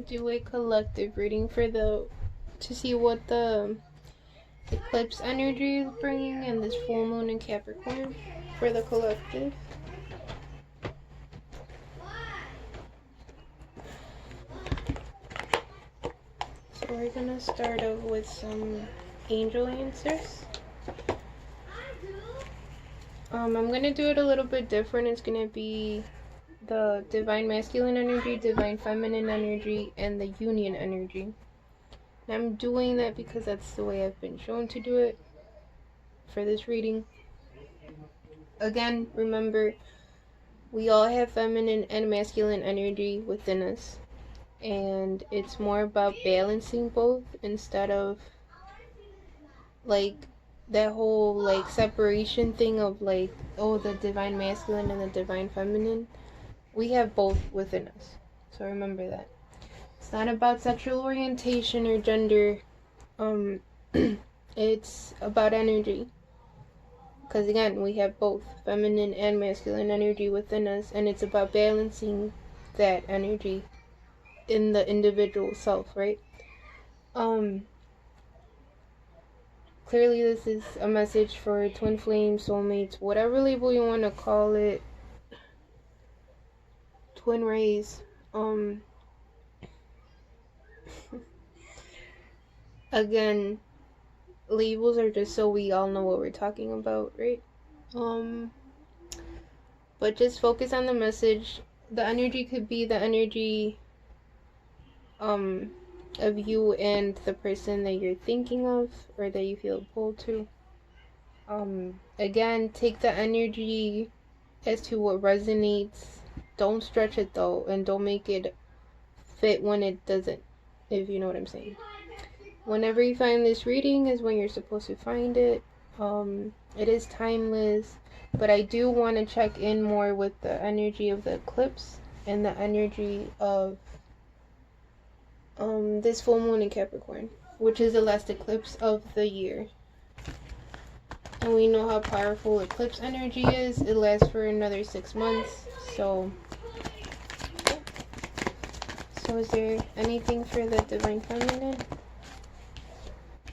do a collective reading for to see what the eclipse energy is bringing and this full moon in Capricorn for the collective. So we're gonna start off with some angel answers. I'm gonna do it a little bit different. It's gonna be the divine masculine energy, divine feminine energy, and the union energy. And I'm doing that because that's the way I've been shown to do it for this reading. Again, remember, we all have feminine and masculine energy within us, and it's more about balancing both instead of like that whole like separation thing of like, oh, the divine masculine and the divine feminine. We have both within us, so remember that. It's not about sexual orientation or gender. It's about energy, because again, we have both feminine and masculine energy within us, and it's about balancing that energy in the individual self, right? Clearly this is a message for twin flames, soulmates, whatever label you want to call it, twin rays. Again, labels are just so we all know what we're talking about, right? But just focus on the message. The energy could be the energy of you and the person that you're thinking of or that you feel pulled to. Again, take the energy as to what resonates. Don't stretch it though, and don't make it fit when it doesn't, if you know what I'm saying. Whenever you find this reading is when you're supposed to find it. It is timeless, but I do want to check in more with the energy of the eclipse and the energy of this full moon in Capricorn, which is the last eclipse of the year. And we know how powerful eclipse energy is. It lasts for another 6 months. So is there anything for the divine feminine?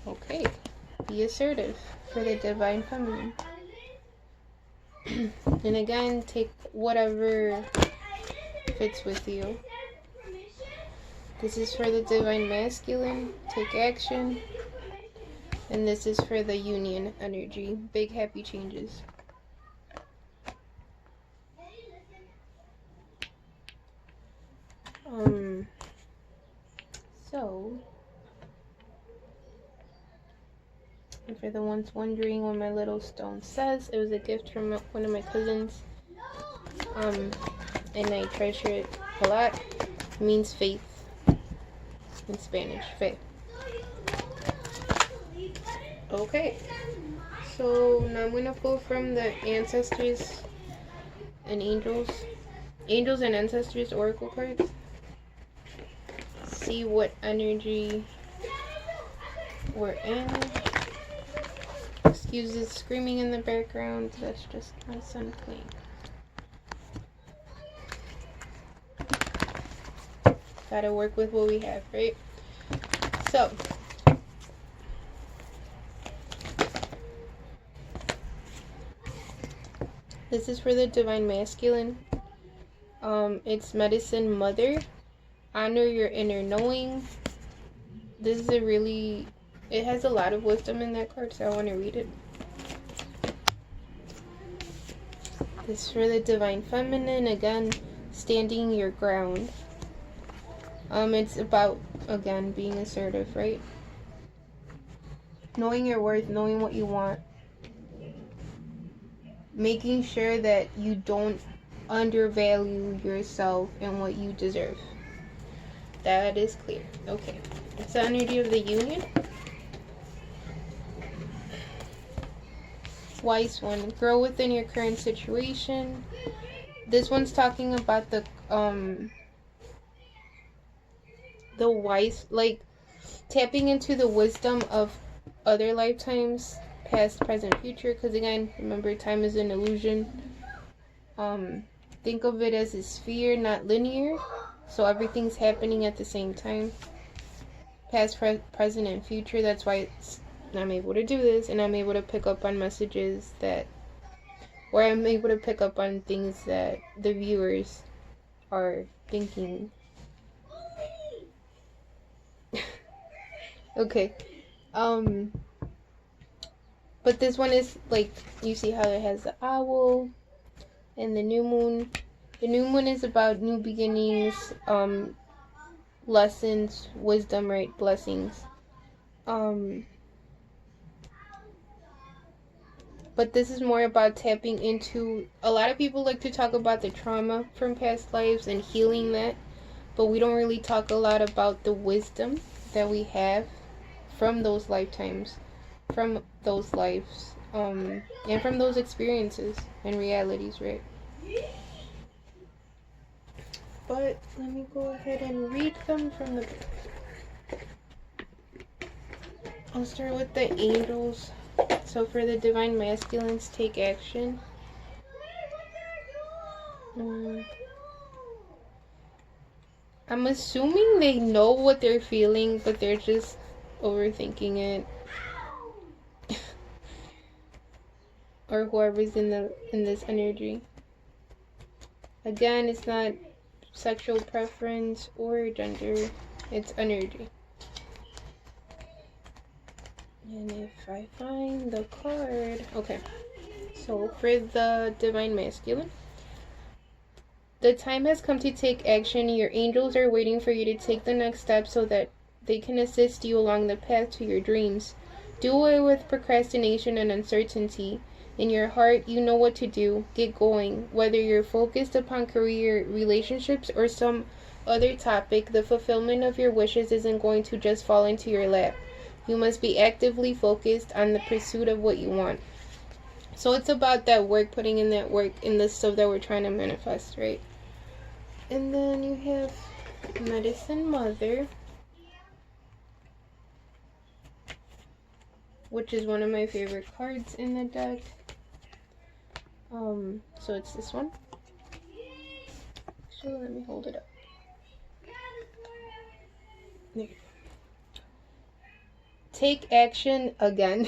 Okay, be assertive for the divine feminine. And again, take whatever fits with you. This is for the divine masculine, take action. And this is for the union energy, big happy changes. And for the ones wondering what my little stone says, it was a gift from one of my cousins. And I treasure it a lot. It means faith in Spanish, fe. Okay, so now I'm going to pull from the ancestors and angels and ancestors oracle cards. See what energy we're in. Excuse the screaming in the background, that's just my son playing. Gotta work with what we have, right? So this is for the divine masculine. It's medicine mother. Honor your inner knowing. This is it has a lot of wisdom in that card, so I want to read it. This is for the divine feminine. Again, standing your ground. It's about, again, being assertive, right? Knowing your worth, knowing what you want. Making sure that you don't undervalue yourself and what you deserve. That is clear. Okay. It's the energy of the union. Wise one. Grow within your current situation. This one's talking about the wise, like tapping into the wisdom of other lifetimes, past, present, future, because again, remember, time is an illusion. Think of it as a sphere, not linear. So everything's happening at the same time. Past, present, and future. That's why I'm able to do this, and I'm able to pick up on messages that, or I'm able to pick up on things that the viewers are thinking. Okay. But this one is like, you see how it has the owl and the new moon. The new moon is about new beginnings, lessons, wisdom, right? Blessings. But this is more about tapping into, a lot of people like to talk about the trauma from past lives and healing that, but we don't really talk a lot about the wisdom that we have from those lifetimes, from those lives, and from those experiences and realities, right? But let me go ahead and read them from the book. I'll start with the angels. So for the divine masculines, take action. I'm assuming they know what they're feeling, but they're just overthinking it. Or whoever's in this energy. Again, it's not sexual preference or gender, it's energy. And if I find the card, okay. So for the divine masculine, the time has come to take action. Your angels are waiting for you to take the next step so that they can assist you along the path to your dreams. Do away with procrastination and uncertainty. In your heart, you know what to do. Get going. Whether you're focused upon career, relationships, or some other topic, the fulfillment of your wishes isn't going to just fall into your lap. You must be actively focused on the pursuit of what you want. So it's about that work, putting in that work in the stuff that we're trying to manifest, right? And then you have Medicine Mother, which is one of my favorite cards in the deck. So it's this one. Actually, let me hold it up. There you go. Take action again.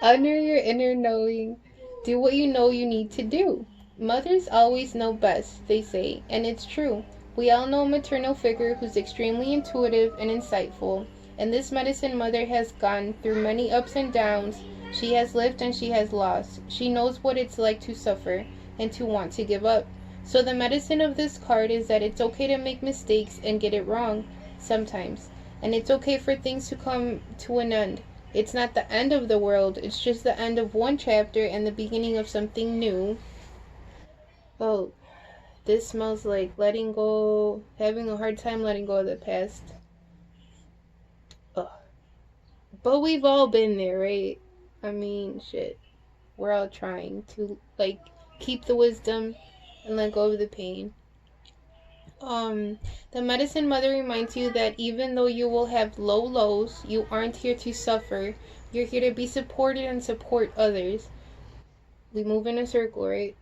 Honor your inner knowing. Do what you know you need to do. Mothers always know best, they say, and it's true. We all know a maternal figure who's extremely intuitive and insightful, and this medicine mother has gone through many ups and downs. She has lived and she has lost. She knows what it's like to suffer and to want to give up. So the medicine of this card is that it's okay to make mistakes and get it wrong sometimes. And it's okay for things to come to an end. It's not the end of the world. It's just the end of one chapter and the beginning of something new. Oh, this smells like letting go, having a hard time letting go of the past. Ugh. But we've all been there, right? I mean, shit. We're all trying to, like, keep the wisdom and let go of the pain. The medicine mother reminds you that even though you will have low lows, you aren't here to suffer. You're here to be supported and support others. We move in a circle, right?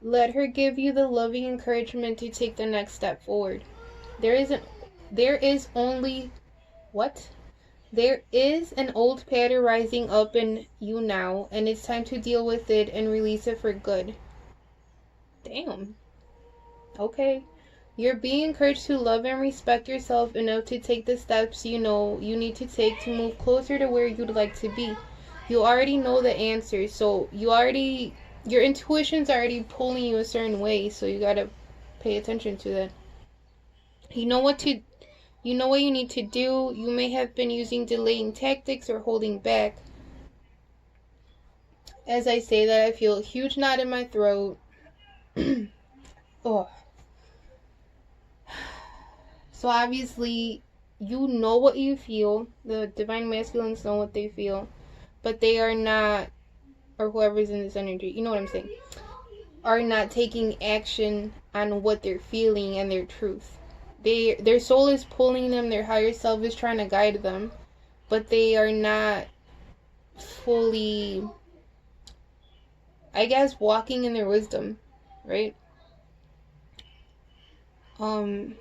Let her give you the loving encouragement to take the next step forward. There is an old pattern rising up in you now, and it's time to deal with it and release it for good. Damn. Okay. You're being encouraged to love and respect yourself enough to take the steps you know you need to take to move closer to where you'd like to be. You already know the answers, so your intuition's already pulling you a certain way, so you gotta pay attention to that. You know what you need to do. You may have been using delaying tactics or holding back. As I say that, I feel a huge knot in my throat. Oh. So obviously, you know what you feel. The divine masculines know what they feel. But they are not, or whoever's in this energy, you know what I'm saying, are not taking action on what they're feeling and their truth. Their soul is pulling them, their higher self is trying to guide them, but they are not fully, I guess, walking in their wisdom, right? Um,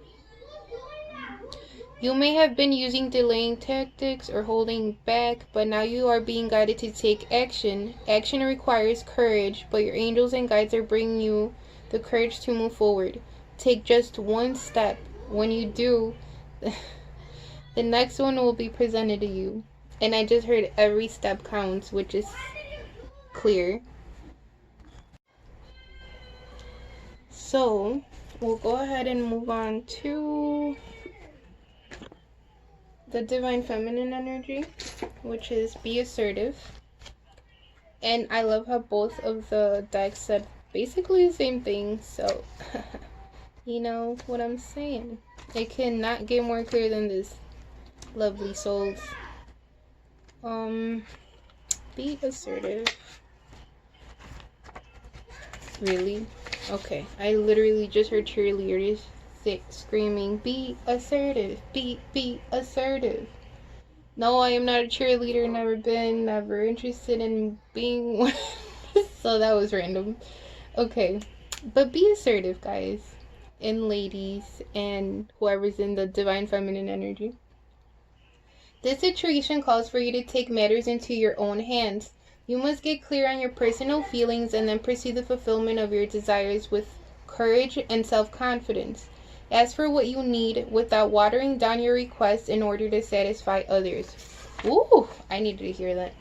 you may have been using delaying tactics or holding back, but now you are being guided to take action. Action requires courage, but your angels and guides are bringing you the courage to move forward. Take just one step. When you do, the next one will be presented to you. And I just heard every step counts, which is clear. So, we'll go ahead and move on to the Divine Feminine energy, which is be assertive. And I love how both of the decks said basically the same thing, so you know what I'm saying. It cannot get more clear than this, lovely souls. Be assertive. Really? Okay. I literally just heard cheerleaders screaming, be assertive, be assertive. No, I am not a cheerleader, never been, never interested in being one. So that was random. Okay. But be assertive, guys. And ladies, and whoever's in the Divine Feminine energy. This situation calls for you to take matters into your own hands. You must get clear on your personal feelings and then pursue the fulfillment of your desires with courage and self-confidence. Ask for what you need without watering down your requests in order to satisfy others. Ooh, I needed to hear that.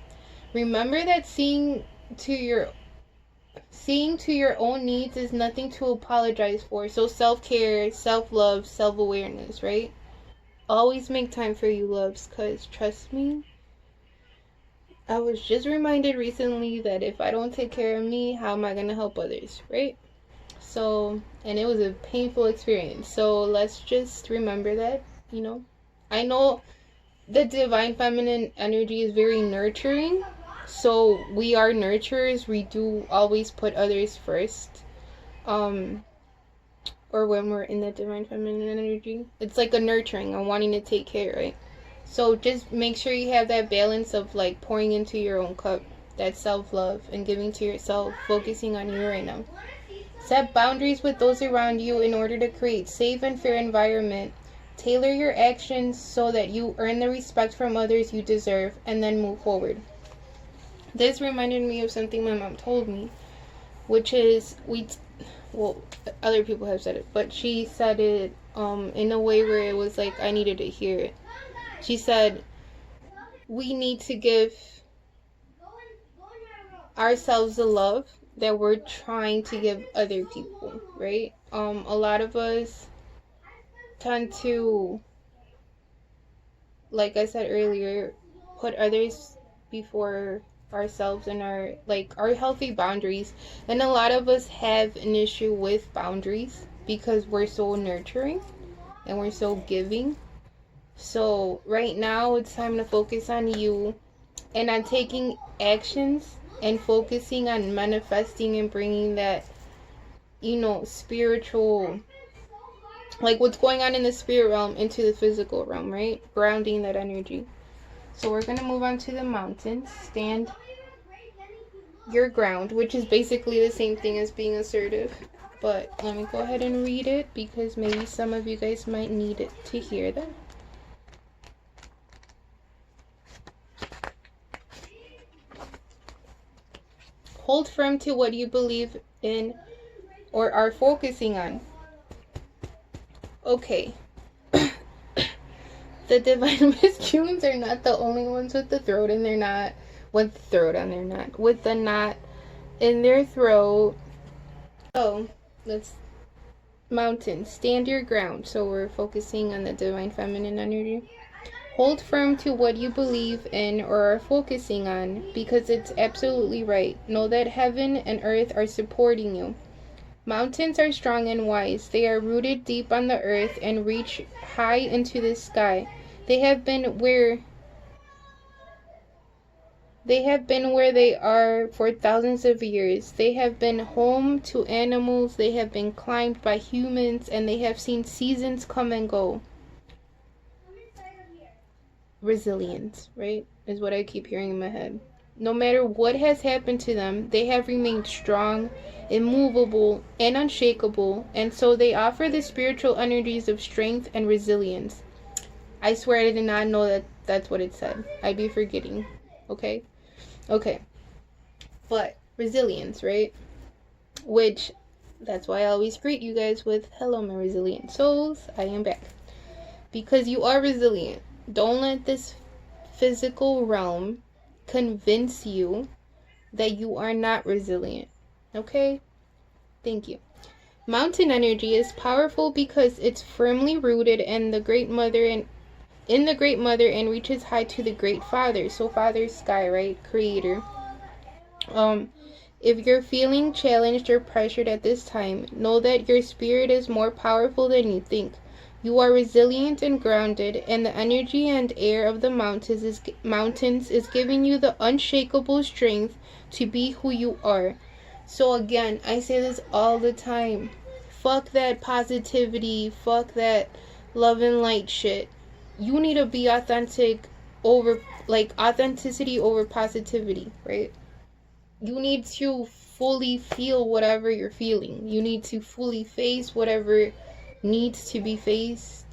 Remember that seeing to your own needs is nothing to apologize for. So self-care, self-love, self-awareness, right? Always make time for you, loves, because trust me, I was just reminded recently that if I don't take care of me, how am I going to help others, right? So, and it was a painful experience. So let's just remember that, you know. I know the Divine Feminine energy is very nurturing. So we are nurturers. We do always put others first. Or when we're in the Divine Feminine energy, it's like a nurturing, a wanting to take care, right? So just make sure you have that balance of like pouring into your own cup, that self-love, and giving to yourself, focusing on you right now. Set boundaries with those around you in order to create safe and fair environment. Tailor your actions so that you earn the respect from others you deserve, and then move forward. This reminded me of something my mom told me, which is well, other people have said it, but she said it in a way where it was like I needed to hear it. She said we need to give ourselves the love that we're trying to give other people, right? A lot of us tend to, like I said earlier, put others before ourselves and our healthy boundaries. And a lot of us have an issue with boundaries because we're so nurturing and we're so giving. So right now it's time to focus on you and on taking actions and focusing on manifesting and bringing that, you know, spiritual, like what's going on in the spirit realm into the physical realm, right? Grounding that energy. So we're going to move on to the mountains. Stand your ground, which is basically the same thing as being assertive. But let me go ahead and read it because maybe some of you guys might need it to hear that. Hold firm to what you believe in or are focusing on. Okay. The Divine Masculines are not the only ones with the throat in their knot. With the throat on their knot. With the knot in their throat. So, let's... Mountains. Stand your ground. So we're focusing on the Divine Feminine energy. Hold firm to what you believe in or are focusing on because it's absolutely right. Know that heaven and earth are supporting you. Mountains are strong and wise. They are rooted deep on the earth and reach high into the sky. They have been where they are for thousands of years. They have been home to animals. They have been climbed by humans, and they have seen seasons come and go. Resilience, right? Is what I keep hearing in my head. No matter what has happened to them, they have remained strong, immovable, and unshakable, and so they offer the spiritual energies of strength and resilience. I swear I did not know that that's what it said. I'd be forgetting. Okay? Okay. But resilience, right? Which, that's why I always greet you guys with, hello, my resilient souls. I am back. Because you are resilient. Don't let this physical realm convince you that you are not resilient. Okay? Thank you. Mountain energy is powerful because it's firmly rooted in the Great Mother and reaches high to the Great Father. So Father Sky, right? Creator. If you're feeling challenged or pressured at this time, know that your spirit is more powerful than you think. You are resilient and grounded, and the energy and air of the mountains is giving you the unshakable strength to be who you are. So again, I say this all the time. Fuck that positivity, fuck that love and light shit. You need to be authentic over, like, authenticity over positivity, right? You need to fully feel whatever you're feeling. You need to fully face whatever needs to be faced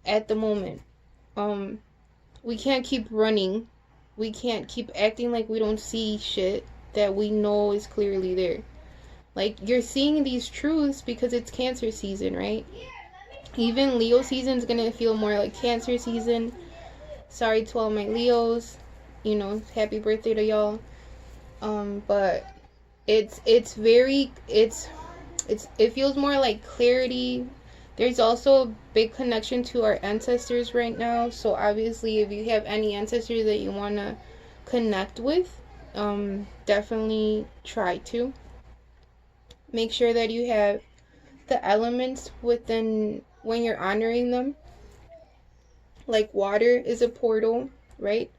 at the moment. We can't keep running. We can't keep acting like we don't see shit that we know is clearly there. Like, you're seeing these truths because it's Cancer season, right? Even Leo season is gonna feel more like Cancer season. Sorry to all my Leos. You know, happy birthday to y'all. But it feels more like clarity. There's also a big connection to our ancestors right now. So obviously, if you have any ancestors that you want to connect with, definitely try to. Make sure that you have the elements within when you're honoring them. Like water is a portal, right?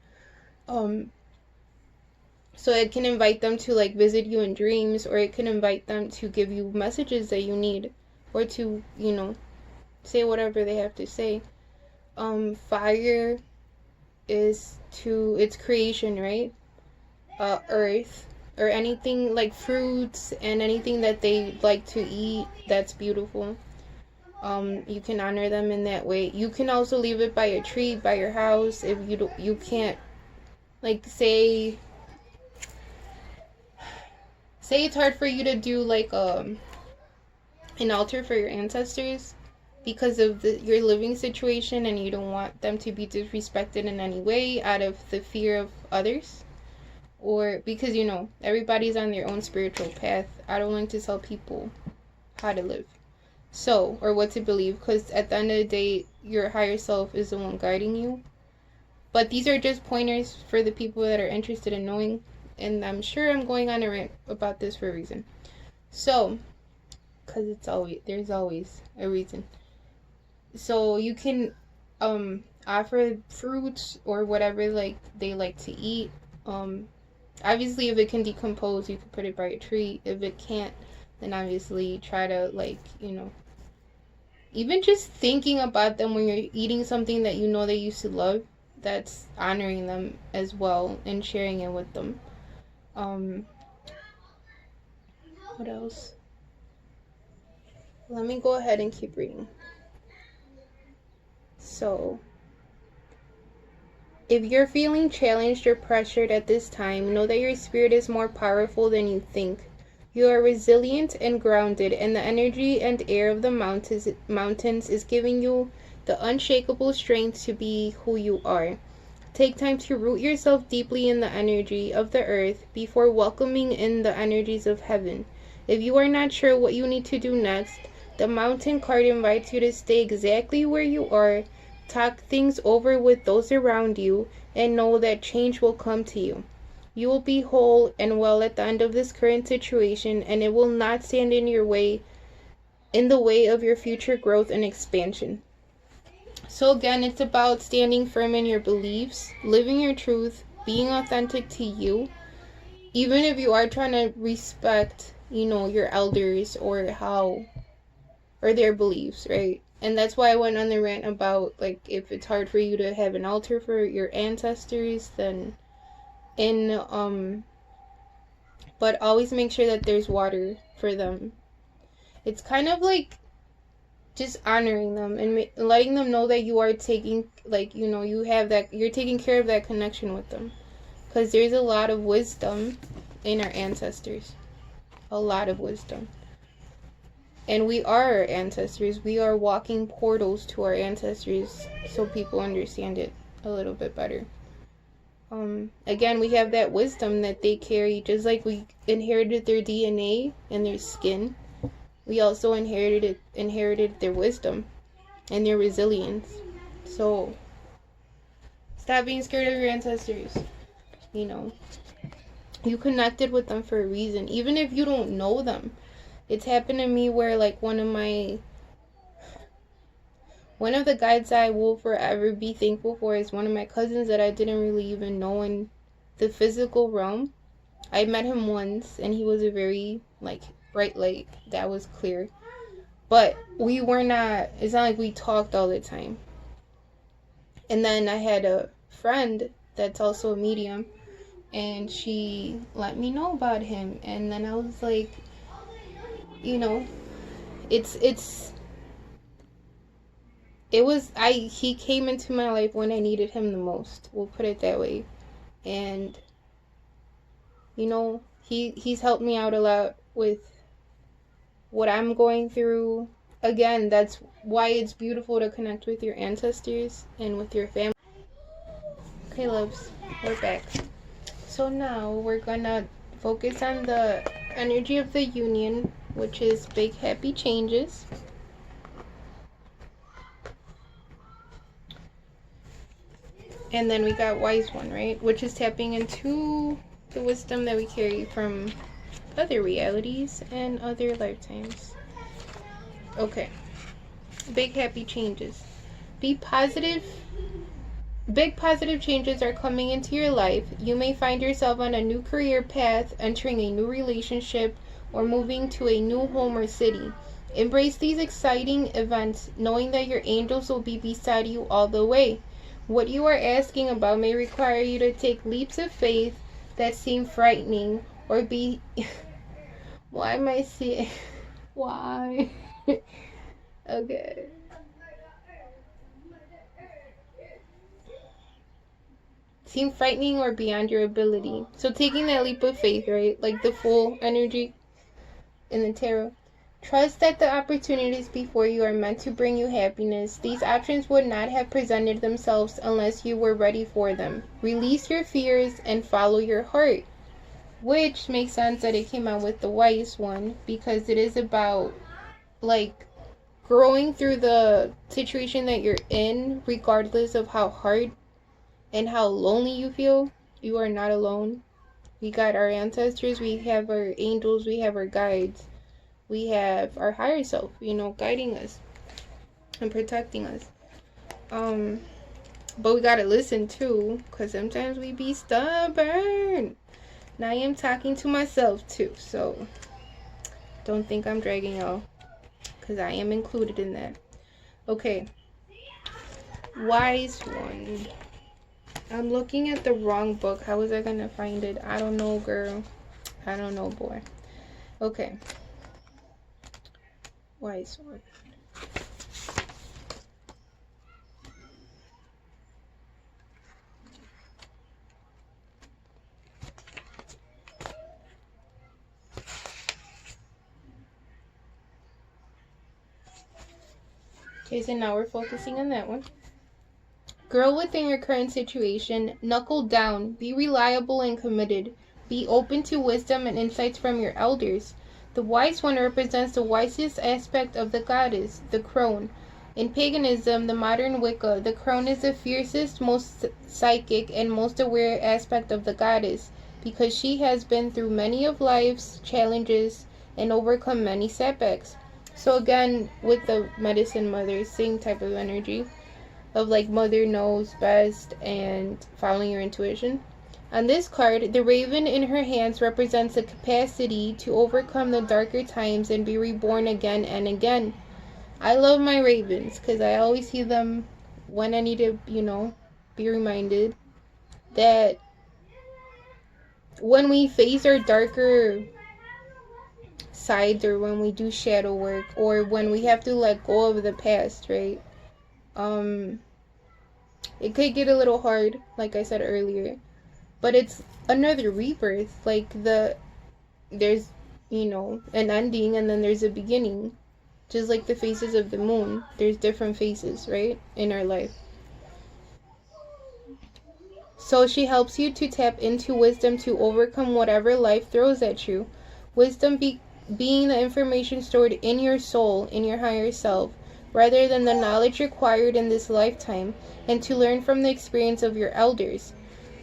So it can invite them to like visit you in dreams, or it can invite them to give you messages that you need, or to, you know, say whatever they have to say. Fire is to its creation, right? Earth, or anything like fruits and anything that they like to eat, that's beautiful. You can honor them in that way. You can also leave it by a tree, by your house. If you can't, like, say it's hard for you to do like an altar for your ancestors because of your living situation, and you don't want them to be disrespected in any way out of the fear of others, or because, you know, everybody's on their own spiritual path. I don't like to tell people how to live, so, or what to believe, because at the end of the day, your higher self is the one guiding you. But these are just pointers for the people that are interested in knowing, and I'm sure I'm going on a rant about this for a reason. So, because there's always a reason. So you can offer fruits or whatever like they like to eat. Obviously, if it can decompose, you can put it by a tree. If it can't, then obviously try to, like, you know, even just thinking about them when you're eating something that you know they used to love, that's honoring them as well and sharing it with them. What else? Let me go ahead and keep reading. So, if you're feeling challenged or pressured at this time, know that your spirit is more powerful than you think. You are resilient and grounded, and the energy and air of the mountains is giving you the unshakable strength to be who you are. Take time to root yourself deeply in the energy of the earth before welcoming in the energies of heaven. If you are not sure what you need to do next, the mountain card invites you to stay exactly where you are, talk things over with those around you, and know that change will come to you. You will be whole and well at the end of this current situation, and it will not stand in the way of your future growth and expansion. So again, it's about standing firm in your beliefs, living your truth, being authentic to you, even if you are trying to respect, you know, your elders or their beliefs, right? And that's why I went on the rant about, like, if it's hard for you to have an altar for your ancestors, then And but always make sure that there's water for them. It's kind of like just honoring them and letting them know that you are taking, like, you know, you have that, you're taking care of that connection with them, because there's a lot of wisdom in our ancestors, a lot of wisdom. And we are our ancestors. We are walking portals to our ancestors, so people understand it a little bit better. Again, we have that wisdom that they carry, just like we inherited their DNA and their skin. We also inherited their wisdom and their resilience. So stop being scared of your ancestors. You know, you connected with them for a reason, even if you don't know them. It's happened to me where, like, one of the guides I will forever be thankful for is one of my cousins that I didn't really even know in the physical realm. I met him once, and he was a very, like, bright light that was clear. But we were not, it's not like we talked all the time. And then I had a friend that's also a medium, and she let me know about him. And then I was like, you know, he came into my life when I needed him the most. We'll put it that way. And, you know, he's helped me out a lot with what I'm going through. Again, that's why it's beautiful to connect with your ancestors and with your family. Okay, loves, we're back. So now we're gonna focus on the energy of the union, which is big happy changes. And then we got wise one, right? Which is tapping into the wisdom that we carry from other realities and other lifetimes. Okay. Big happy changes. Be positive. Big positive changes are coming into your life. You may find yourself on a new career path, entering a new relationship, or moving to a new home or city. Embrace these exciting events, knowing that your angels will be beside you all the way. What you are asking about may require you to take leaps of faith that seem frightening or be... Why am I seeing... Why? Okay. Seem frightening or beyond your ability. So taking that leap of faith, right? Like the full energy in the tarot. Trust that the opportunities before you are meant to bring you happiness. These options would not have presented themselves unless you were ready for them. Release your fears and follow your heart. Which makes sense that it came out with the wise one, because it is about, like, growing through the situation that you're in, regardless of how hard and how lonely you feel. You are not alone. We got our ancestors, we have our angels, we have our guides. We have our higher self, you know, guiding us and protecting us. But we gotta listen too, because sometimes we be stubborn. And I am talking to myself too, so don't think I'm dragging y'all, because I am included in that. Okay. Wise one. I'm looking at the wrong book. How was I gonna find it? I don't know, girl. I don't know, boy. Okay. Wise one. Okay, so now we're focusing on that one. Grow within your current situation. Knuckle down. Be reliable and committed. Be open to wisdom and insights from your elders. The wise one represents the wisest aspect of the goddess, the crone. In paganism, the modern Wicca, the crone is the fiercest, most psychic, and most aware aspect of the goddess, because she has been through many of life's challenges and overcome many setbacks. So again, with the medicine mother, same type of energy of, like, mother knows best and following your intuition. On this card, the raven in her hands represents the capacity to overcome the darker times and be reborn again and again. I love my ravens because I always see them when I need to, you know, be reminded that when we face our darker sides, or when we do shadow work, or when we have to let go of the past, right? It could get a little hard, like I said earlier, but it's another rebirth. Like there's, you know, an ending and then there's a beginning. Just like the phases of the moon, there's different phases, right, in our life. So she helps you to tap into wisdom to overcome whatever life throws at you. Wisdom being the information stored in your soul, in your higher self, rather than the knowledge required in this lifetime, and to learn from the experience of your elders.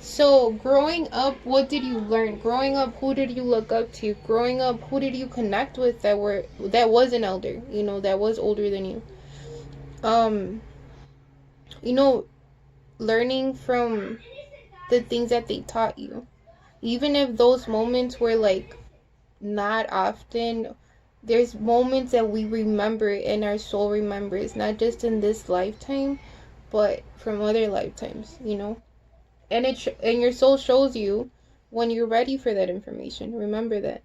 So growing up, what did you learn? Growing up, who did you look up to? Growing up, who did you connect with that was an elder, you know, that was older than you? You know, learning from the things that they taught you. Even if those moments were like not often, there's moments that we remember and our soul remembers, not just in this lifetime, but from other lifetimes, you know? And and your soul shows you when you're ready for that information. Remember that.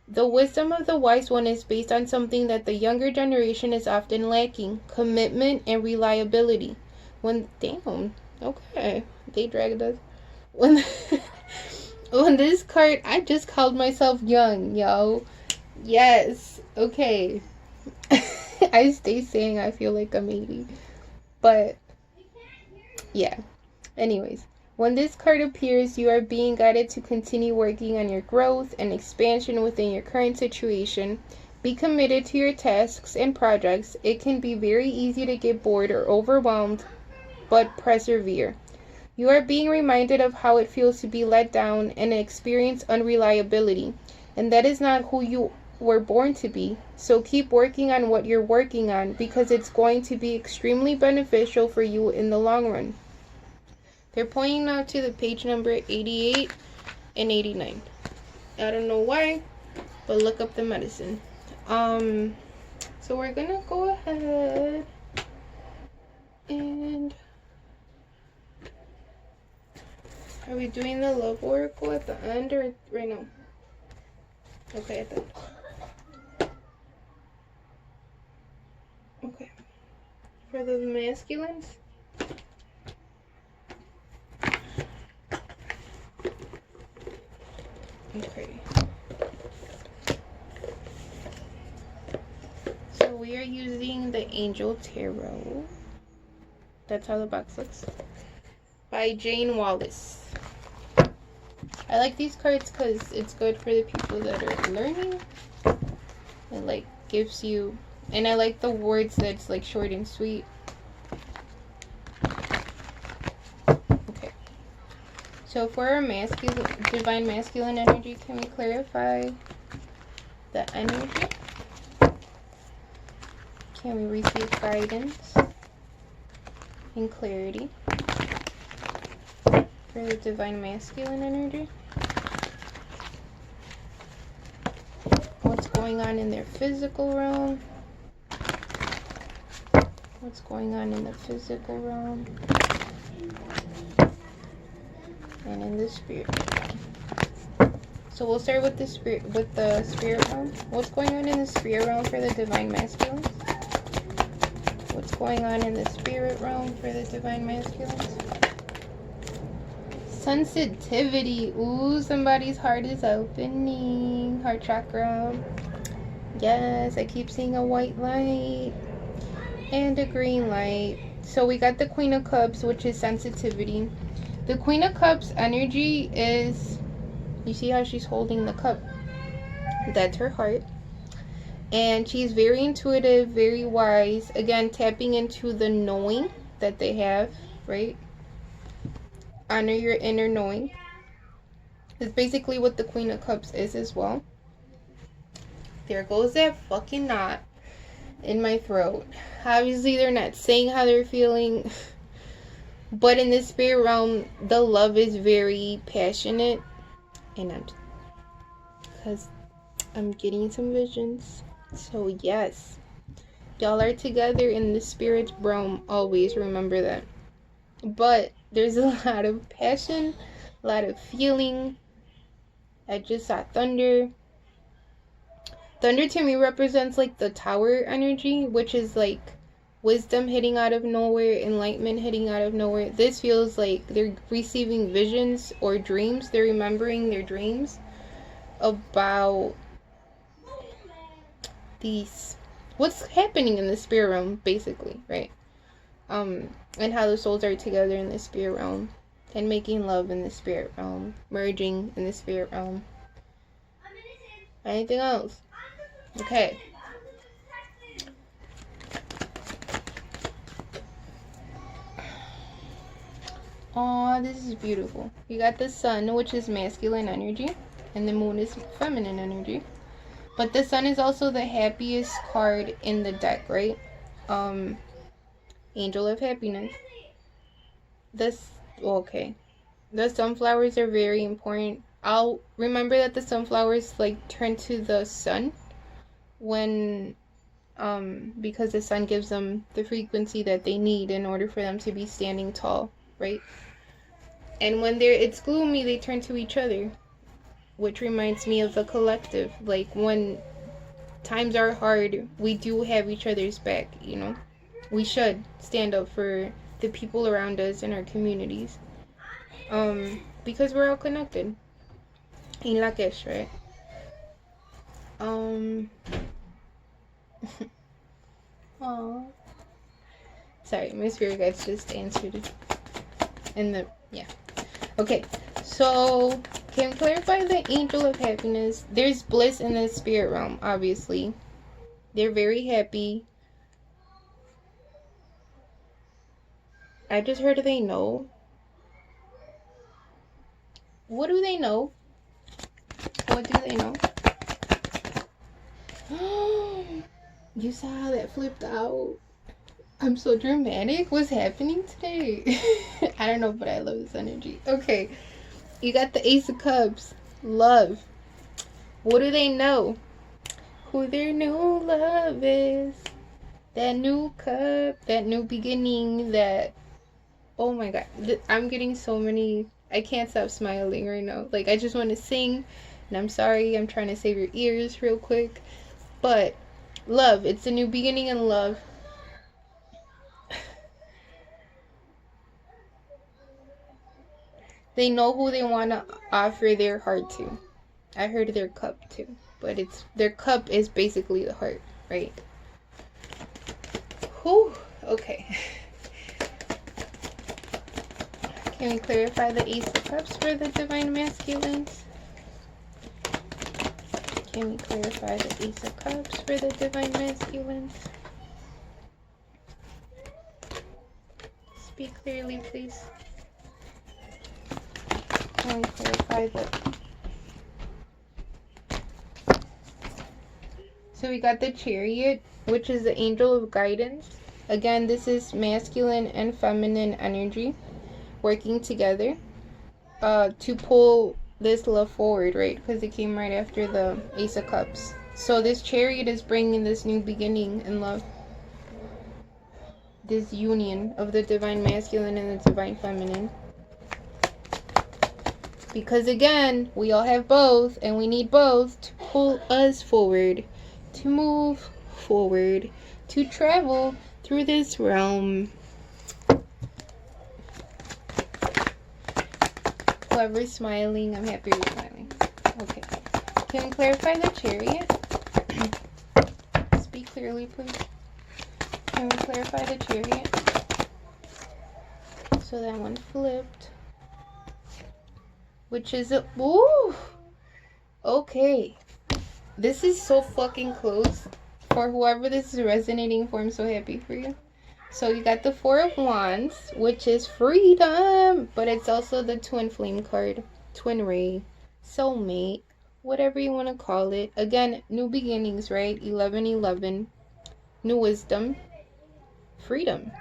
The wisdom of the wise one is based on something that the younger generation is often lacking: commitment and reliability. Damn, okay, they dragged us. When on this card, I just called myself young, yo. Yes, okay. I stay saying I feel like I'm 80, but yeah. Anyways, when this card appears, you are being guided to continue working on your growth and expansion within your current situation. Be committed to your tasks and projects. It can be very easy to get bored or overwhelmed, but persevere. You are being reminded of how it feels to be let down and experience unreliability, and that is not who you were born to be. So keep working on what you're working on, because it's going to be extremely beneficial for you in the long run. They're pointing now to the page number 88 and 89. I don't know why, but look up the medicine. So we're gonna go ahead and are we doing the love oracle at the end or right now? Okay, at the end. Okay. For the masculines. Okay. So we are using the Angel Tarot. That's how the box looks. By Jane Wallace. I like these cards because it's good for the people that are learning. It like gives you, and I like the words that's like short and sweet. Okay. So for our divine masculine energy, can we clarify the energy? Can we receive guidance and clarity for the divine masculine energy? What's going on in their physical realm? What's going on in the physical realm? And in the spirit realm. So we'll start with the spirit realm. What's going on in the spirit realm for the divine masculines? What's going on in the spirit realm for the divine masculines? Sensitivity. Ooh, somebody's heart is opening. Heart chakra. Yes, I keep seeing a white light and a green light. So we got the Queen of Cups, which is sensitivity. The Queen of Cups energy is, you see how she's holding the cup? That's her heart. And she's very intuitive, very wise. Again, tapping into the knowing that they have, right? Honor your inner knowing. It's basically what the Queen of Cups is as well. There goes that fucking knot in my throat. Obviously, they're not saying how they're feeling. But in the spirit realm, the love is very passionate. And because I'm getting some visions. So yes, y'all are together in the spirit realm. Always remember that. But there's a lot of passion, a lot of feeling, I just saw thunder. Thunder to me represents like the tower energy, which is like wisdom hitting out of nowhere, enlightenment hitting out of nowhere. This feels like they're receiving visions or dreams. They're remembering their dreams about these, what's happening in the spirit realm, basically, right? And how the souls are together in the spirit realm and making love in the spirit realm, merging in the spirit realm. Anything else? Okay. Oh, this is beautiful. You got the sun, which is masculine energy, and the moon is feminine energy. But the sun is also the happiest card in the deck, right? Angel of happiness. Okay. The sunflowers are very important. I'll remember that the sunflowers like turn to the sun when because the sun gives them the frequency that they need in order for them to be standing tall, right? And when it's gloomy, they turn to each other, which reminds me of the collective. Like when times are hard, we do have each other's back, you know? We should stand up for the people around us in our communities. Because we're all connected. In la cash, right? Aww. Sorry, my spirit guides just answered in the, yeah. Okay, so can we clarify the angel of happiness? There's bliss in the spirit realm, obviously. They're very happy. I just heard they know. What do they know? What do they know? You saw how that flipped out. I'm so dramatic. What's happening today? I don't know, but I love this energy. Okay. You got the Ace of Cups. Love. What do they know? Who their new love is. That new cup. That new beginning. That... Oh my god. I'm getting so many... I can't stop smiling right now. Like, I just want to sing. And I'm sorry. I'm trying to save your ears real quick. But... love. It's a new beginning in love. They know who they want to offer their heart to. I heard their cup too. But their cup is basically the heart, right? Whew. Okay. Can we clarify the Ace of Cups for the Divine Masculines? Can we clarify the Ace of Cups for the Divine Masculines? Speak clearly, please. Can we clarify the... So we got the Chariot, which is the angel of guidance. Again, this is masculine and feminine energy working together to pull this love forward, right? Because it came right after the Ace of Cups. So this Chariot is bringing this new beginning in love. This union of the divine masculine and the divine feminine. Because again, we all have both, and we need both to pull us forward, to move forward, to travel through this realm. Whoever's smiling, I'm happy you're smiling. Okay. Can we clarify the Chariot? Speak clearly, please. Can we clarify the Chariot? So that one flipped. Which is a... Ooh! Okay. This is so fucking close. For whoever this is resonating for, I'm so happy for you. So you got the Four of Wands, which is freedom. But it's also the Twin Flame card. Twin Ray. Soulmate. Whatever you want to call it. Again, new beginnings, right? 11-11. New wisdom. Freedom.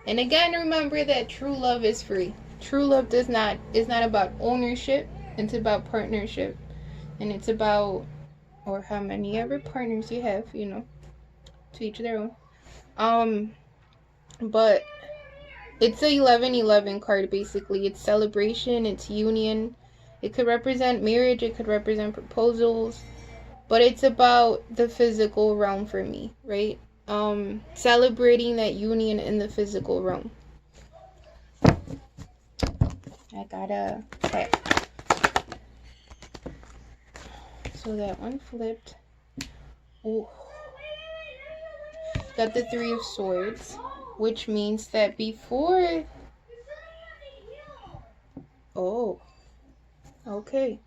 And again, remember that true love is free. True love is not about ownership. It's about partnership. And it's about, or how many ever partners you have, you know, to each their own. But it's a 11-11 card, basically. It's celebration, it's union, It could represent marriage, it could represent proposals, but it's about the physical realm for me, right? Celebrating that union in the physical realm. I gotta tap. So that one flipped. Oh, got the Three of Swords, which means that before. Oh, okay.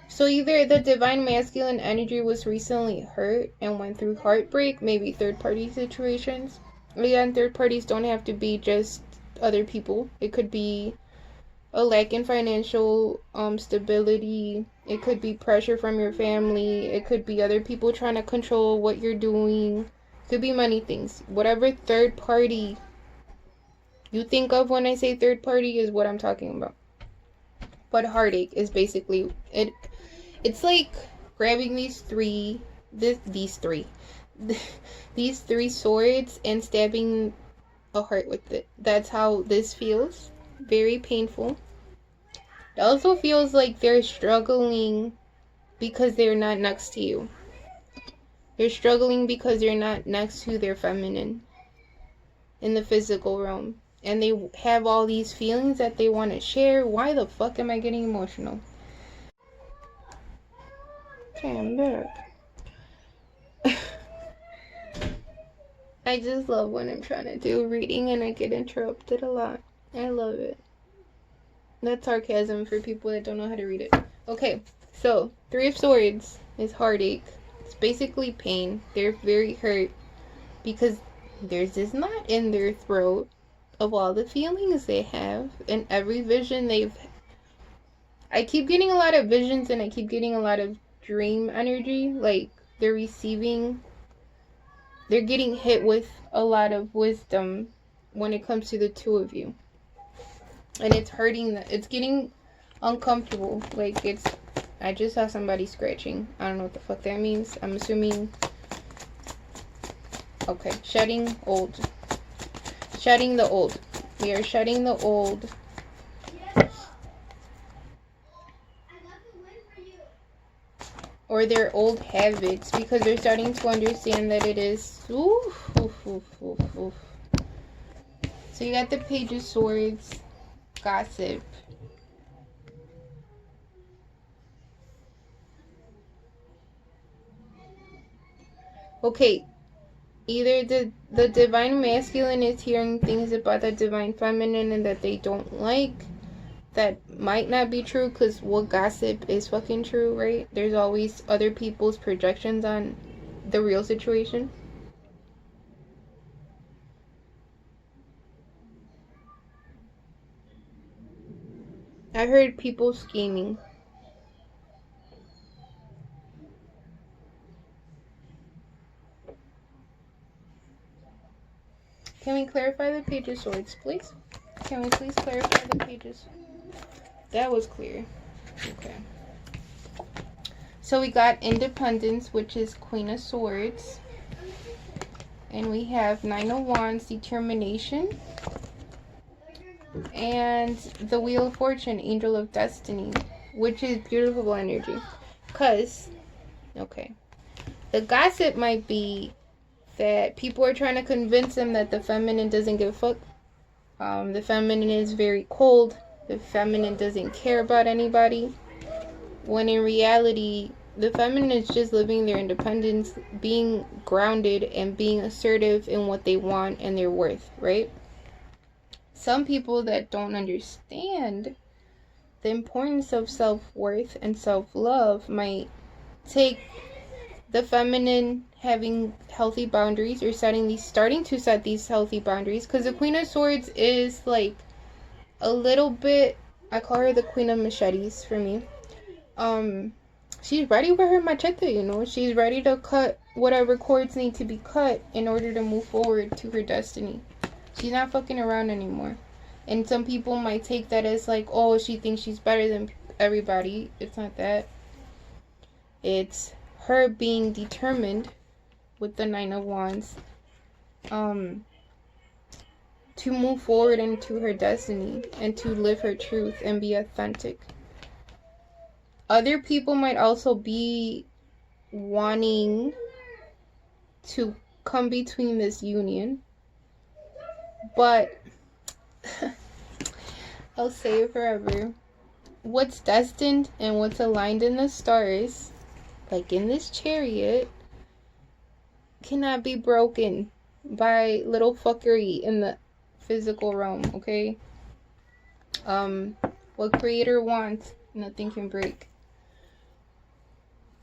So either the divine masculine energy was recently hurt and went through heartbreak, maybe third party situations. Again, third parties don't have to be just other people. It could be a lack in financial stability. It could be pressure from your family. It could be other people trying to control what you're doing. It could be many things. Whatever third party you think of when I say third party is what I'm talking about. But heartache is basically it. It's like grabbing these three swords and stabbing a heart with it. That's how this feels. Very painful. It also feels like they're struggling because they're not next to you. They're struggling because they're not next to their feminine in the physical realm. And they have all these feelings that they want to share. Why the fuck am I getting emotional? Okay, I'm back. I just love when I'm trying to do reading and I get interrupted a lot. I love it. That's sarcasm for people that don't know how to read it. Okay, so Three of Swords is heartache. It's basically pain. They're very hurt because there's this knot in their throat of all the feelings they have and every vision they've. I keep getting a lot of visions and I keep getting a lot of dream energy. Like they're getting hit with a lot of wisdom when it comes to the two of you. And it's hurting, it's getting uncomfortable. Like I just saw somebody scratching. I don't know what the fuck that means. I'm assuming, okay, shedding the old. We are shedding the old. Or their old habits, because they're starting to understand that it is. So you got the Page of Swords, gossip. Okay, either the divine masculine is hearing things about the divine feminine and that they don't like. That might not be true, because what gossip is fucking true, right? There's always other people's projections on the real situation. I heard people scheming. Can we clarify the Page of Swords, please? Can we please clarify the pages? That was clear. Okay. So we got Independence, which is Queen of Swords. And we have Nine of Wands, Determination. And the Wheel of Fortune, Angel of Destiny, which is beautiful energy. Because, okay, the gossip might be that people are trying to convince them that the feminine doesn't give a fuck. The feminine is very cold. The feminine doesn't care about anybody. When in reality, the feminine is just living their independence, being grounded and being assertive in what they want and their worth, right? Some people that don't understand the importance of self-worth and self-love might take the feminine having healthy boundaries or starting to set these healthy boundaries, because the Queen of Swords is like a little bit, I call her the Queen of Machetes for me. She's ready with her machete, you know. She's ready to cut whatever cords need to be cut in order to move forward to her destiny. She's not fucking around anymore. And some people might take that as like, oh, she thinks she's better than everybody. It's not that. It's her being determined with the Nine of Wands to move forward into her destiny and to live her truth and be authentic. Other people might also be wanting to come between this union, but I'll say it forever. What's destined and what's aligned in the stars, like in this chariot, cannot be broken by little fuckery in the physical realm, okay? What creator wants, nothing can break.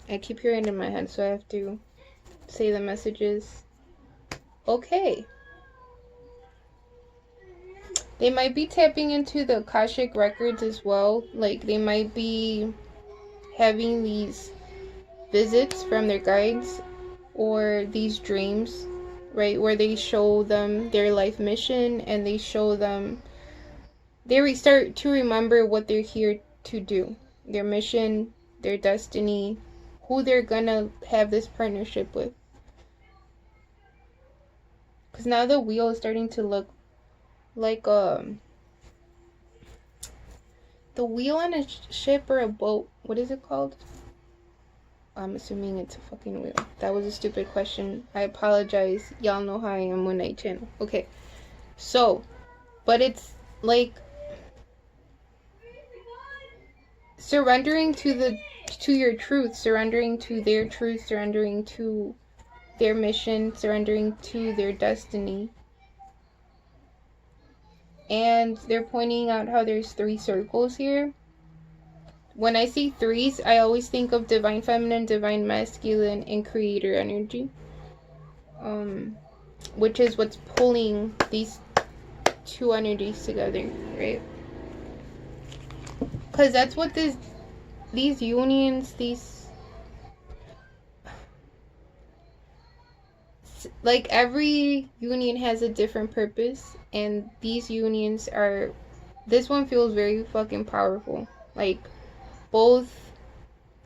I keep hearing it in my head, so I have to say the messages. Okay. They might be tapping into the Akashic records as well. Like, they might be having these visits from their guides or these dreams, right, where they show them their life mission and they show them, they start to remember what they're here to do, their mission, their destiny, who they're gonna have this partnership with. Because now the wheel is starting to look like the wheel on a ship or a boat. What is it called? I'm assuming it's a fucking wheel. That was a stupid question. I apologize. Y'all know how I am when I channel. Okay. So, but it's like surrendering to your truth, surrendering to their truth, surrendering to their mission, surrendering to their destiny. And they're pointing out how there's 3 circles here. When I see 3s, I always think of divine feminine, divine masculine, and creator energy. Which is what's pulling these 2 energies together, right? Because that's what these unions, like every union has a different purpose, and these unions are, this one feels very fucking powerful. Like, both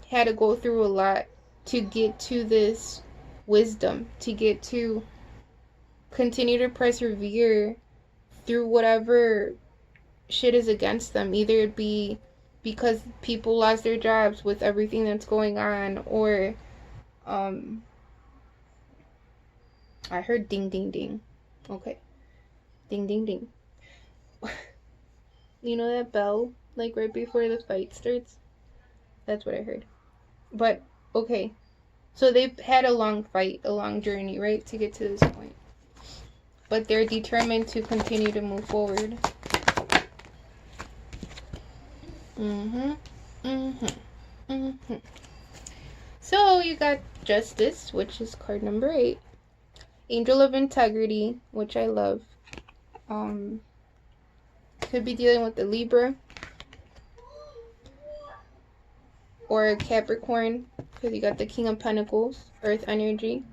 had to go through a lot to get to this wisdom, to get to continue to persevere through whatever shit is against them. Either it be because people lost their jobs with everything that's going on, or I heard ding ding ding. Okay. Ding ding ding. You know that bell, like right before the fight starts? That's what I heard. But okay. So they've had a long fight, a long journey, right, to get to this point. But they're determined to continue to move forward. So you got Justice, which is card number 8. Angel of Integrity, which I love. Could be dealing with the Libra or a Capricorn, because you got the King of Pentacles, Earth energy.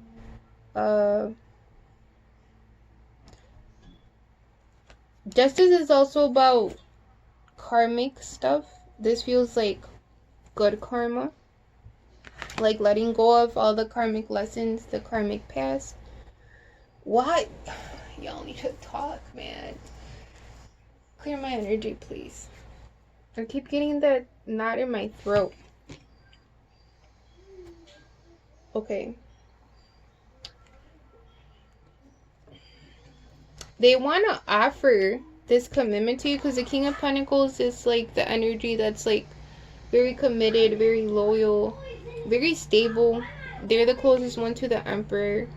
Justice is also about karmic stuff. This feels like good karma, like letting go of all the karmic lessons, the karmic past. What? Y'all need to talk, man. Clear my energy, please. I keep getting that knot in my throat. Okay. They want to offer this commitment to you, because the King of Pentacles is like the energy that's like very committed, very loyal, very stable. They're the closest one to the Emperor.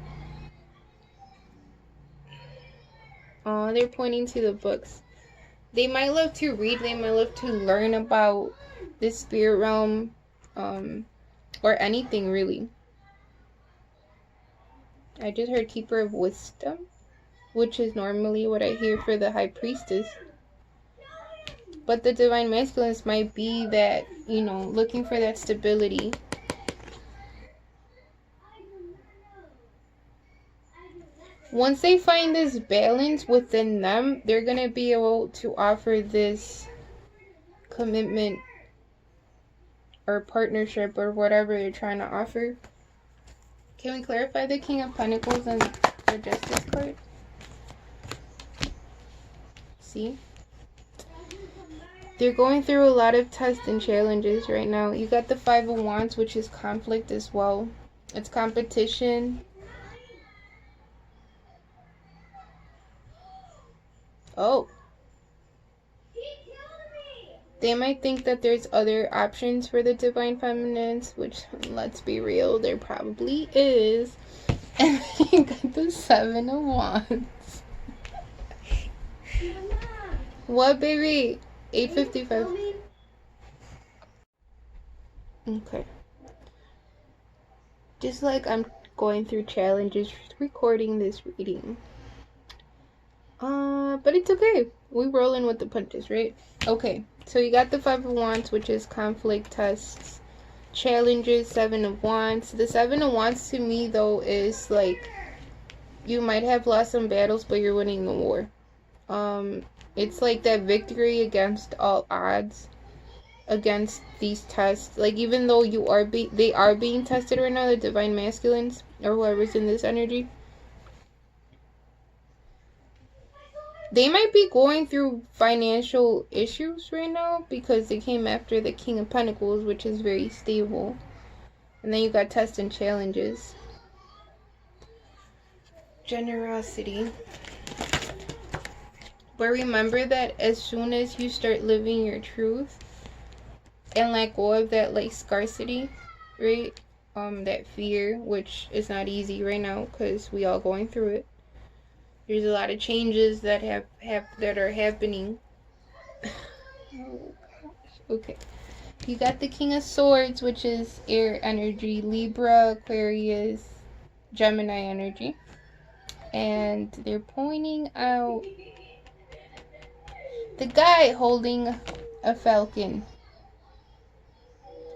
Oh, they're pointing to the books. They might love to read, they might love to learn about the spirit realm, or anything really. I just heard Keeper of Wisdom, which is normally what I hear for the High Priestess. But the Divine Masculines might be that, you know, looking for that stability. Once they find this balance within them, they're going to be able to offer this commitment or partnership or whatever they're trying to offer. Can we clarify the King of Pentacles and the Justice card? See? They're going through a lot of tests and challenges right now. You got the Five of Wands, which is conflict as well. It's competition. Oh. They might think that there's other options for the Divine Feminines, which, let's be real, there probably is. And you got the Seven of Wands. What, baby? 8:55. Okay. Just like I'm going through challenges recording this reading. But it's okay. We rolling with the punches, right? Okay. So you got the Five of Wands, which is conflict, tests, challenges, Seven of Wands. The Seven of Wands to me, though, is like you might have lost some battles, but you're winning the war. It's like that victory against all odds, against these tests. Like, even though they are being tested right now, the Divine Masculines, or whoever's in this energy. They might be going through financial issues right now because they came after the King of Pentacles, which is very stable. And then you got tests and challenges. Generosity. But remember that as soon as you start living your truth and let go of that like scarcity, right? That fear, which is not easy right now because we all going through it. There's a lot of changes that are happening. Oh gosh. Okay. You got the King of Swords, which is air energy, Libra, Aquarius, Gemini energy. And they're pointing out the guy holding a falcon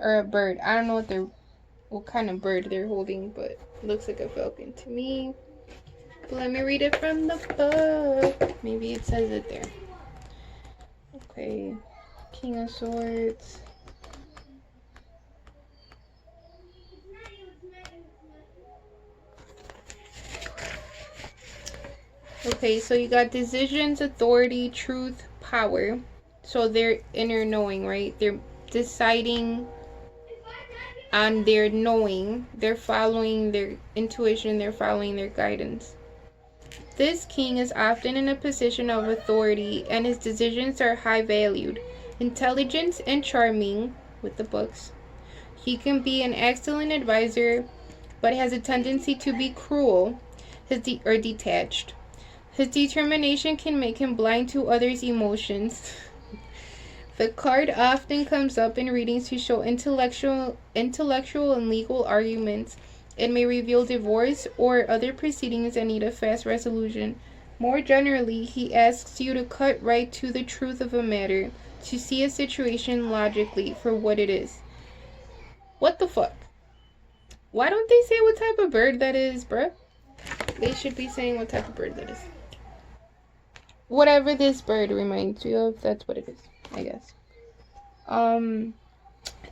or a bird. I don't know what kind of bird they're holding, but it looks like a falcon to me. Let me read it from the book. Maybe it says it there. Okay. King of Swords. Okay, so you got decisions, authority, truth, power. So they're inner knowing, right? They're deciding on their knowing. They're following their intuition. They're following their guidance. This king is often in a position of authority and his decisions are high valued. Intelligent and charming with the books. He can be an excellent advisor, but has a tendency to be cruel or detached. His determination can make him blind to others' emotions. The card often comes up in readings to show intellectual and legal arguments. It may reveal divorce or other proceedings that need a fast resolution. More generally, he asks you to cut right to the truth of a matter, to see a situation logically for what it is. What the fuck? Why don't they say what type of bird that is, bruh? They should be saying what type of bird that is. Whatever this bird reminds you of, that's what it is, I guess. And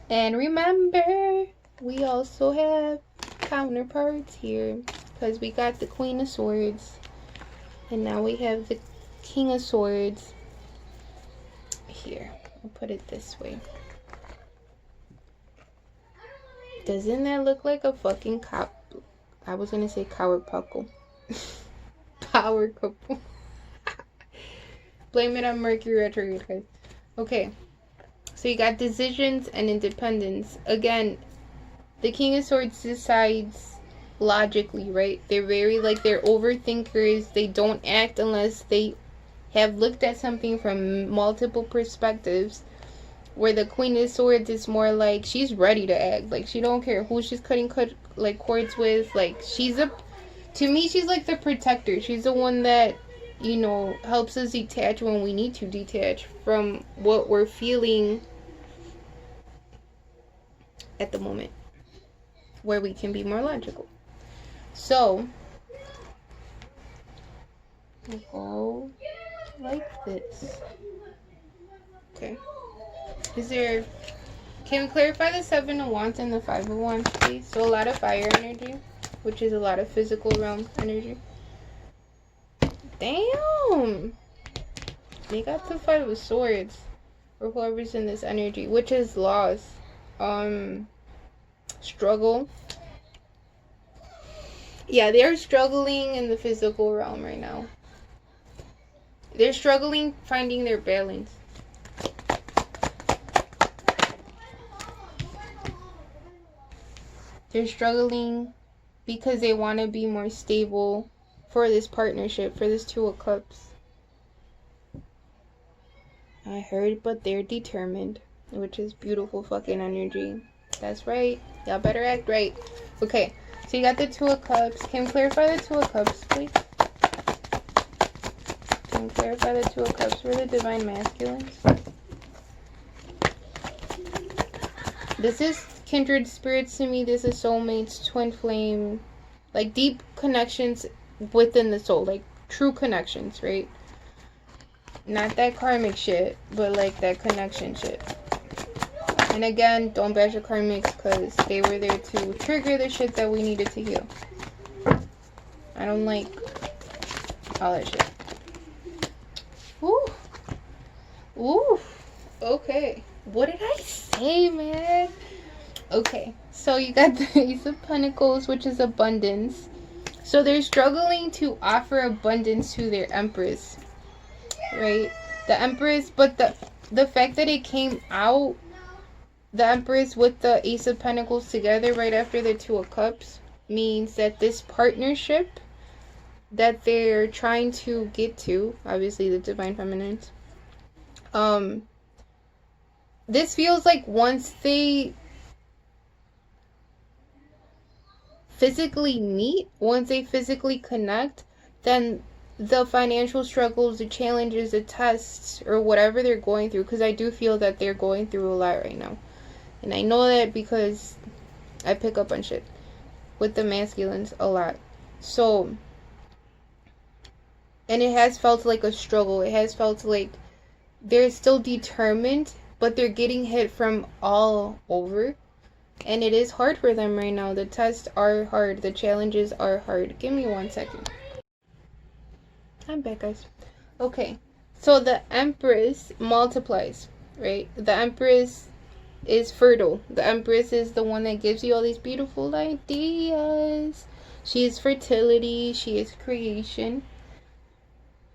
remember, we also have counterparts here because we got the Queen of Swords and now we have the King of Swords here. I'll put it this way. Doesn't that look like a fucking cop? I was gonna say coward puckle. Power couple. Blame it on Mercury retrograde, guys. Okay, so you got decisions and independence. Again, the King of Swords decides logically, right? They're they're overthinkers. They don't act unless they have looked at something from multiple perspectives. Where the Queen of Swords is more like she's ready to act. Like, she don't care who she's cutting cords with. Like, to me, she's like the protector. She's the one that, you know, helps us detach when we need to detach from what we're feeling at the moment, where we can be more logical. So we'll go like this. Okay. Can we clarify the Seven of Wands and the Five of Wands, please? So a lot of fire energy, which is a lot of physical realm energy. Damn! They got the Five of Swords. or whoever's in this energy, which is loss, struggle. Yeah, they're struggling in the physical realm right now. They're struggling finding their balance. They're struggling because they want to be more stable for this partnership, for this Two of Cups. I heard, but they're determined, which is beautiful fucking energy. That's right. Y'all better act right. Okay, so you got the Two of Cups. Can you clarify the Two of Cups, please? Can you clarify the Two of Cups for the Divine Masculines? This is kindred spirits to me. This is soulmates, twin flame, like deep connections within the soul, like true connections, right? Not that karmic shit, but like that connection shit. And again, don't bash your karmics because they were there to trigger the shit that we needed to heal. I don't like all that shit. Ooh. Ooh. Okay. What did I say, man? Okay. So you got the Ace of Pentacles, which is abundance. So they're struggling to offer abundance to their Empress. Right? The Empress, but the fact that it came out, the Empress with the Ace of Pentacles together right after the Two of Cups, means that this partnership that they're trying to get to, obviously the Divine Feminines, this feels like once they physically meet, once they physically connect, then the financial struggles, the challenges, the tests, or whatever they're going through, because I do feel that they're going through a lot right now. And I know that because I pick up on shit with the masculines a lot. So, and it has felt like a struggle. It has felt like they're still determined, but they're getting hit from all over. And it is hard for them right now. The tests are hard. The challenges are hard. Give me 1 second. I'm back, guys. Okay. So the Empress multiplies, right? The Empress is fertile. The Empress is the one that gives you all these beautiful ideas. She is fertility. She is creation.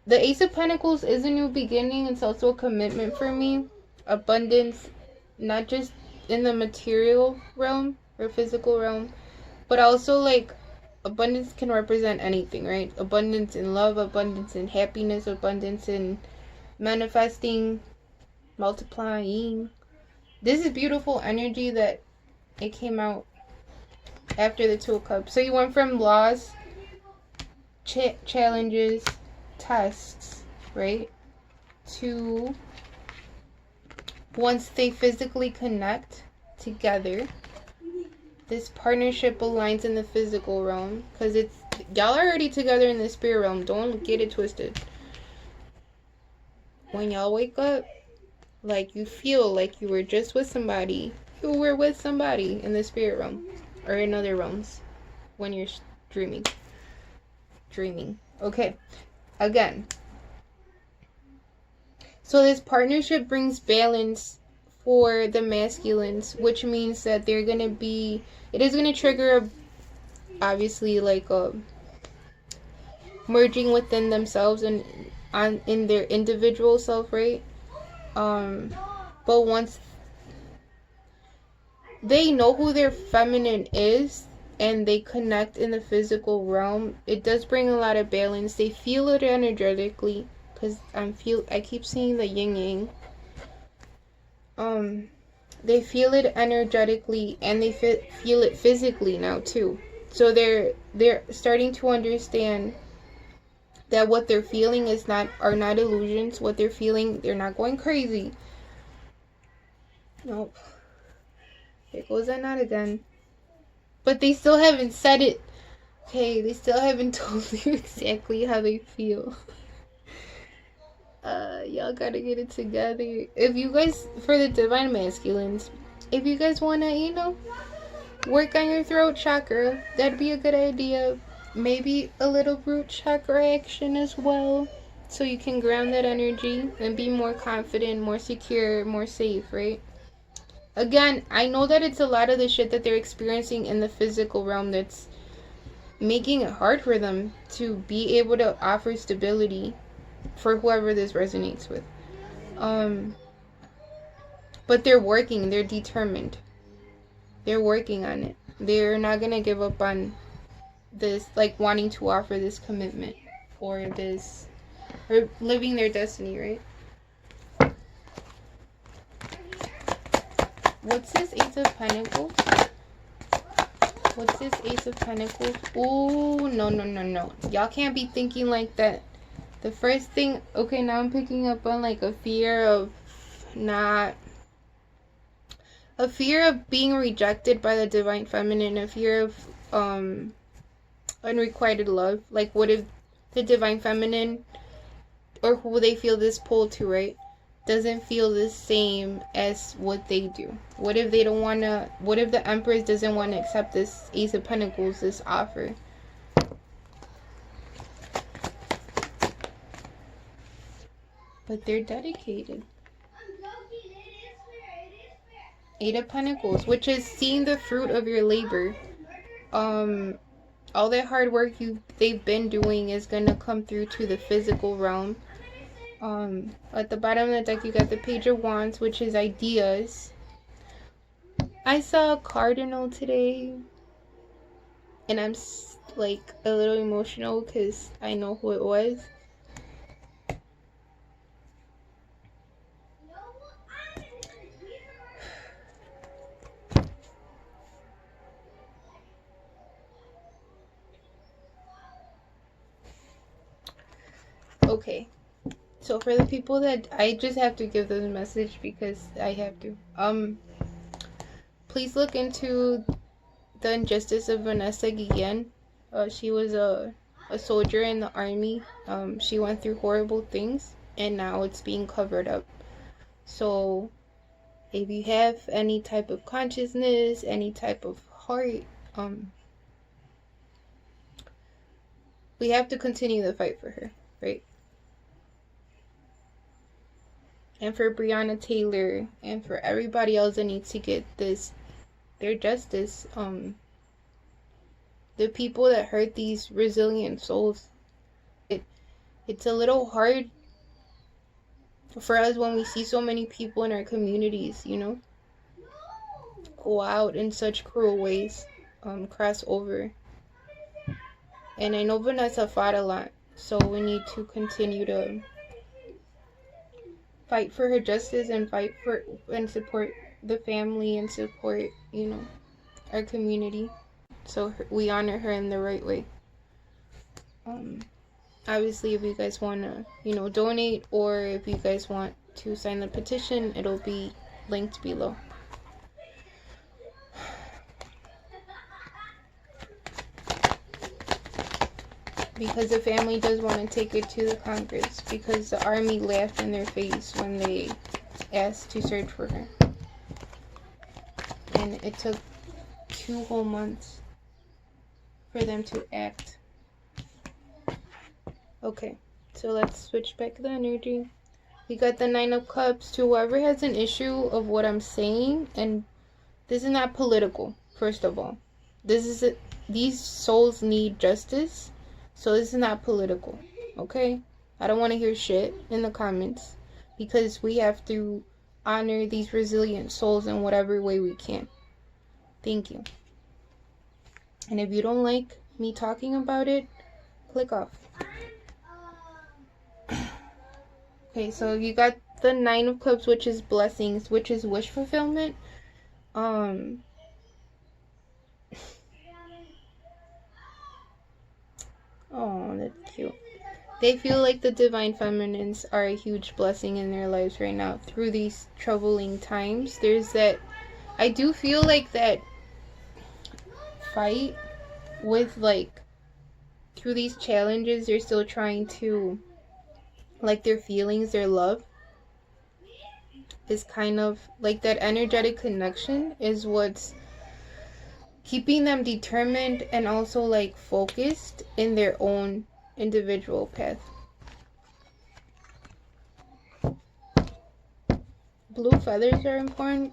The Ace of Pentacles is a new beginning. It's also a commitment for me. Abundance, not just in the material realm or physical realm, but also like abundance can represent anything, right? Abundance in love, abundance in happiness, abundance in manifesting, multiplying. This is beautiful energy that it came out after the Two of Cups. So you went from loss, challenges, tests, right? To once they physically connect together, this partnership aligns in the physical realm, because it's y'all are already together in the spirit realm. Don't get it twisted. When y'all wake up, like you feel like you were just with somebody, you were with somebody in the spirit realm or in other realms when you're dreaming. Okay, again, so this partnership brings balance for the masculines, which means that they're gonna be, it is gonna trigger obviously like a merging within themselves and in their individual self, right? But once they know who their feminine is and they connect in the physical realm, it does bring a lot of balance. They feel it energetically, because I keep seeing the yin yang. They feel it energetically and they feel it physically now too. So they're starting to understand that what they're feeling are not illusions. What they're feeling, they're not going crazy. Nope. Here goes that knot again. But they still haven't said it. Okay, they still haven't told you exactly how they feel. Y'all gotta get it together. If you guys, for the Divine Masculines, if you guys wanna, work on your throat chakra, that'd be a good idea. Maybe a little root chakra action as well. so you can ground that energy and be more confident, more secure, more safe, right? Again, I know that it's a lot of the shit that they're experiencing in the physical realm that's making it hard for them to be able to offer stability for whoever this resonates with. But they're working, they're determined. They're working on it. They're not gonna give up on this, like wanting to offer this commitment or this, or living their destiny, right? What's this Ace of Pentacles? What's this Ace of Pentacles? Oh, no, no, no, no. Y'all can't be thinking like that. The first thing, okay, now I'm picking up on like a fear of being rejected by the divine feminine, a fear of unrequited love. Like, what if the divine feminine, or who they feel this pull to, right, doesn't feel the same as what they do? What if they don't want to, what if the Empress doesn't want to accept this Ace of Pentacles, this offer? But they're dedicated. Eight of Pentacles, which is seeing the fruit of your labor. All that hard work they've been doing is gonna come through to the physical realm. At the bottom of the deck, you got the Page of Wands, which is ideas. I saw a cardinal today, and I'm like a little emotional because I know who it was. Okay, so for the people that, I just have to give this message because I have to. Please look into the injustice of Vanessa Guillen. She was a soldier in the army. She went through horrible things, and now it's being covered up. So if you have any type of consciousness, any type of heart, we have to continue the fight for her, right? And for Breonna Taylor, and for everybody else that needs to get their justice. The people that hurt these resilient souls, it's a little hard for us when we see so many people in our communities, you know, go out in such cruel ways, cross over. And I know Vanessa fought a lot, so we need to continue to fight for her justice and fight for and support the family and support, you know, our community, so we honor her in the right way. Obviously, if you guys want to, you know, donate, or if you guys want to sign the petition, it'll be linked below. Because the family does want to take it to the Congress, because the army laughed in their face when they asked to search for her. And it took 2 whole months for them to act. Okay, so let's switch back the energy. We got the Nine of Cups. To whoever has an issue of what I'm saying, and this is not political, first of all. These souls need justice, so this is not political, okay? I don't want to hear shit in the comments, because we have to honor these resilient souls in whatever way we can. Thank you. And if you don't like me talking about it, click off. Okay, so you got the Nine of Cups, which is blessings, which is wish fulfillment. Oh, that's cute. They feel like the divine feminines are a huge blessing in their lives right now through these troubling times. There's that, I do feel like that fight with, like, through these challenges, they're still trying to, like, their feelings, their love is kind of like that energetic connection is what's keeping them determined and also, like, focused in their own individual path. Blue feathers are important.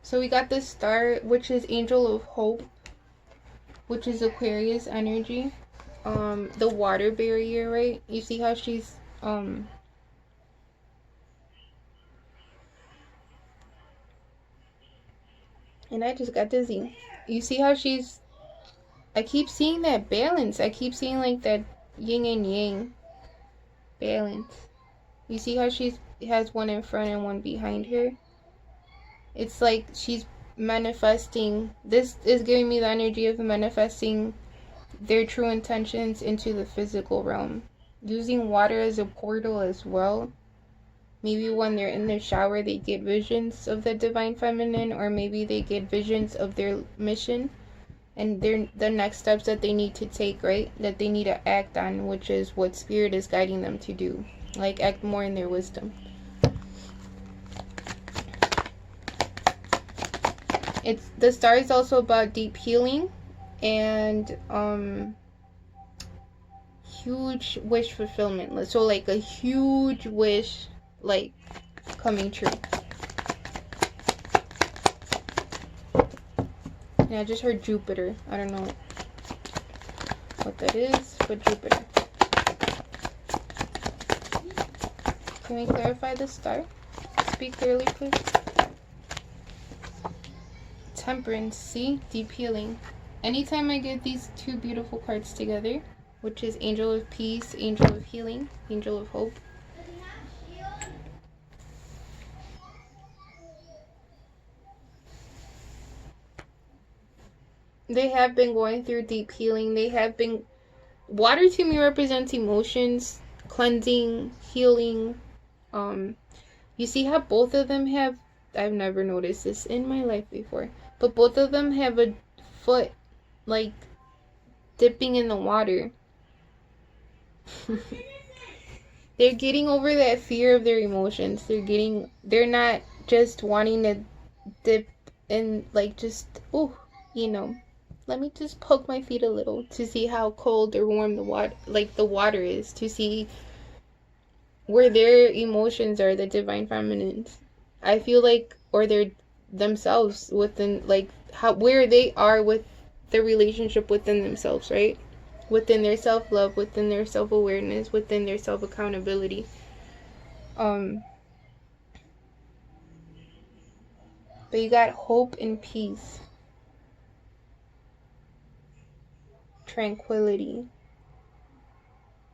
So we got the star, which is Angel of Hope, which is Aquarius energy. The water barrier, right? You see how she's and I just got dizzy. You see how she's, I keep seeing that balance. I keep seeing like that yin and yang balance. You see how she's has one in front and one behind her? It's like she's manifesting. This is giving me the energy of manifesting their true intentions into the physical realm. Using water as a portal as well. Maybe when they're in the shower, they get visions of the divine feminine, or maybe they get visions of their mission and the next steps that they need to take, right? That they need to act on, which is what spirit is guiding them to do. Like, act more in their wisdom. The star is also about deep healing and huge wish fulfillment. So like a huge wish, like, coming true. Yeah, I just heard Jupiter. I don't know what that is, but Jupiter. Can we clarify the star? Speak clearly, please. Temperance, see? Deep healing. Anytime I get these two beautiful cards together, which is Angel of Peace, Angel of Healing, Angel of Hope. They have been going through deep healing. They have been... Water to me represents emotions, cleansing, healing. You see how both of them have... I've never noticed this in my life before. But both of them have a foot, like, dipping in the water. They're getting over that fear of their emotions. They're not just wanting to dip in, like, just, oh, you know, let me just poke my feet a little to see how cold or warm the water is, to see where their emotions are, the divine feminines. I feel like, or they're themselves within, like, where they are with the relationship within themselves, right? Within their self-love, within their self-awareness, within their self-accountability. But you got hope and peace. Tranquility.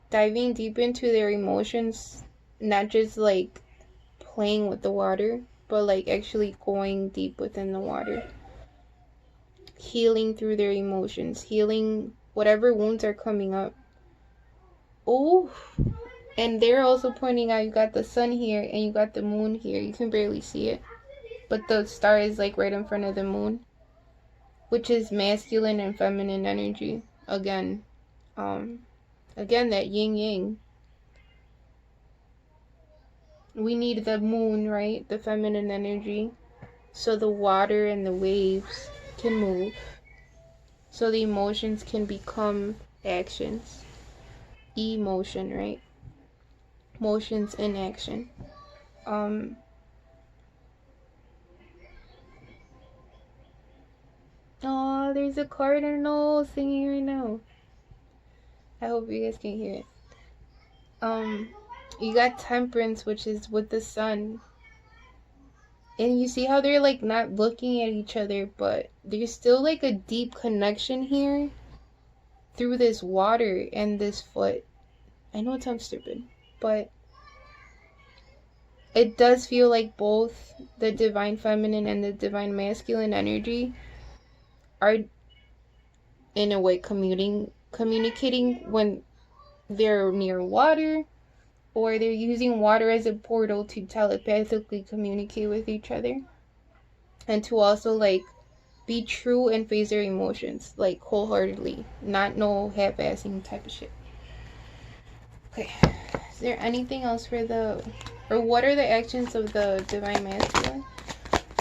Diving deep into their emotions, not just like playing with the water, but like actually going deep within the water. Healing through their emotions, healing whatever wounds are coming up. Oh, and they're also pointing out, you got the sun here and you got the moon here. You can barely see it, but the star is like right in front of the moon, which is masculine and feminine energy. Again, that yin yang. We need the moon, right? The feminine energy, so the water and the waves can move, so the emotions can become actions. Emotion, right? Motions in action. Oh, there's a cardinal singing right now. I hope you guys can hear it. You got temperance, which is with the sun. And you see how they're like not looking at each other, but there's still like a deep connection here through this water and this foot. I know it sounds stupid, but it does feel like both the divine feminine and the divine masculine energy are in a way communicating when they're near water, or they're using water as a portal to telepathically communicate with each other, and to also like be true and face their emotions like wholeheartedly, not no half-assing type of shit. Okay, is there anything else for what are the actions of the divine masculine?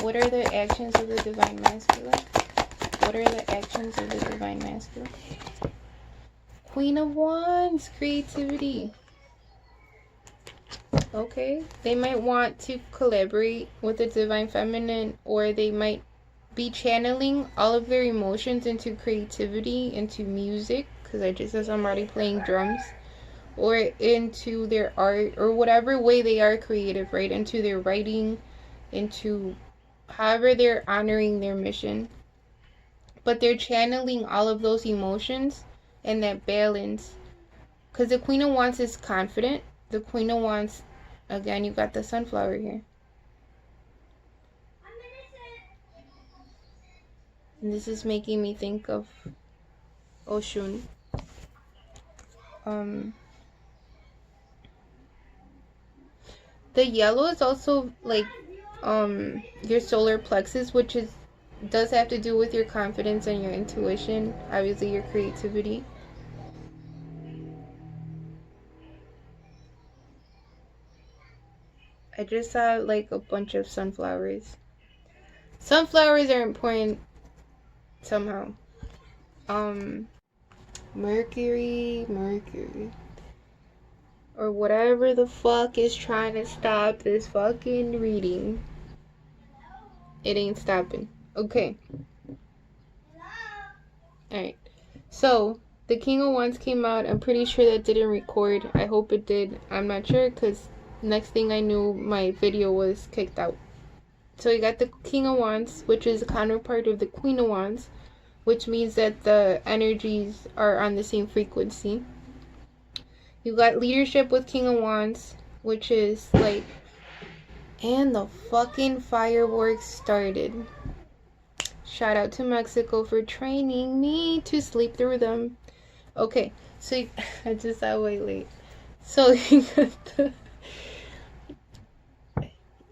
What are the actions of the divine masculine? What are the actions of the divine masculine? Queen of Wands, creativity. Okay, they might want to collaborate with the divine feminine, or they might be channeling all of their emotions into creativity, into music, because I just said I'm already playing drums, or into their art, or whatever way they are creative, right? Into their writing, into however they're honoring their mission. But they're channeling all of those emotions and that balance. Because the Queen of Wands is confident. The Queen of Wands, again, you got the sunflower here. And this is making me think of Oshun. The yellow is also like your solar plexus, which does have to do with your confidence and your intuition, obviously your creativity. I just saw like a bunch of sunflowers. Sunflowers are important somehow. Mercury, or whatever the fuck is trying to stop this fucking reading. It ain't stopping. Okay. Alright. So, the King of Wands came out. I'm pretty sure that didn't record. I hope it did. I'm not sure, because next thing I knew, my video was kicked out. So you got the King of Wands, which is a counterpart of the Queen of Wands, which means that the energies are on the same frequency. You got leadership with King of Wands, which is like, and the fucking fireworks started. Shout out to Mexico for training me to sleep through them. Okay, so I just saw way late. So you got the,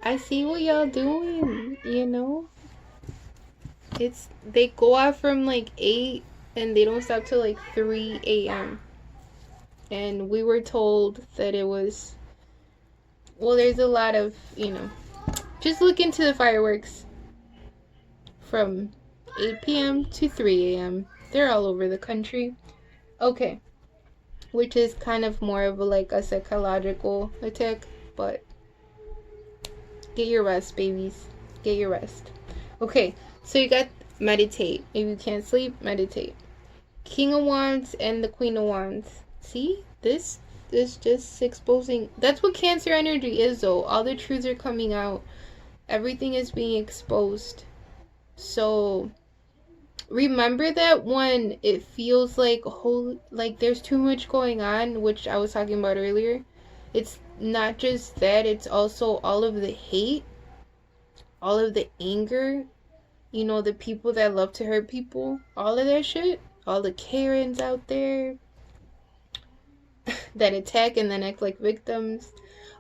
I see what y'all doing, you know? They go out from like 8 and they don't stop till like 3 a.m. And we were told that it was, well, there's a lot of, just look into the fireworks from 8 p.m. to 3 a.m. They're all over the country. Okay. Which is kind of more of a psychological attack, but get your rest, babies. Get your rest. Okay, so you got meditate. If you can't sleep, meditate. King of Wands and the Queen of Wands. See? This is just exposing. That's what Cancer energy is, though. All the truths are coming out. Everything is being exposed. So remember that when it feels like there's too much going on, which I was talking about earlier, it's not just that, it's also all of the hate, all of the anger, the people that love to hurt people, all of that shit, all the Karens out there that attack and then act like victims,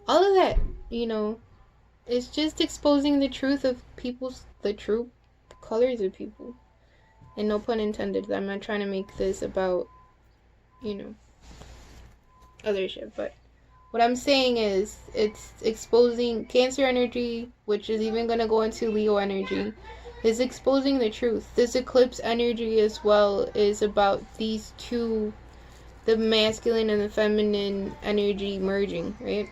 all of that, it's just exposing the truth of the true colors of people. And no pun intended, I'm not trying to make this about, other shit. But what I'm saying is, it's exposing Cancer energy, which is even going to go into Leo energy, is exposing the truth. This eclipse energy as well is about these two, the masculine and the feminine energy merging, right?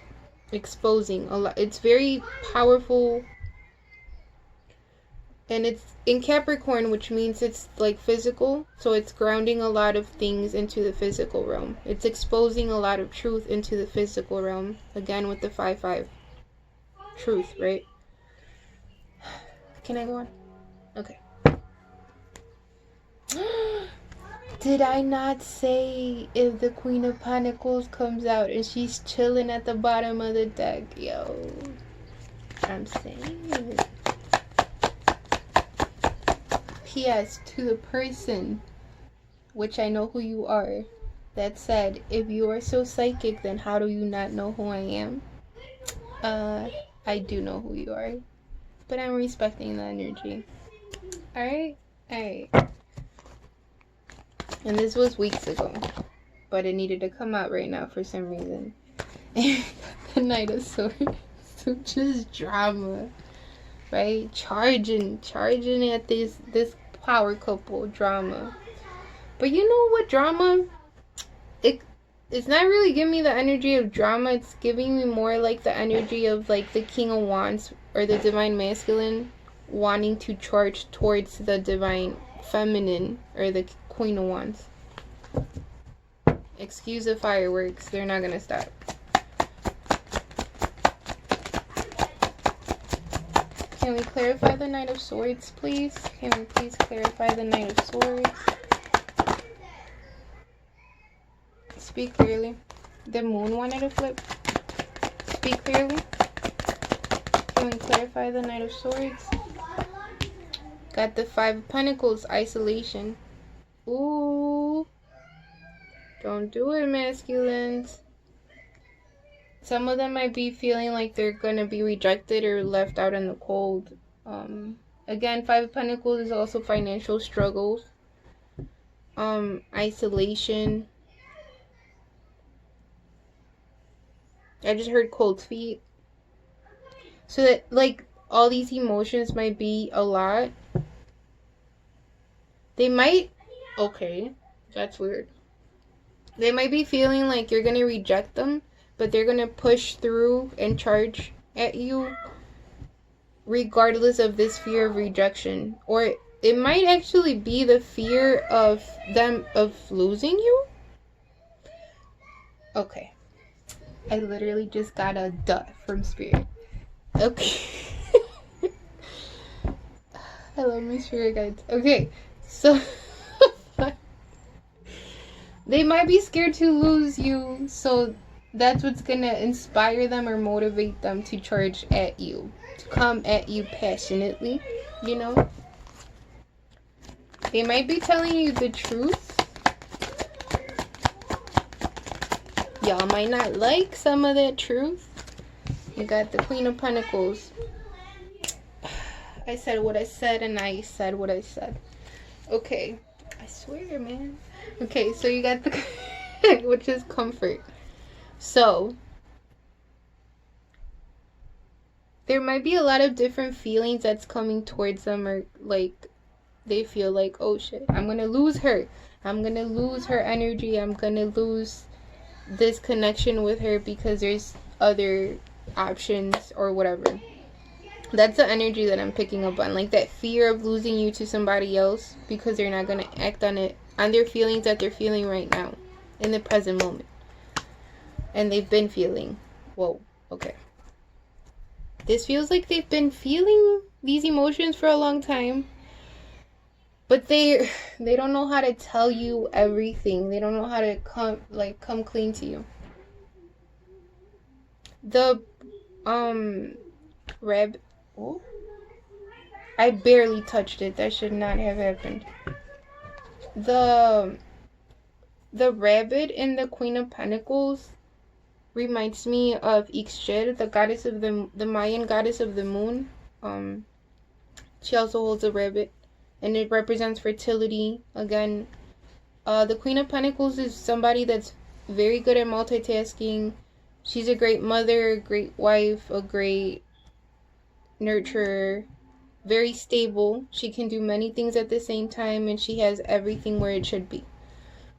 Exposing a lot. It's very powerful. And it's in Capricorn, which means it's like physical. So it's grounding a lot of things into the physical realm. It's exposing a lot of truth into the physical realm. Again, with the 5-5. Truth, right? Can I go on? Okay. Did I not say if the Queen of Pentacles comes out and she's chilling at the bottom of the deck? Yo. I'm saying. P.S. to the person, which I know who you are, that said, if you are so psychic, then how do you not know who I am? I do know who you are, but I'm respecting the energy. Alright? Alright. And this was weeks ago, but it needed to come out right now for some reason. The Knight of Swords. So just drama. Right? Charging at this power couple drama. But you know what drama? it's not really giving me the energy of drama. It's giving me more like the energy of like the King of Wands or the Divine Masculine wanting to charge towards the Divine Feminine or the Queen of Wands. Excuse the fireworks. They're not gonna stop. Can we clarify the Knight of Swords, please? Can we please clarify the Knight of Swords? Speak clearly. The Moon wanted to flip. Speak clearly. Can we clarify the Knight of Swords? Got the Five of Pentacles, isolation. Ooh. Don't do it, masculines. Some of them might be feeling like they're going to be rejected or left out in the cold. Again, Five of Pentacles is also financial struggles. Isolation. I just heard cold feet. So that, like, all these emotions might be a lot. They might... Okay, that's weird. They might be feeling like you're going to reject them, but they're going to push through and charge at you regardless of this fear of rejection. Or it might actually be the fear of them, of losing you. Okay. I literally just got a duh from Spirit. Okay. I love my spirit guides. Okay, so they might be scared to lose you, so that's what's gonna inspire them or motivate them to charge at you, to come at you passionately, you know? They might be telling you the truth. Y'all might not like some of that truth. You got the Queen of Pentacles. I said what I said and I said what I said. Okay. I swear, man. Okay, so you got the... which is comfort. So, there might be a lot of different feelings that's coming towards them, or like they feel like, oh shit, I'm gonna lose her. I'm gonna lose her energy. I'm gonna lose this connection with her because there's other options or whatever. That's the energy that I'm picking up on, like that fear of losing you to somebody else because they're not gonna act on it, on their feelings that they're feeling right now in the present moment, and they've been feeling. Whoa, okay, this feels like they've been feeling these emotions for a long time, but they don't know how to tell you everything. They don't know how to come clean to you. The rabbit. Oh, I barely touched it. That should not have happened. The rabbit in the Queen of Pentacles reminds me of Ixchel, the goddess of the Mayan goddess of the moon. She also holds a rabbit, and it represents fertility. Again, the Queen of Pentacles is somebody that's very good at multitasking. She's a great mother, a great wife, a great nurturer, very stable. She can do many things at the same time, and she has everything where it should be,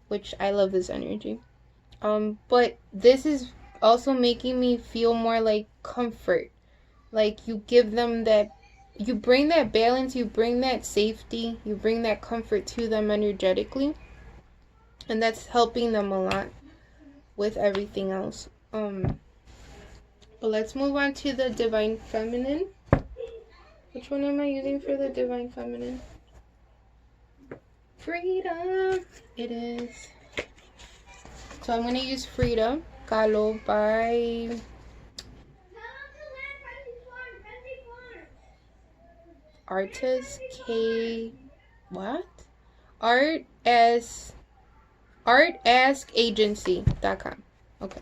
which I love this energy. But this is also making me feel more like comfort. Like you give them that, you bring that balance, you bring that safety, you bring that comfort to them energetically, and that's helping them a lot with everything else. But let's move on to the Divine Feminine. Which one am I using for the Divine Feminine? Freedom. It is. So I'm going to use Freedom. Calo by Artist K. What? Artaskagency.com. Okay.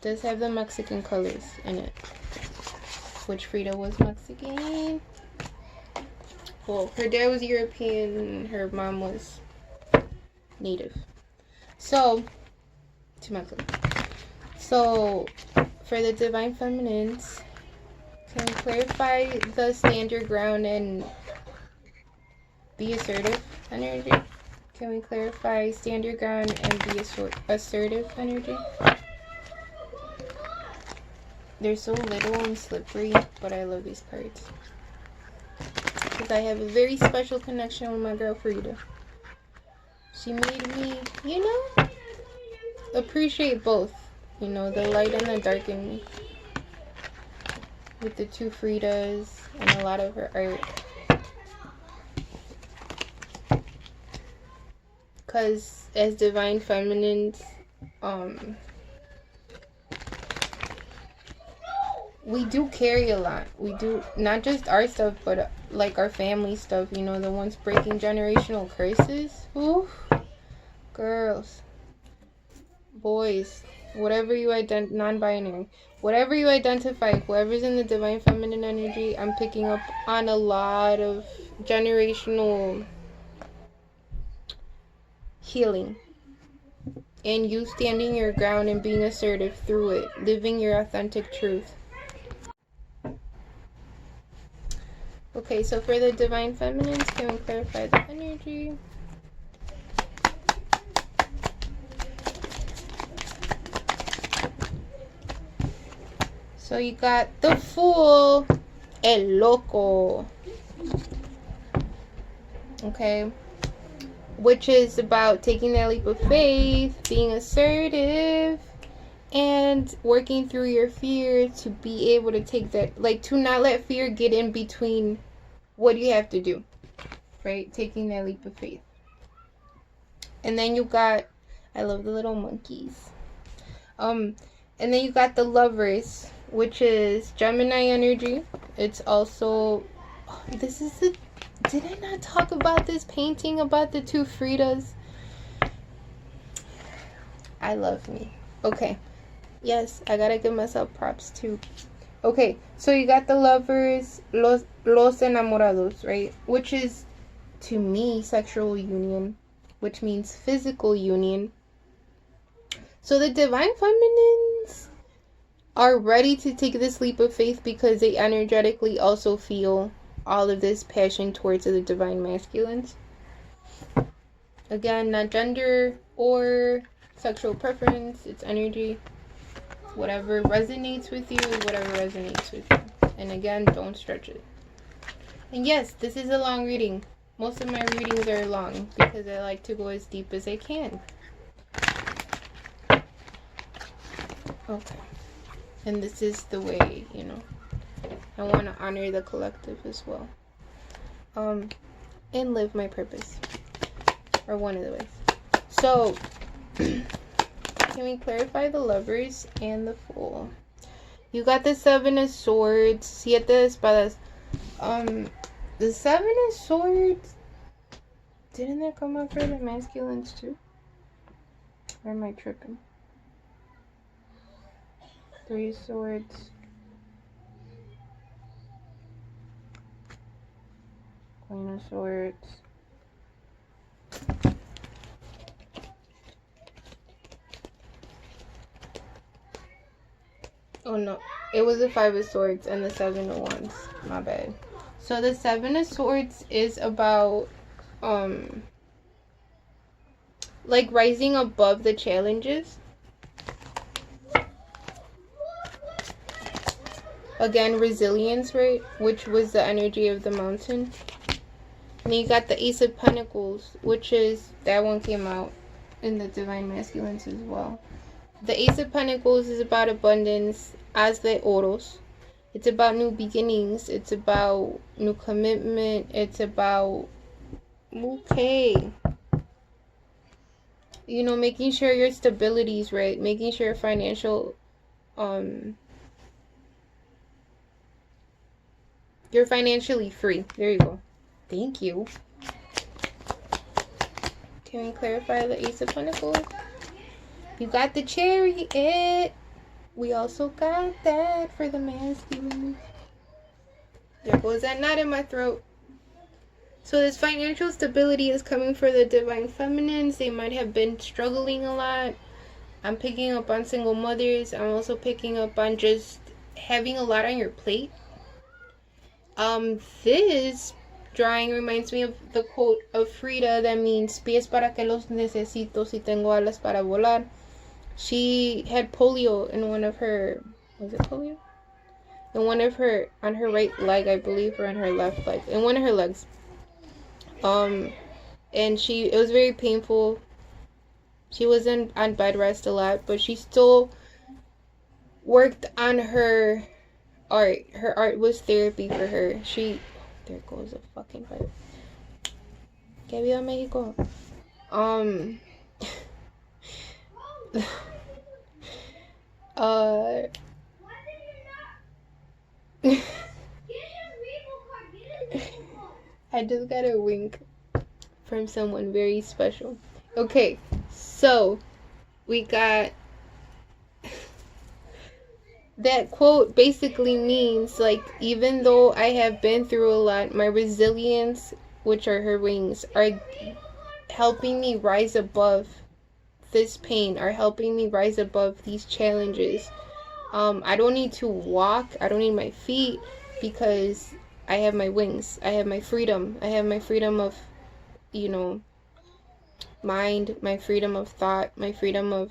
Does have the Mexican colors in it. Which Frida was Mexican. Well, her dad was European, her mom was native. So, to Mexico. So, for the Divine Feminines, can you clarify the stand your ground and be assertive energy? Can we clarify stand your ground and be assertive energy? They're so little and slippery, but I love these cards. Because I have a very special connection with my girl Frida. She made me, you know, appreciate both. You know, the light and the dark in me. With the two Fridas and a lot of her art. Because as divine feminines, we do carry a lot. We do, not just our stuff, but like our family stuff, you know, the ones breaking generational curses. Ooh, girls, boys, whatever you non-binary, whatever you identify, whoever's in the divine feminine energy, I'm picking up on a lot of generational healing. And you standing your ground and being assertive through it, living your authentic truth. Okay, so for the divine feminines, can we clarify the energy? So you got the Fool, El Loco. Okay. Which is about taking that leap of faith, being assertive, and working through your fear to be able to take that, like, to not let fear get in between what you have to do, right? Taking that leap of faith. And then you got, I love the little monkeys. And then you got the Lovers, which is Gemini energy. It's also, oh, this is the, did I not talk about this painting about the two Fridas? I love me. Okay. Yes, I gotta give myself props too. Okay, so you got the Lovers, los enamorados, right? Which is, to me, sexual union, which means physical union. So the divine feminines are ready to take this leap of faith because they energetically also feel all of this passion towards the divine masculines. Again, not gender or sexual preference, it's energy. Whatever resonates with you is whatever resonates with you. And again, don't stretch it. And yes, this is a long reading. Most of my readings are long because I like to go as deep as I can. Okay. And this is the way, you know, I want to honor the collective as well. And live my purpose. Or one of the ways. So, can we clarify the Lovers and the Fool? You got the Seven of Swords, Siete de Espadas. The Seven of Swords, didn't that come up for the masculines too? Or am I tripping? Three of Swords. Queen of Swords. Oh no, it was the Five of Swords and the Seven of Wands. My bad. So the Seven of Swords is about like rising above the challenges. Again, resilience, right? Which was the energy of the mountain. And then you got the Ace of Pentacles, which is, that one came out in the Divine Masculines as well. The Ace of Pentacles is about abundance, as de Oros. It's about new beginnings. It's about new commitment. It's about, okay, you know, making sure your stability is right. Making sure financial, you're financially free. There you go. Thank you. Can we clarify the Ace of Pentacles? You got the Chariot. We also got that for the masculine. There goes that knot in my throat. So this financial stability is coming for the divine feminines. They might have been struggling a lot. I'm picking up on single mothers. I'm also picking up on just having a lot on your plate. This drawing reminds me of the quote of Frida that means pies para que los necesito si tengo alas para volar. She had polio in one of her, was it polio? In one of her, on her right leg, I believe, or on her left leg, in one of her legs. And it was very painful. She was on bed rest a lot, but she still worked on her art. Her art was therapy for her. There goes a fucking fire. Que viva Mexico. I just got a wink from someone very special. Okay, so we got that quote basically means like, even though I have been through a lot, my resilience, which are her wings, are helping me rise above this pain, are helping me rise above these challenges. I don't need to walk, I don't need my feet, because I have my wings, I have my freedom, I have my freedom of, you know, mind, my freedom of thought, my freedom of,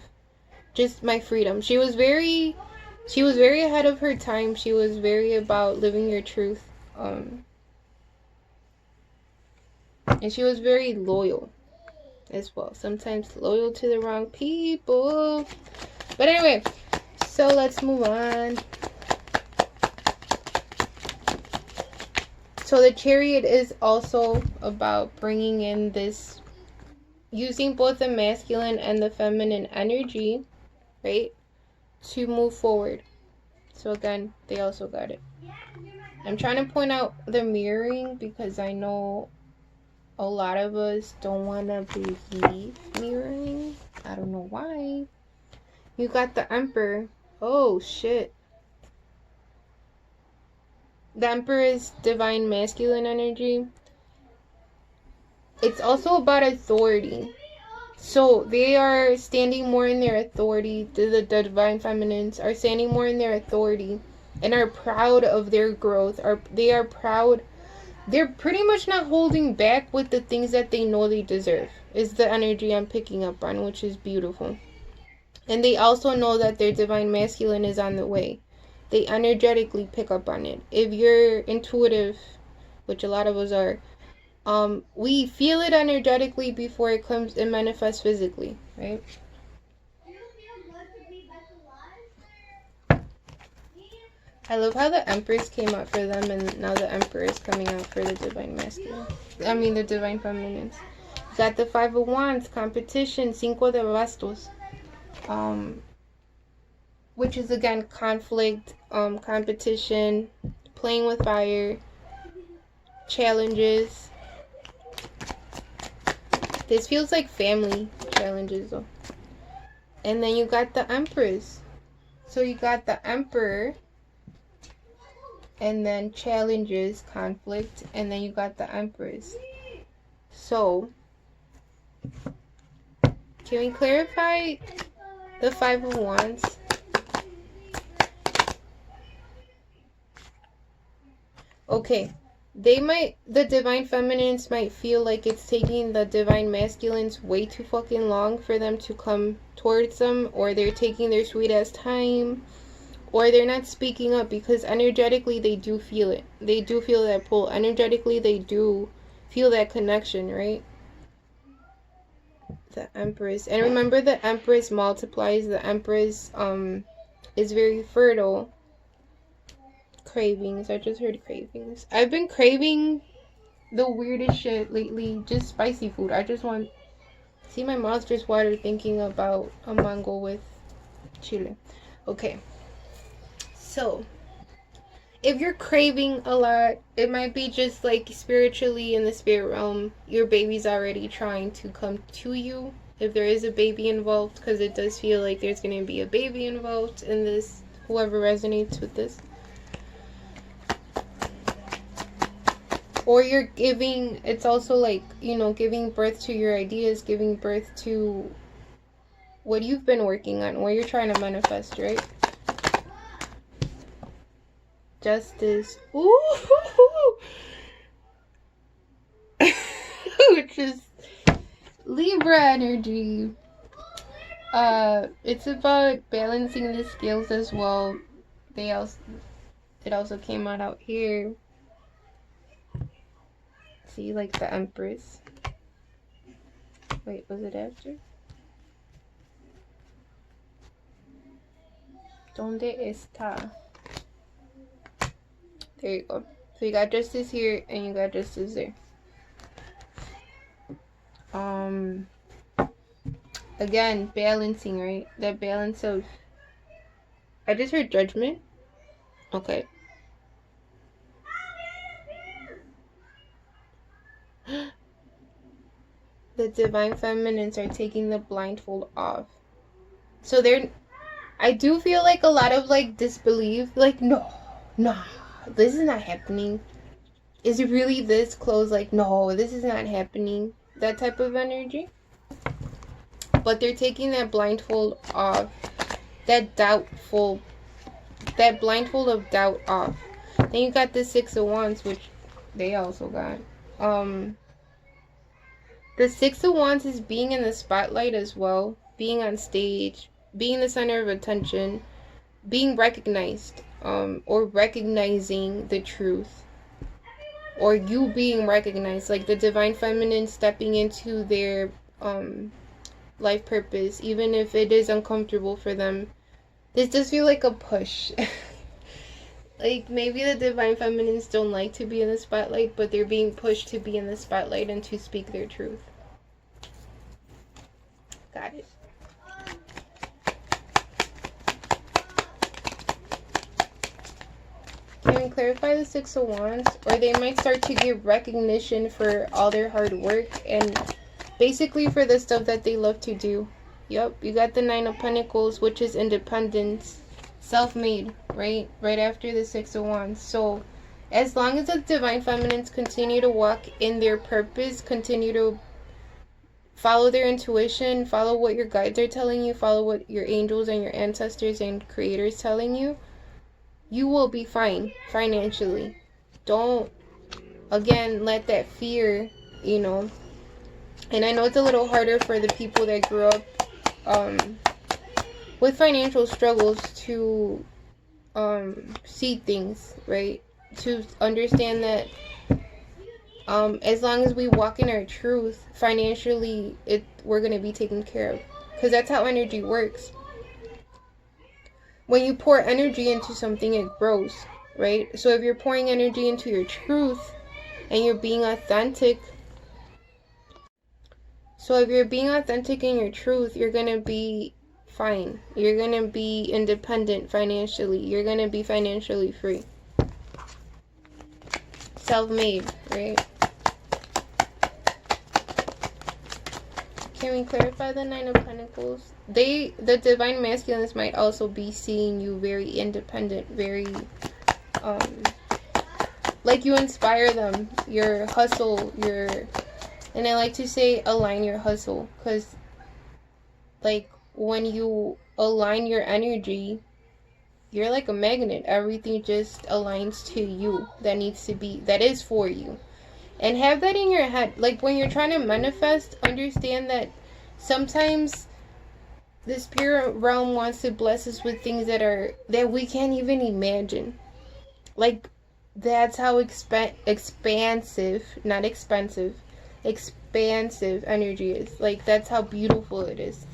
just my freedom. She was very ahead of her time. She was very about living your truth. And she was very loyal as well. Sometimes loyal to the wrong people. But anyway, so let's move on. So the Chariot is also about bringing in this, using both the masculine and the feminine energy, right, to move forward. So again, they also got it. I'm trying to point out the mirroring because I know a lot of us don't want to believe mirroring. I don't know why. You got the Emperor. Oh shit. The Emperor is divine masculine energy. It's also about authority. So they are standing more in their authority. The divine feminines are standing more in their authority and are proud of their growth. They are proud. They're pretty much not holding back with the things that they know they deserve, is the energy I'm picking up on, which is beautiful. And they also know that their divine masculine is on the way. They energetically pick up on it. If you're intuitive, which a lot of us are, we feel it energetically before it comes and manifests physically, right? I love how the Empress came out for them, and now the Emperor is coming out for the divine masculine. I mean the divine feminines. Got the Five of Wands, competition, Cinco de Bastos, which is again conflict, competition, playing with fire, challenges. This feels like family challenges though. And then you got the Empress. So you got the Emperor, and then challenges, conflict, and then you got the Empress. So can we clarify the Five of Wands? Okay. The divine feminines might feel like it's taking the divine masculines way too fucking long for them to come towards them, or they're taking their sweet ass time, or they're not speaking up, because energetically they do feel it. They do feel that pull. Energetically they do feel that connection, right? The Empress. And remember, the Empress multiplies. The Empress is very fertile. Cravings. I just heard cravings. I've been craving the weirdest shit lately. Just spicy food. I just want... See, my mouth just watered thinking about a mango with chile. Okay. So, if you're craving a lot, it might be just like spiritually in the spirit realm, your baby's already trying to come to you. If there is a baby involved, because it does feel like there's going to be a baby involved in this, whoever resonates with this. Or you're giving, it's also like, you know, giving birth to your ideas, giving birth to what you've been working on, what you're trying to manifest, right? Justice. Ooh. which is Libra energy. It's about balancing the scales as well. It also came out here. See, like the Empress. Wait, was it after? ¿Dónde está? There you go. So you got justice here and you got justice there. Again, balancing, right? That balance of, I just heard judgment. Okay. The divine feminines are taking the blindfold off. So I do feel like a lot of like disbelief, like no, this is not happening. Is it really this close? Like, no, this is not happening. That type of energy. But they're taking that blindfold off. That blindfold of doubt off. Then you got the Six of Wands, which they also got. The Six of Wands is being in the spotlight as well. Being on stage. Being the center of attention. Being recognized. Or recognizing the truth. Or you being recognized. Like the divine feminine stepping into their life purpose. Even if it is uncomfortable for them. This does feel like a push. Like maybe the divine feminines don't like to be in the spotlight, but they're being pushed to be in the spotlight and to speak their truth. Got it. Can we clarify the Six of Wands? Or they might start to get recognition for all their hard work and basically for the stuff that they love to do. Yep, you got the Nine of Pentacles, which is independence, self-made, right? Right after the Six of Wands. So as long as the divine feminines continue to walk in their purpose, continue to follow their intuition, follow what your guides are telling you, follow what your angels and your ancestors and creators telling you, you will be fine financially. Don't, again, let that fear, you know. And I know it's a little harder for the people that grew up with financial struggles to see things, right? To understand that as long as we walk in our truth, financially, we're going to be taken care of. Because that's how energy works. When you pour energy into something, it grows, right? So if you're pouring energy into your truth and you're being authentic, so if you're being authentic in your truth, you're going to be fine. You're going to be independent financially. You're going to be financially free. Self-made, right? Can we clarify the Nine of Pentacles? The divine masculines might also be seeing you very independent, very, like you inspire them, your hustle, and I like to say align your hustle, because like when you align your energy, you're like a magnet. Everything just aligns to you that is for you. And have that in your head. Like when you're trying to manifest, understand that sometimes the spirit realm wants to bless us with things that we can't even imagine. Like that's how expansive, not expensive, expansive energy is. Like that's how beautiful it is.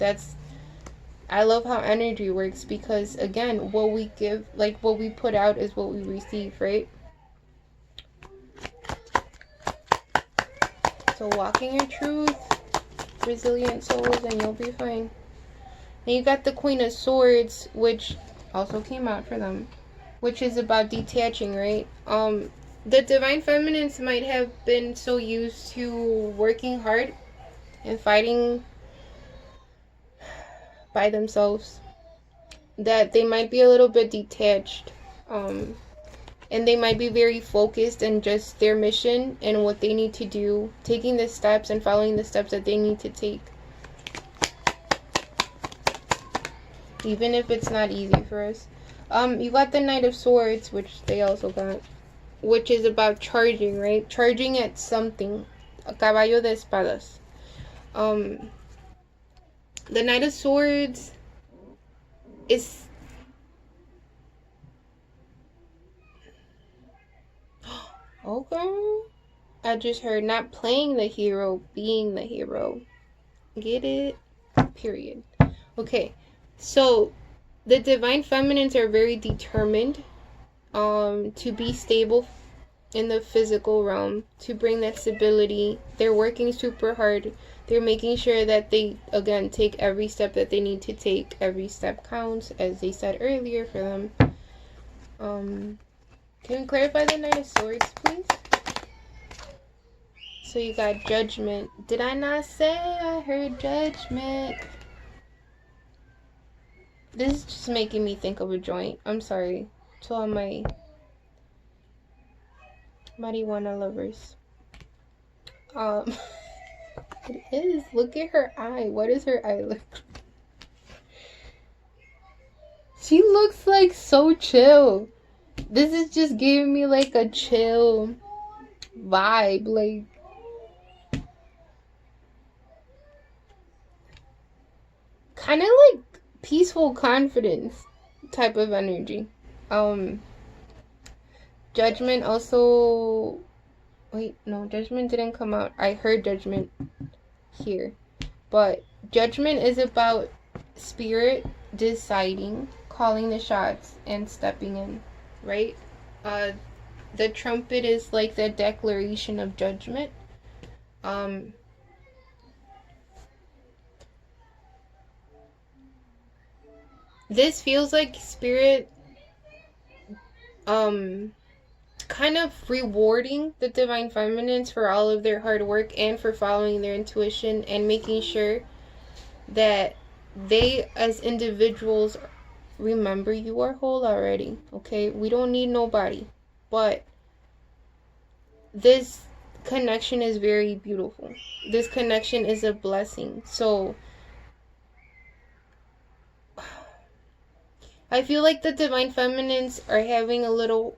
I love how energy works, because again, what we give, like what we put out is what we receive, right? So walk in your truth, resilient souls, and you'll be fine. And you got the Queen of Swords, which also came out for them, which is about detaching, right? The divine feminines might have been so used to working hard and fighting by themselves that they might be a little bit detached, and they might be very focused in just their mission and what they need to do, taking the steps and following the steps that they need to take, even if it's not easy for us. You got the Knight of Swords, which they also got, which is about charging, right? Charging at something. Caballo de espadas. The Knight of Swords is... Okay. I just heard not playing the hero, being the hero. Get it? Period. Okay. So, the Divine Feminines are very determined to be stable in the physical realm, to bring that stability. They're working super hard. They're making sure that they, again, take every step that they need to take. Every step counts, as they said earlier, for them. Can you clarify the Knight of Swords, please? So you got Judgment. Did I not say I heard Judgment? This is just making me think of a joint. I'm sorry to all my marijuana lovers. It is. Look at her eye. What is her eye look? She looks like so chill. This is just giving me like a chill vibe. Like, kind of like peaceful confidence type of energy. Judgment also... Wait, no, Judgment didn't come out. I heard Judgment here. But Judgment is about spirit deciding, calling the shots, and stepping in, right? The trumpet is like the declaration of judgment. This feels like spirit kind of rewarding the Divine Feminines for all of their hard work and for following their intuition and making sure that they as individuals remember you are whole already. Okay, we don't need nobody, but this connection is very beautiful. This connection is a blessing. So I feel like the Divine Feminines are having a little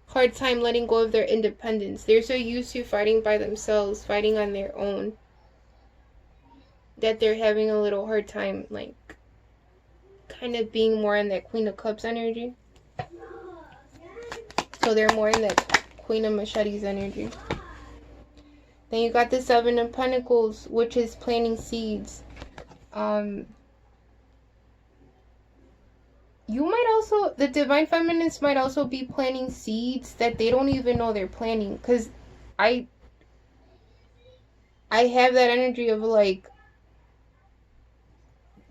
hard time letting go of their independence. They're so used to fighting by themselves, fighting on their own, that they're having a little hard time, like, kind of being more in that Queen of Cups energy. So they're more in that Queen of Machetes energy. Then you got the Seven of Pentacles, which is planting seeds. You might also, the Divine Feminines might also be planting seeds that they don't even know they're planting. Because I have that energy of like,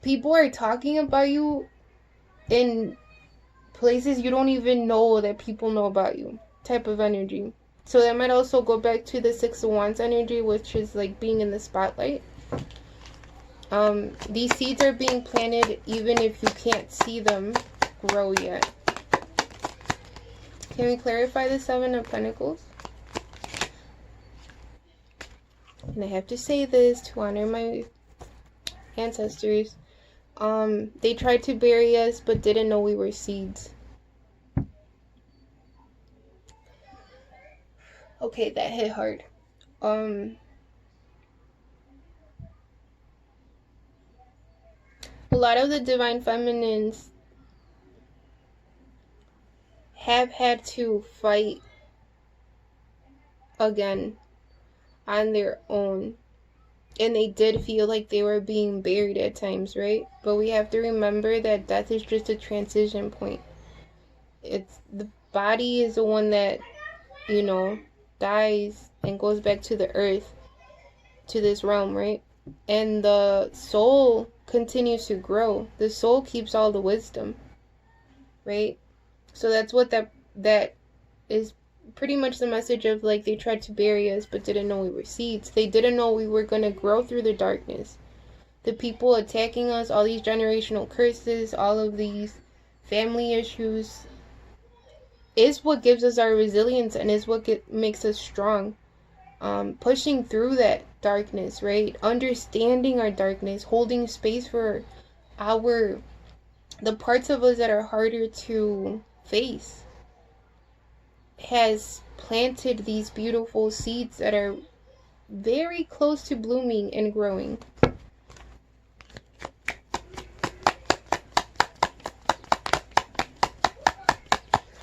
people are talking about you in places you don't even know that people know about you, type of energy. So that might also go back to the Six of Wands energy, which is like being in the spotlight. These seeds are being planted even if you can't see them grow yet. Can we clarify the Seven of Pentacles? And I have to say this to honor my ancestors. They tried to bury us but didn't know we were seeds. Okay, that hit hard. A lot of the Divine Feminines have had to fight again on their own. And they did feel like they were being buried at times, right? But we have to remember that death is just a transition point. It's the body is the one that, you know, dies and goes back to the earth, to this realm, right? And the soul continues to grow. The soul keeps all the wisdom, right? So that's what that is pretty much the message of, like, they tried to bury us but didn't know we were seeds. They didn't know we were going to grow through the darkness. The people attacking us, all these generational curses, all of these family issues is what gives us our resilience and is what makes us strong. Pushing through that darkness, right? Understanding our darkness, holding space for the parts of us that are harder to face. has planted these beautiful seeds that are very close to blooming and growing.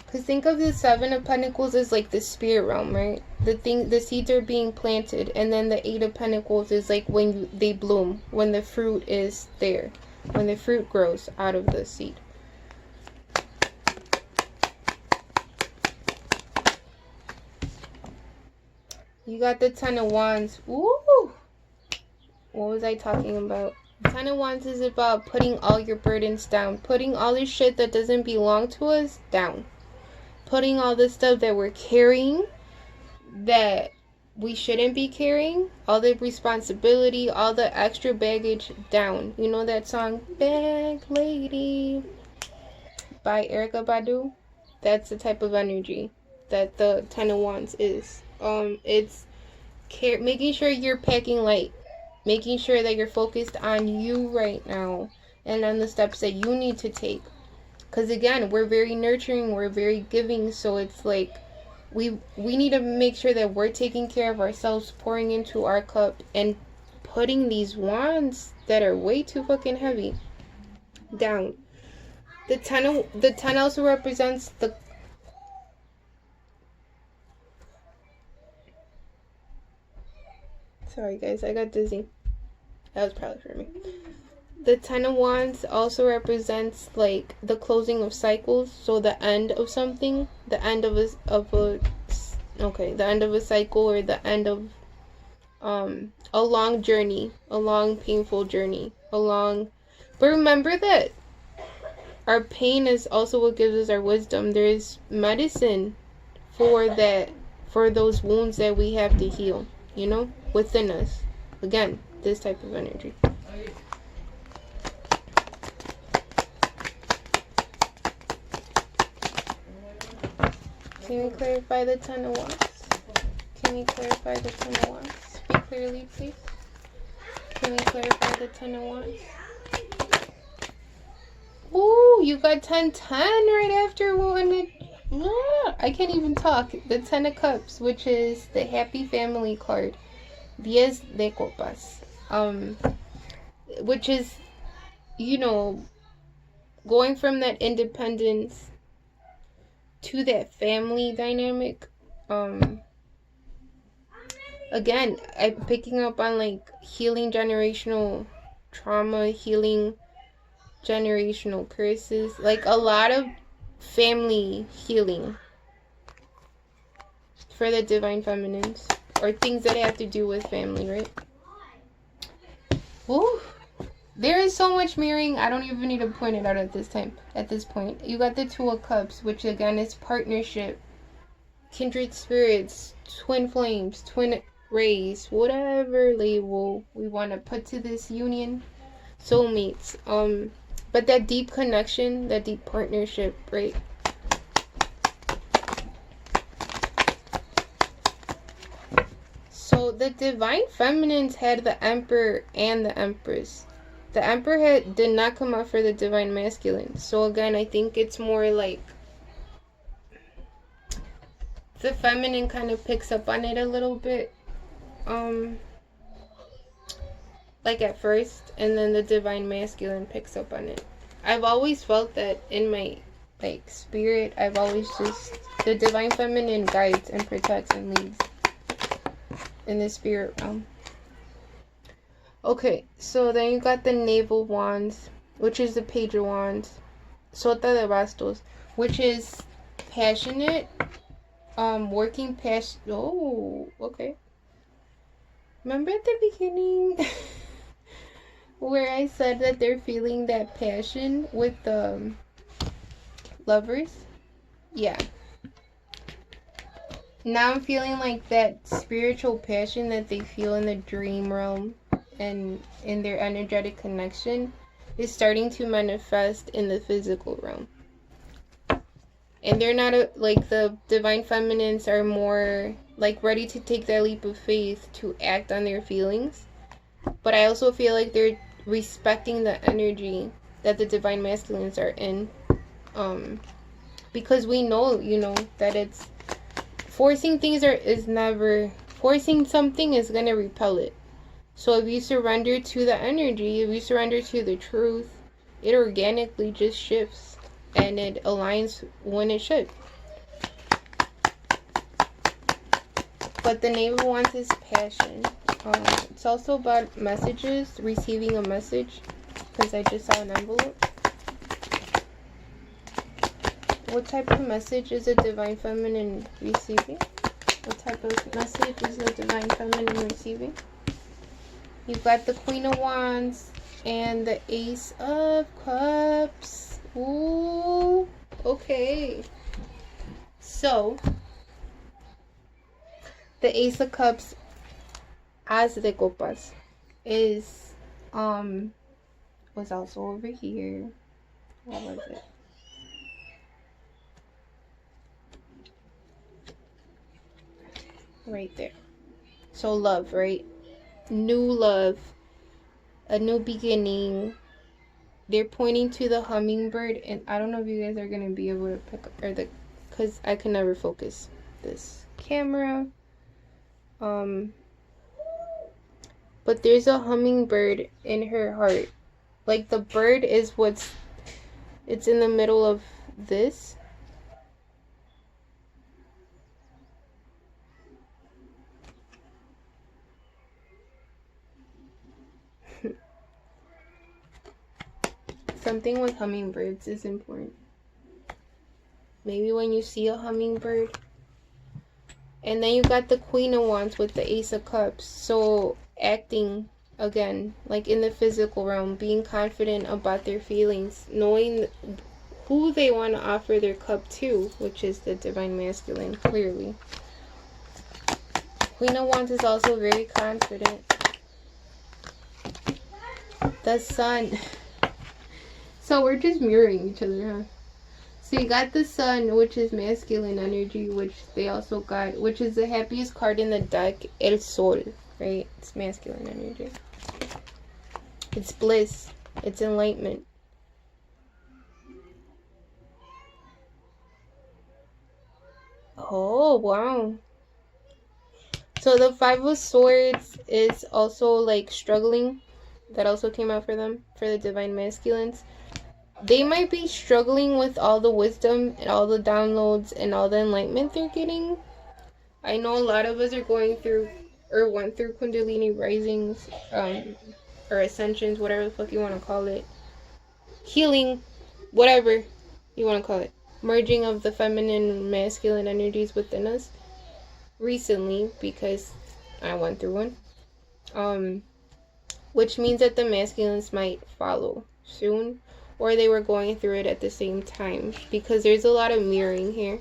Because think of the Seven of Pentacles as like the spirit realm, right? The seeds are being planted, and then the Eight of Pentacles is like when they bloom, when the fruit is there, when the fruit grows out of the seed. You got the Ten of Wands. Ooh! What was I talking about? Ten of Wands is about putting all your burdens down, putting all this shit that doesn't belong to us down. Putting all the stuff that we're carrying that we shouldn't be carrying, all the responsibility, all the extra baggage down. You know that song, Bag Lady, by Erykah Badu? That's the type of energy that the Ten of Wands is. It's making sure you're packing light, making sure that you're focused on you right now and on the steps that you need to take. Because again, we're very nurturing, we're very giving, so it's like we need to make sure that we're taking care of ourselves, pouring into our cup, and putting these wands that are way too fucking heavy down. The ten also represents the... Sorry guys, I got dizzy. That was probably for me. The Ten of Wands also represents like the closing of cycles, so the end of something, the end of a cycle, or the end of a long journey, a long painful journey, but remember that our pain is also what gives us our wisdom. There is medicine for that, for those wounds that we have to heal, you know, within us. Again, this type of energy. Can we clarify the Ten of Wands? Can we clarify the Ten of Wands? Speak clearly, please. Can we clarify the Ten of Wands? Ooh, you got 10-10 right after one. I can't even talk. The Ten of Cups, which is the happy family card. 10 de Copas. Which is, you know, going from that independence to that family dynamic. Again, I'm picking up on like healing generational trauma, healing generational curses, like a lot of family healing for the divine feminines, or things that have to do with family, right? Woo! There is so much mirroring, I don't even need to point it out at this point. You got the Two of Cups, which again is partnership, kindred spirits, twin flames, twin rays, whatever label we want to put to this union, soulmates. But that deep connection, that deep partnership, right? So the divine feminines had the Emperor and the Empress. The Emperor did not come out for the divine masculine. So again, I think it's more like the feminine kind of picks up on it a little bit. Like at first, and then the divine masculine picks up on it. I've always felt that in my like spirit. I've always just, the divine feminine guides and protects and leads in the spirit realm. Okay, so then you got the Knave of Wands, which is the Page of Wands, Sota de Bastos, which is passionate, working past. Oh, okay. Remember at the beginning where I said that they're feeling that passion with the lovers? Yeah. Now I'm feeling like that spiritual passion that they feel in the dream realm and in their energetic connection is starting to manifest in the physical realm. And they're not like the divine feminines are more like ready to take that leap of faith to act on their feelings. But I also feel like they're respecting the energy that the divine masculines are in. Because we know, you know, that it's forcing something is gonna repel it. So if you surrender to the energy, if you surrender to the truth, it organically just shifts and it aligns when it should. But the Knave of Wands is passion. It's also about messages, receiving a message, because I just saw an envelope. What type of message is a Divine Feminine receiving? What type of message is a Divine Feminine receiving? You've got the Queen of Wands and the Ace of Cups. Ooh, okay. So, the Ace of Cups, As de Copas, is, was also over here. What was it? Right there. So love, right? New love, a new beginning. They're pointing to the hummingbird, and I don't know if you guys are gonna be able to pick up, or because I can never focus this camera. But there's a hummingbird in her heart. Like the bird is it's in the middle of this. Something with hummingbirds is important. Maybe when you see a hummingbird. And then you got the Queen of Wands with the Ace of Cups. So acting again, like in the physical realm, being confident about their feelings, knowing who they want to offer their cup to, which is the Divine Masculine, clearly. Queen of Wands is also very confident. The Sun. So we're just mirroring each other, huh? So you got the Sun, which is masculine energy, which they also got, which is the happiest card in the deck, El Sol, right? It's masculine energy. It's bliss. It's enlightenment. Oh, wow. So the Five of Swords is also like struggling. That also came out for them, for the Divine Masculines. They might be struggling with all the wisdom and all the downloads and all the enlightenment they're getting. I know a lot of us are going through or went through Kundalini risings, or ascensions, whatever the fuck you want to call it. Healing, whatever you want to call it. Merging of the feminine and masculine energies within us recently, because I went through one. Which means that the masculines might follow soon, or they were going through it at the same time, because there's a lot of mirroring here.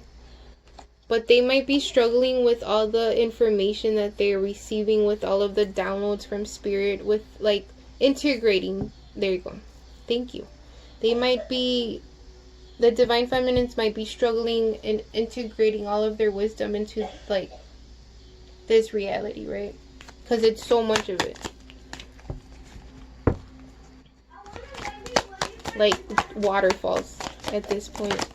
But they might be struggling with all the information that they're receiving, with all of the downloads from spirit, with like integrating. There you go. Thank you. They might be, the Divine Feminines might be struggling in integrating all of their wisdom into like this reality, right? Because it's so much of it. Like waterfalls at this point.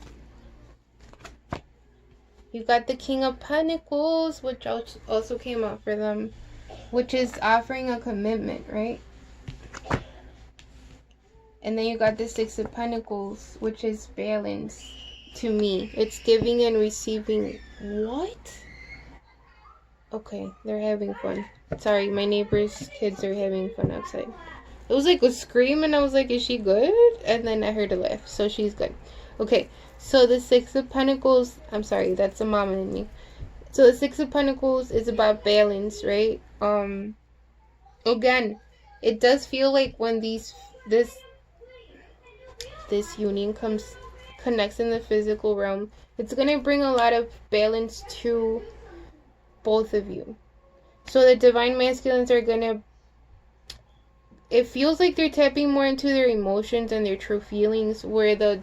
You've got the King of Pentacles, which also came out for them, which is offering a commitment, right? And then you got the Six of Pentacles, which is balance. To me, it's giving and receiving. What? Okay, they're having fun. Sorry, my neighbor's kids are having fun outside. It was like a scream, and I was like, is she good? And then I heard a laugh, so she's good. Okay, so the Six of Pentacles, I'm sorry, that's a mama in me. So the Six of Pentacles is about balance, right? Again, it does feel like when this union connects in the physical realm, it's gonna bring a lot of balance to both of you. So the Divine Masculines are gonna, it feels like they're tapping more into their emotions and their true feelings, where the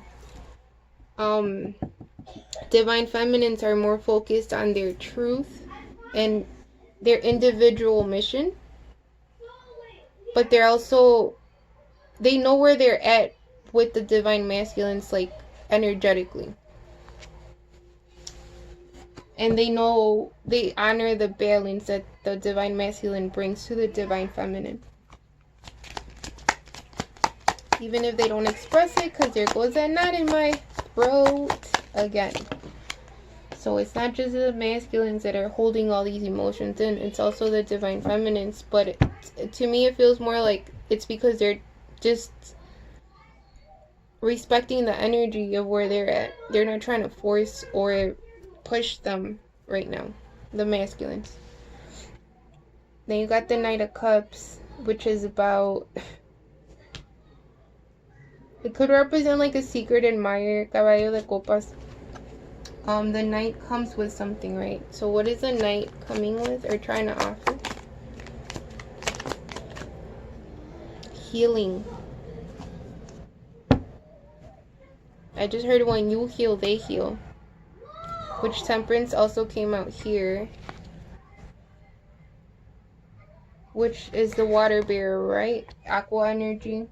Divine Feminines are more focused on their truth and their individual mission. But they're also, they know where they're at with the Divine Masculines, like energetically. and they know, they honor the balance that the divine masculine brings to the divine feminine. Even if they don't express it, because there goes that knot in my throat again. So it's not just the masculines that are holding all these emotions in, it's also the divine feminines. But to me, it feels more like it's because they're just respecting the energy of where they're at. They're not trying to force or push them right now, the masculines. Then you got the Knight of Cups, which is about, it could represent like a secret admirer, Caballo de Copas. The Knight comes with something, right? So what is the Knight coming with or trying to offer? Healing. I just heard when you heal, they heal. Which Temperance also came out here. Which is the water bearer, right? Aqua energy.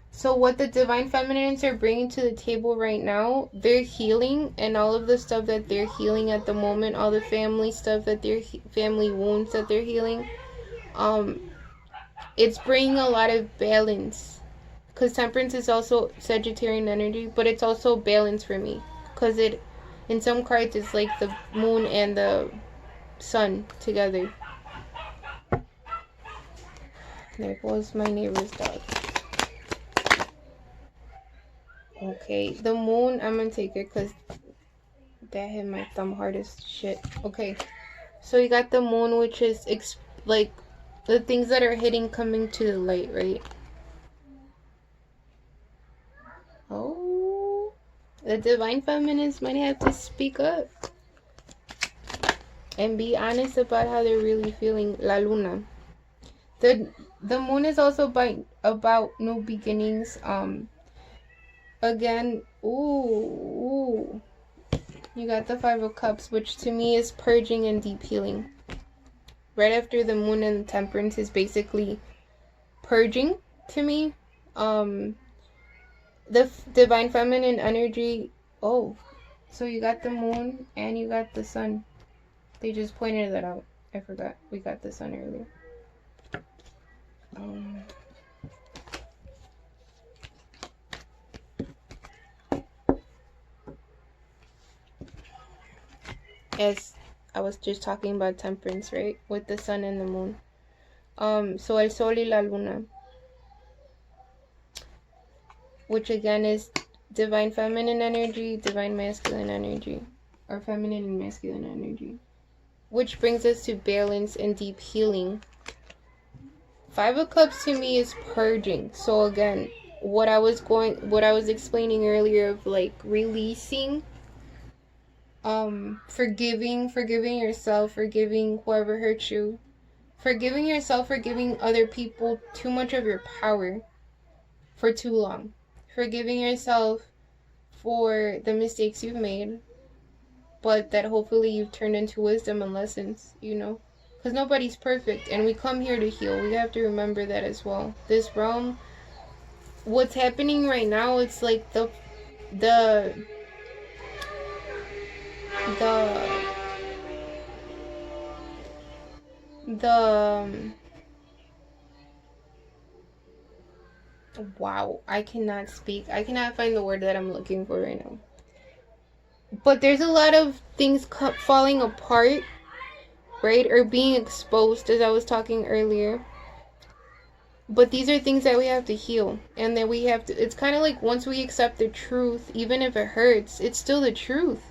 So what the divine feminines are bringing to the table right now, they're healing, and all of the stuff that they're healing at the moment, all the family stuff that they're, family wounds that they're healing, it's bringing a lot of balance. Because Temperance is also Sagittarian energy, but it's also balance for me. Because it, in some cards, it's like the moon and the sun together. There goes my neighbor's dog. Okay, the moon, I'm gonna take it because that hit my thumb hard as shit. Okay, so you got the moon, which is like the things that are hidden coming to the light, right? Oh, the divine feminines might have to speak up and be honest about how they're really feeling. La Luna. The moon is also about new beginnings. Again, ooh, you got the Five of Cups, which to me is purging and deep healing. Right after the moon and the Temperance is basically purging to me. The divine feminine energy. Oh, so you got the moon and you got the sun. They just pointed that out. I forgot. We got the sun earlier. As I was just talking about Temperance, right? With the sun and the moon. So el sol y la luna. Which again is divine feminine energy, divine masculine energy. Or feminine and masculine energy. Which brings us to balance and deep healing. Five of Cups to me is purging. So again, what I was explaining earlier of like releasing, forgiving yourself, forgiving whoever hurt you, forgiving yourself, forgiving other people too much of your power for too long, forgiving yourself for the mistakes you've made, but that hopefully you've turned into wisdom and lessons, you know, because nobody's perfect and we come here to heal. We have to remember that as well. This realm, what's happening right now, it's like the wow, I cannot speak. I cannot find the word that I'm looking for right now. But there's a lot of things falling apart, right? Or being exposed, as I was talking earlier. But these are things that we have to heal. And that we have to, it's kind of like once we accept the truth, even if it hurts, it's still the truth.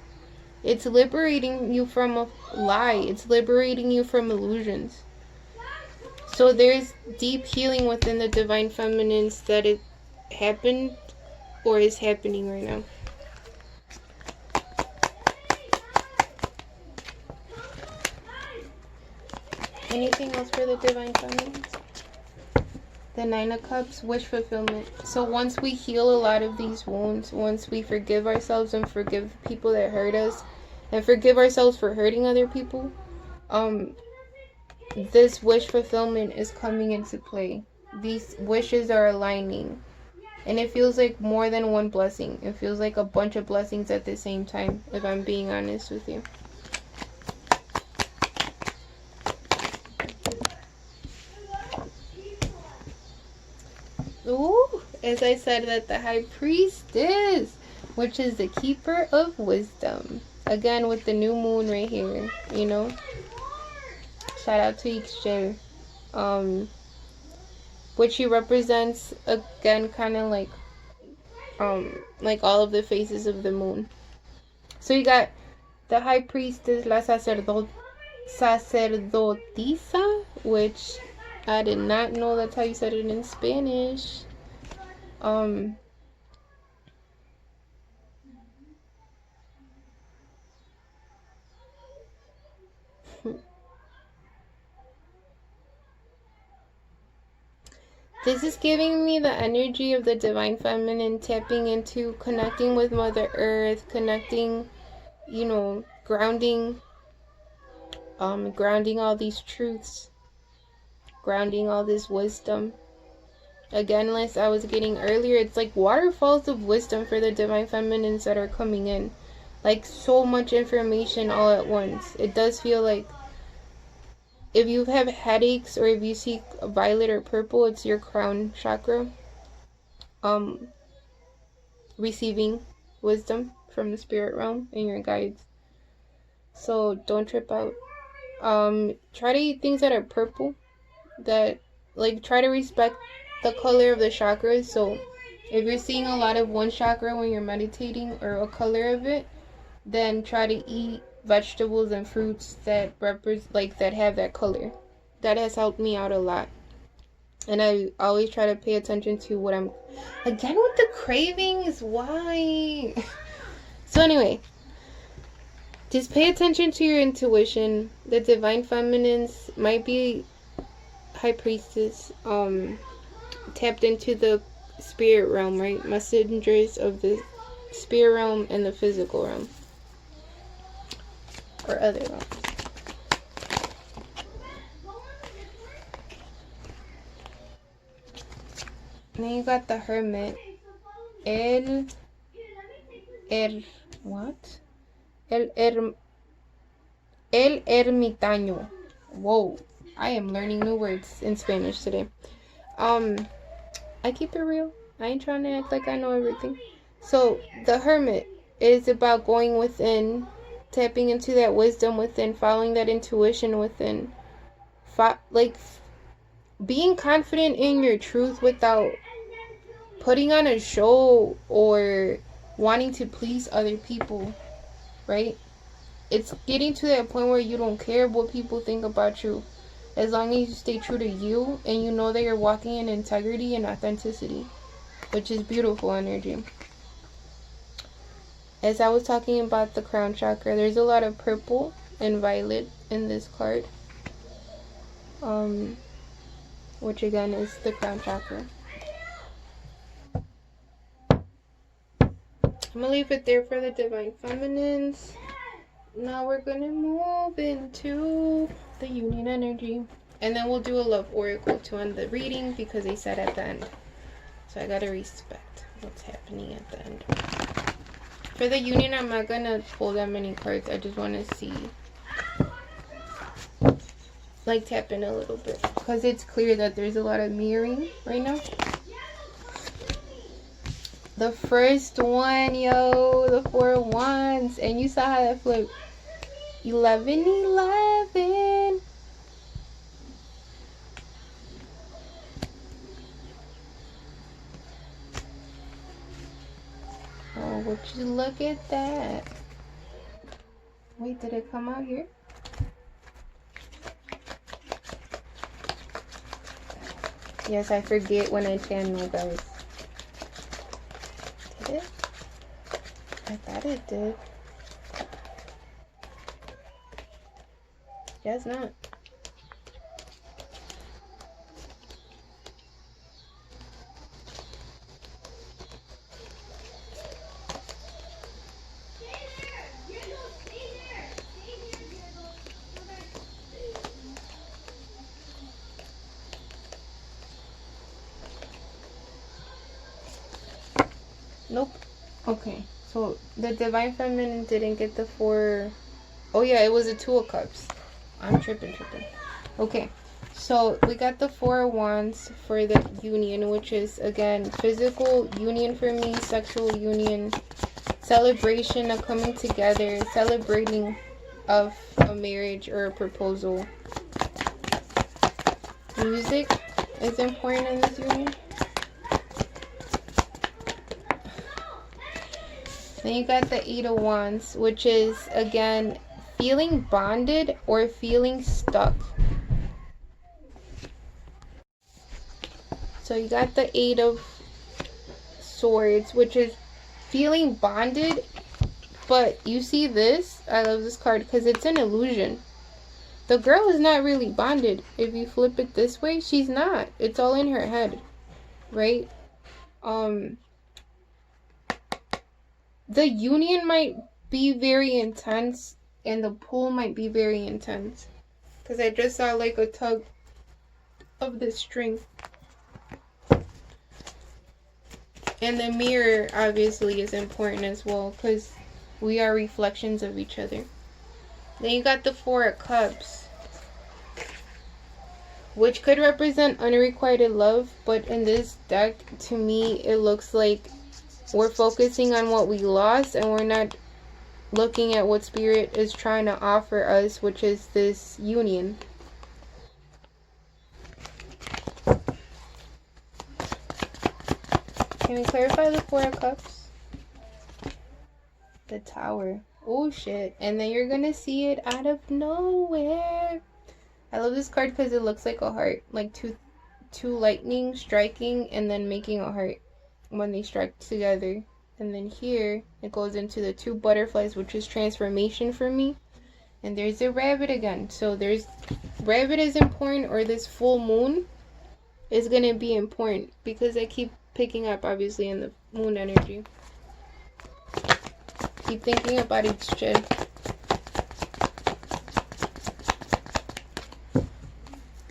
It's liberating you from a lie. It's liberating you from illusions. So there's deep healing within the divine feminines that it happened or is happening right now. Anything else for the divine feminines? The Nine of Cups, wish fulfillment. So once we heal a lot of these wounds, once we forgive ourselves and forgive the people that hurt us, and forgive ourselves for hurting other people, this wish fulfillment is coming into play. These wishes are aligning. And it feels like more than one blessing. It feels like a bunch of blessings at the same time, if I'm being honest with you. Ooh, as I said, that the High Priestess, which is the keeper of wisdom. Again, with the new moon right here, you know. Shout out to Ixchel. Which she represents, again, kind of like all of the phases of the moon. So you got the High Priestess, la sacerdotisa, which I did not know that's how you said it in Spanish. This is giving me the energy of the divine feminine, tapping into connecting with Mother Earth, connecting, you know, grounding all these truths, grounding all this wisdom. Again, like I was getting earlier, it's like waterfalls of wisdom for the divine feminines that are coming in. Like so much information all at once. It does feel like if you have headaches or if you see violet or purple, it's your crown chakra. Receiving wisdom from the spirit realm and your guides. So don't trip out. Try to eat things that are purple, that like try to respect the color of the chakras. So if you're seeing a lot of one chakra when you're meditating or a color of it, then try to eat vegetables and fruits that that have that color. That has helped me out a lot. And I always try to pay attention to what I'm, again with the cravings, why? So anyway, just pay attention to your intuition. The divine feminines might be High Priestess, tapped into the spirit realm, right? Messengers of the spirit realm and the physical realm. Or other realms. And then you got the Hermit. What? El ermitaño. Whoa. I am learning new words in Spanish today. I keep it real. I ain't trying to act like I know everything. So, the Hermit is about going within, tapping into that wisdom within, following that intuition within. Being confident in your truth without putting on a show or wanting to please other people, right? It's getting to that point where you don't care what people think about you, as long as you stay true to you and you know that you're walking in integrity and authenticity, which is beautiful energy. As I was talking about the crown chakra, there's a lot of purple and violet in this card, which again is the crown chakra. I'm gonna leave it there for the divine feminines. Now we're gonna move into the union energy, and then we'll do a love oracle to end the reading because they said at the end, so I gotta respect what's happening at the end. For the union, I'm not gonna pull that many cards. I just want to see, like, tap in a little bit because it's clear that there's a lot of mirroring right now. The first one, yo, the 4 of Wands, and you saw how that flipped. 11. Oh, would you look at that? Wait, did it come out here? Yes, I forget when I channel, guys. Did it? I thought it did. Guess not. Nope. Okay. So the Divine Feminine didn't get the 4. Oh yeah, it was a 2 of Cups. I'm tripping. Okay. So we got the 4 of Wands for the union, which is, again, physical union for me, sexual union, celebration of coming together, celebrating of a marriage or a proposal. Music is important in this union. Then you got the 8 of Wands, which is, again, feeling bonded or feeling stuck. So you got the 8 of Swords, which is feeling bonded. But you see this? I love this card because it's an illusion. The girl is not really bonded. If you flip it this way, she's not. It's all in her head, right? The union might be very intense and the pull might be very intense. Because I just saw like a tug of the string. And the mirror obviously is important as well because we are reflections of each other. Then you got the 4 of Cups, which could represent unrequited love, but in this deck, to me, it looks like we're focusing on what we lost and we're not looking at what Spirit is trying to offer us, which is this union. Can we clarify the 4 of Cups? The Tower. Oh shit. And then you're gonna see it out of nowhere. I love this card because it looks like a heart. Like two lightning striking and then making a heart when they strike together. And then here it goes into the 2 butterflies, which is transformation for me. And there's a rabbit again. So there's rabbit is important, or this full moon is gonna be important because I keep picking up obviously in the moon energy. Keep thinking about each shit.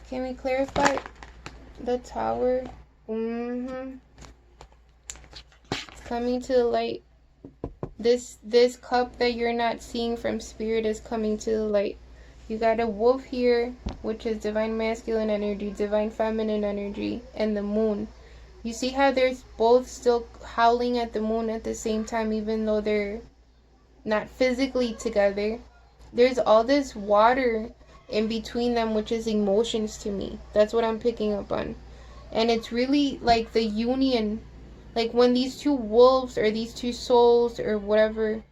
Can we clarify the Tower? It's coming to the light. This cup that you're not seeing from Spirit is coming to the light. You got a wolf here, which is divine masculine energy, divine feminine energy, and the moon. You see how there's both still howling at the moon at the same time, even though they're not physically together. There's all this water in between them, which is emotions to me. That's what I'm picking up on. And it's really like the union, like when these 2 wolves or these 2 souls or whatever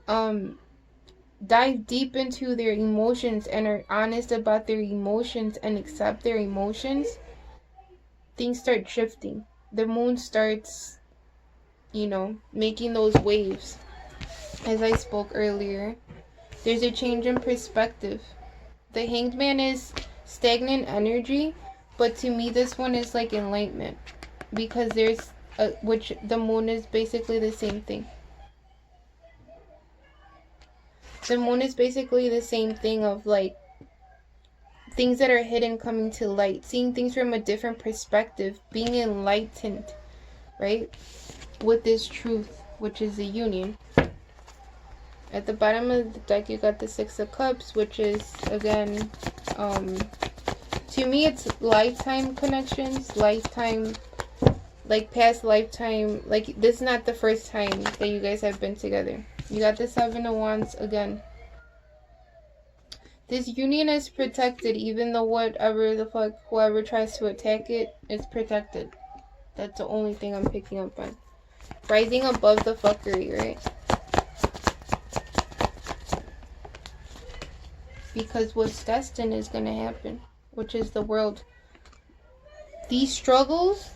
dive deep into their emotions and are honest about their emotions and accept their emotions, things start shifting. The moon starts, making those waves. As I spoke earlier, there's a change in perspective. The Hanged Man is stagnant energy, but to me this one is like enlightenment, because there's which the moon is basically the same thing. The moon is basically the same thing of like things that are hidden coming to light, seeing things from a different perspective, being enlightened, right? With this truth, which is the union. At the bottom of the deck, you got the 6 of Cups, which is, again, to me, it's lifetime connections, lifetime, like past lifetime, like this is not the first time that you guys have been together. You got the 7 of Wands again. This union is protected, even though whatever the fuck, whoever tries to attack it, it's protected. That's the only thing I'm picking up on. Rising above the fuckery, right? Because what's destined is going to happen, which is the world. These struggles,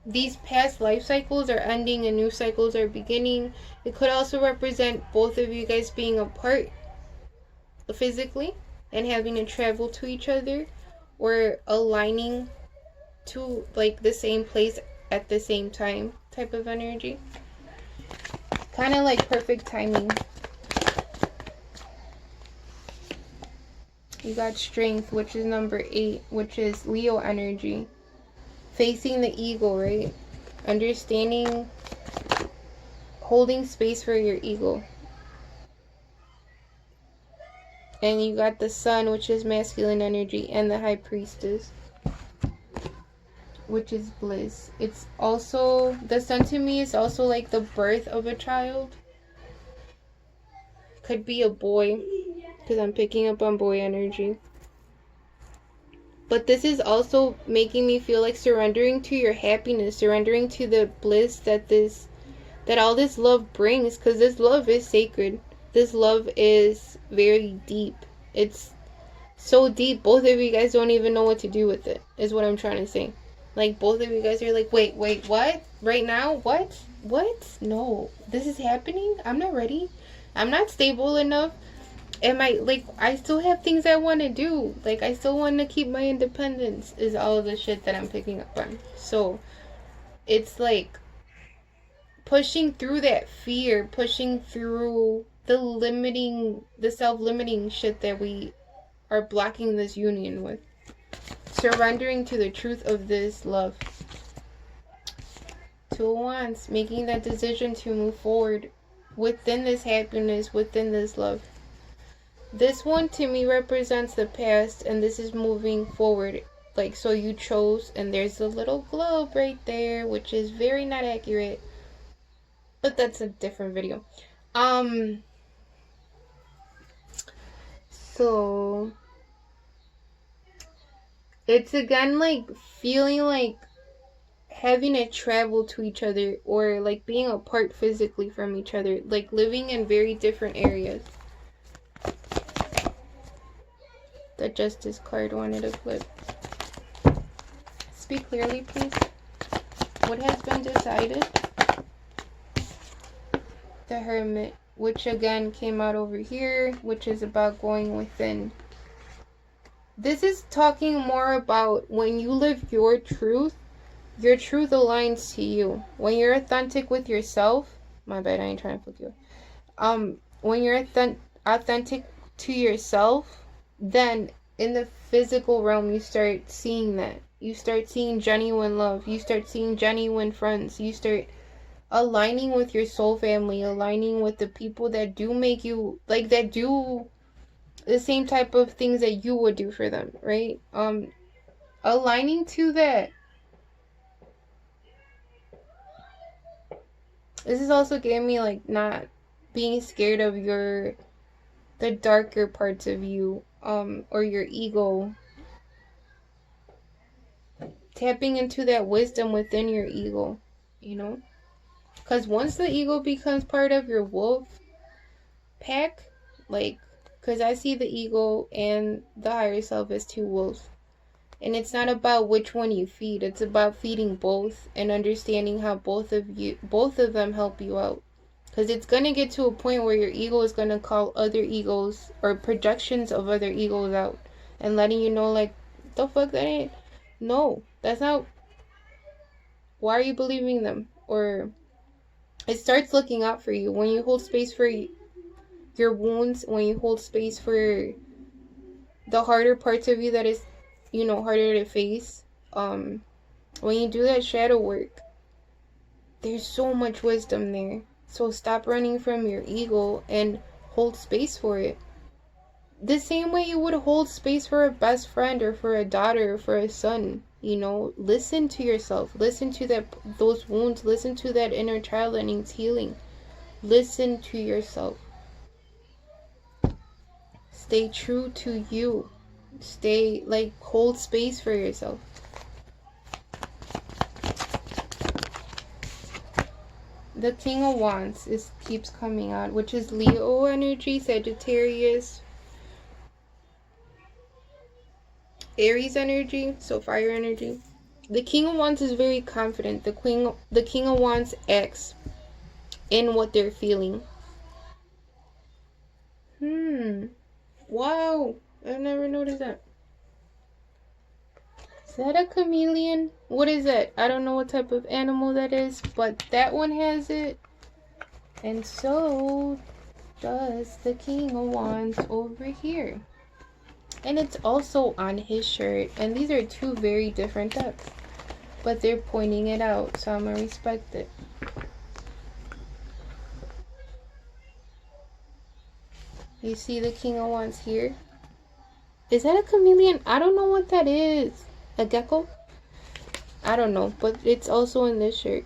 these past life cycles are ending and new cycles are beginning. It could also represent both of you guys being apart physically and having to travel to each other, or aligning to like the same place at the same time type of energy. Kind of like perfect timing. You got Strength, which is number 8, which is Leo energy. Facing the ego, right? Understanding, holding space for your ego. And you got the sun, which is masculine energy, and the high priestess, which is bliss. It's also, the sun to me is also like the birth of a child. Could be a boy, because I'm picking up on boy energy. But this is also making me feel like surrendering to your happiness, surrendering to the bliss that all this love brings, because this love is sacred. This love is very deep. It's so deep, both of you guys don't even know what to do with it, is what I'm trying to say. Like, both of you guys are like, wait, what? Right now? What? No, this is happening? I'm not ready. I'm not stable enough. I still have things I want to do. Like, I still want to keep my independence, is all of the shit that I'm picking up on. So, it's like pushing through that fear, pushing through the self-limiting shit that we are blocking this union with. Surrendering to the truth of this love. Two of Wands, making that decision to move forward within this happiness, within this love. This one to me represents the past, and this is moving forward. Like, so you chose, and there's a little globe right there, which is very not accurate. But that's a different video. So it's again like feeling like having to travel to each other, or like being apart physically from each other, like living in very different areas. The Justice card wanted to flip. Speak clearly, please. What has been decided? The Hermit, which again came out over here, which is about going within. This is talking more about when you live your truth aligns to you. When you're authentic with yourself, my bad, I ain't trying to fuck you. When you're authentic to yourself, then in the physical realm you start seeing that. You start seeing genuine love. You start seeing genuine friends. You start aligning with your soul family, aligning with the people that do make you, like, that do the same type of things that you would do for them, right? Aligning to that. This is also giving me like not being scared of the darker parts of you, or your ego. Tapping into that wisdom within your ego, you know? Because once the ego becomes part of your wolf pack, like, because I see the ego and the higher self as two wolves. And it's not about which one you feed. It's about feeding both and understanding how both of them help you out. Because it's going to get to a point where your ego is going to call other egos or projections of other egos out. And letting you know, like, the fuck, that ain't. No, that's not. Why are you believing them? Or it starts looking out for you. When you hold space for your wounds, when you hold space for the harder parts of you that is, you know, harder to face, when you do that shadow work, there's so much wisdom there. So stop running from your ego and hold space for it. The same way you would hold space for a best friend or for a daughter or for a son, you know. Listen to yourself. Listen to those wounds. Listen to that inner child that needs healing. Listen to yourself. Stay true to you. Stay, like, hold space for yourself. The King of Wands keeps coming out, which is Leo energy, Sagittarius, Aries energy, so fire energy. The King of Wands is very confident. The King of Wands acts in what they're feeling. Wow, I've never noticed that. Is that a chameleon? What is that? I don't know what type of animal that is, but that one has it. And so does the King of Wands over here. And it's also on his shirt. And these are two very different decks. but they're pointing it out, so I'm gonna respect it. You see the King of Wands here? Is that a chameleon? I don't know what that is. A gecko? I don't know, but it's also in this shirt.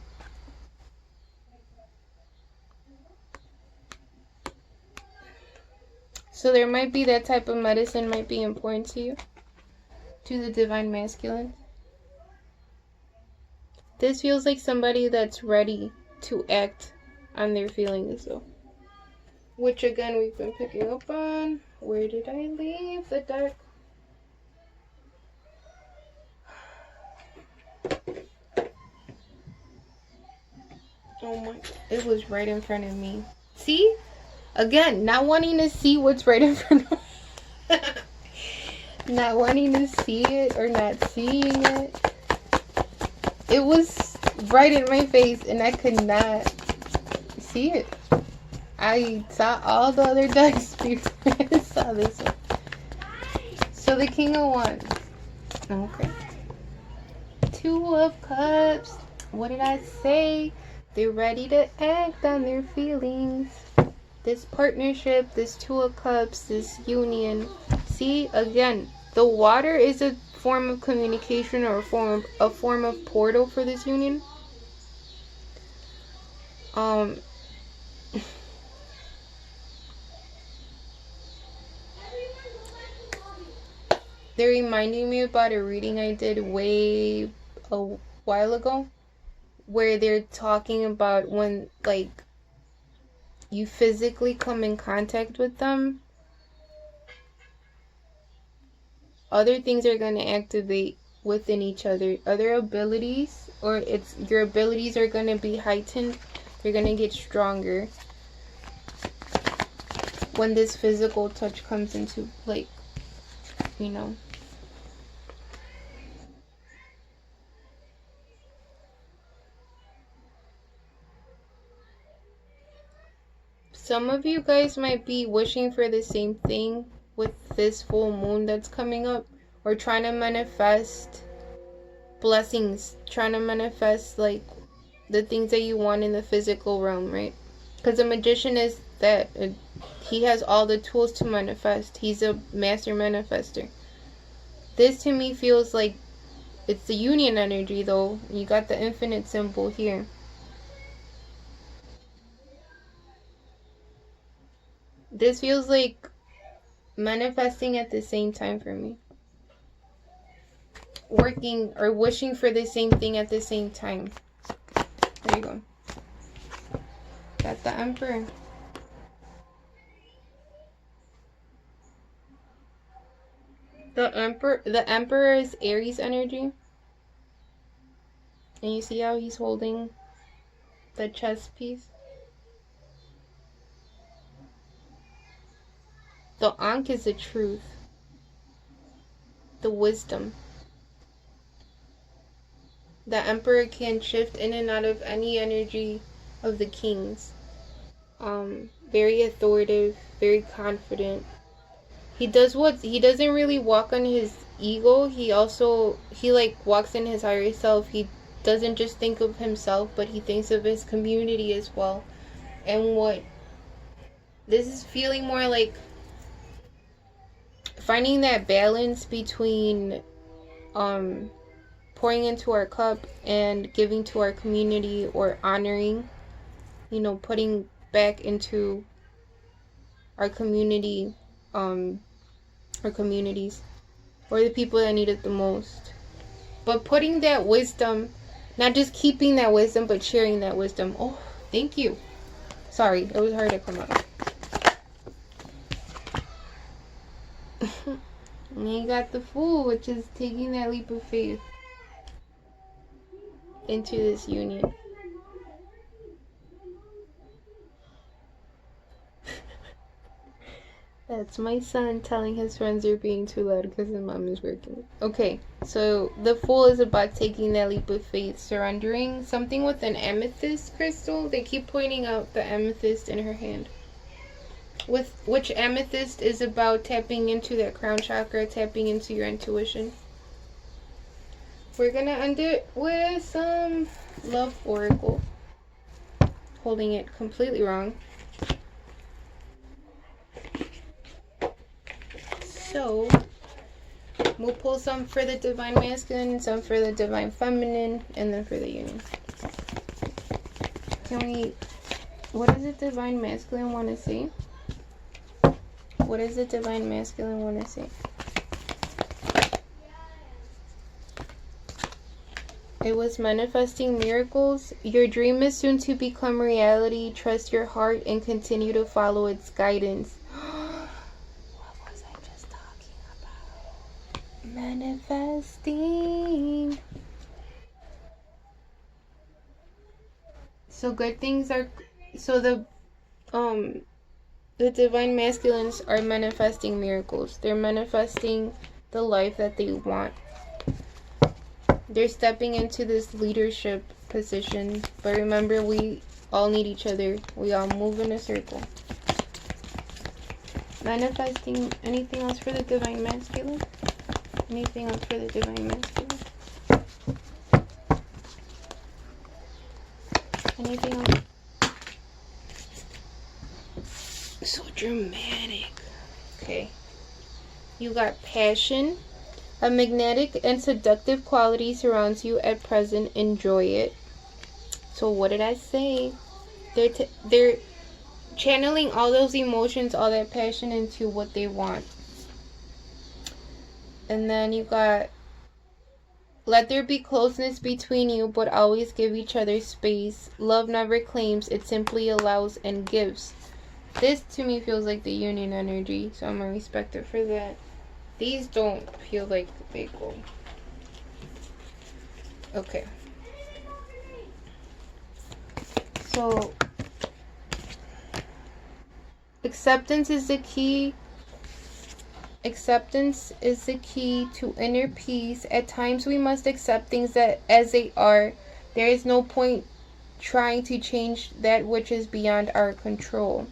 So there might be that type of medicine might be important to you. To the divine masculine. This feels like somebody that's ready to act on their feelings though. Which again we've been picking up on. Where did I leave the deck? Oh my, it was right in front of me. See? Again, not wanting to see what's right in front of me. Not wanting to see it or not seeing it. It was right in my face and I could not see it. I saw all the other decks before I saw this one. So the King of Wands. Okay. Two of Cups. What did I say? They're ready to act on their feelings. This partnership, this Two of Cups, this union. See, again, the water is a form of communication or a form of portal for this union. They're reminding me about a reading I did way a while ago, where they're talking about when, like, you physically come in contact with them, other things are going to activate within each other. Other abilities, or your abilities are going to be heightened. They're going to get stronger when this physical touch comes into, like, you know. Some of you guys might be wishing for the same thing with this full moon that's coming up, or trying to manifest blessings, trying to manifest like the things that you want in the physical realm, right? Because the magician is that he has all the tools to manifest. He's a master manifester. This to me feels like it's the union energy though. You got the infinite symbol here. This feels like manifesting at the same time for me. Working or wishing for the same thing at the same time. There you go. Got the Emperor. The Emperor is Aries energy. And you see how he's holding the chess piece? The Ankh is the truth. The wisdom. The Emperor can shift in and out of any energy of the kings. Very authoritative, very confident. He doesn't really walk on his ego. He like walks in his higher self. He doesn't just think of himself, but he thinks of his community as well. And this is feeling more like finding that balance between pouring into our cup and giving to our community, or honoring, you know, putting back into our community, our communities, or the people that need it the most. But putting that wisdom, not just keeping that wisdom, but sharing that wisdom. Oh, thank you. Sorry, it was hard to come out. And you got the Fool, which is taking that leap of faith into this union. That's my son telling his friends they're being too loud because his mom is working. Okay, so the Fool is about taking that leap of faith, surrendering something with an amethyst crystal. They keep pointing out the amethyst in her hand. Which amethyst is about tapping into that crown chakra, tapping into your intuition. We're gonna end it with some love oracle. Holding it completely wrong. So we'll pull some for the divine masculine, some for the divine feminine, and then for the union. What does the divine masculine want to say? What does the divine masculine want to say? It was manifesting miracles. Your dream is soon to become reality. Trust your heart and continue to follow its guidance. What was I just talking about? Manifesting. So good things are, so the divine masculines are manifesting miracles. They're manifesting the life that they want. They're stepping into this leadership position. But remember, we all need each other. We all move in a circle. Manifesting. Anything else for the divine masculine? Anything else for the divine masculine? Anything else? So dramatic. Okay. You got passion. A magnetic and seductive quality surrounds you at present. Enjoy it. So what did I say? They're channeling all those emotions, all that passion into what they want. And then you got, let there be closeness between you, but always give each other space. Love never claims, it simply allows and gives. This to me feels like the union energy, so I'm gonna respect it for that. These don't feel like they go. Okay. So, acceptance is the key. Acceptance is the key to inner peace. At times we must accept things that as they are. There is no point trying to change that which is beyond our control.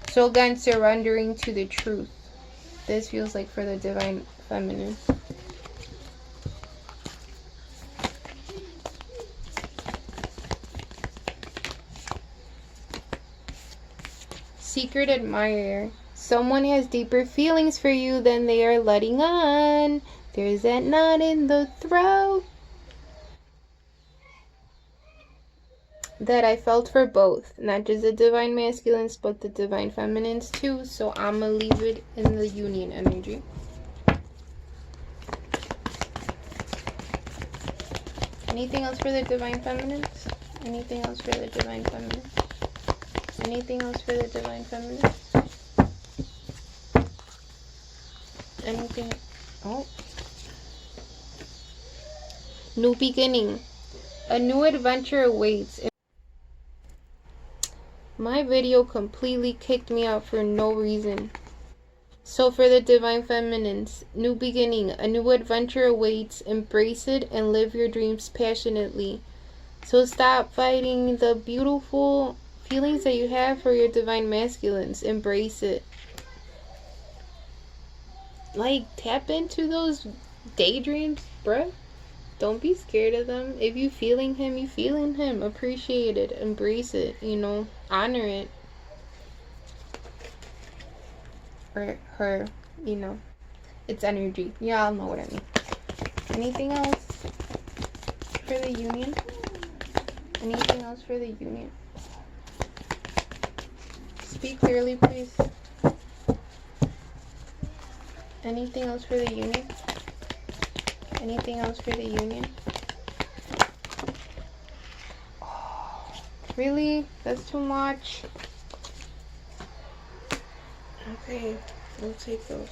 So again, surrendering to the truth. This feels like for the divine feminine. Secret admirer. Someone has deeper feelings for you than they are letting on. There's that knot in the throat that I felt for both. Not just the divine masculines, but the divine feminines too. So I'm going to leave it in the union energy. Anything else for the divine feminines? Anything else for the divine feminines? Anything else for the divine feminines? Anything? Oh. New beginning. A new adventure awaits. My video completely kicked me out for no reason. So for the divine feminines, new beginning, a new adventure awaits. Embrace it and live your dreams passionately. So stop fighting the beautiful feelings that you have for your divine masculines. Embrace it. Like, tap into those daydreams, bruh. Don't be scared of them. If you feeling him, you feeling him. Appreciate it. Embrace it. You know, honor it. Or her, you know. It's energy. Y'all know what I mean. Anything else for the union? Anything else for the union? Speak clearly, please. Anything else for the union? Anything else for the union? Oh, really? That's too much? Okay, we'll take those.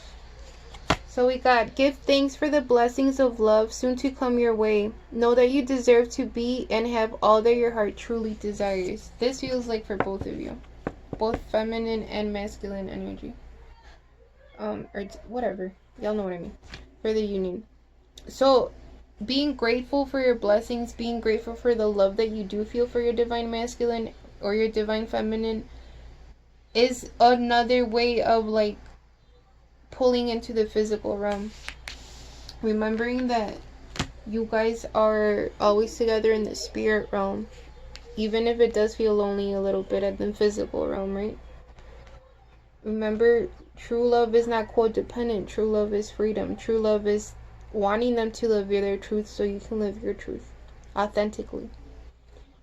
So we got, give thanks for the blessings of love soon to come your way. Know that you deserve to be and have all that your heart truly desires. This feels like for both of you. Both feminine and masculine energy. Or whatever. Y'all know what I mean. For the union. So, being grateful for your blessings, being grateful for the love that you do feel for your divine masculine or your divine feminine is another way of like pulling into the physical realm. Remembering that You guys are always together in the spirit realm, even if it does feel lonely a little bit at the physical realm, right? Remember, true love is not codependent. True love is freedom. True love is wanting them to live their truth so you can live your truth authentically.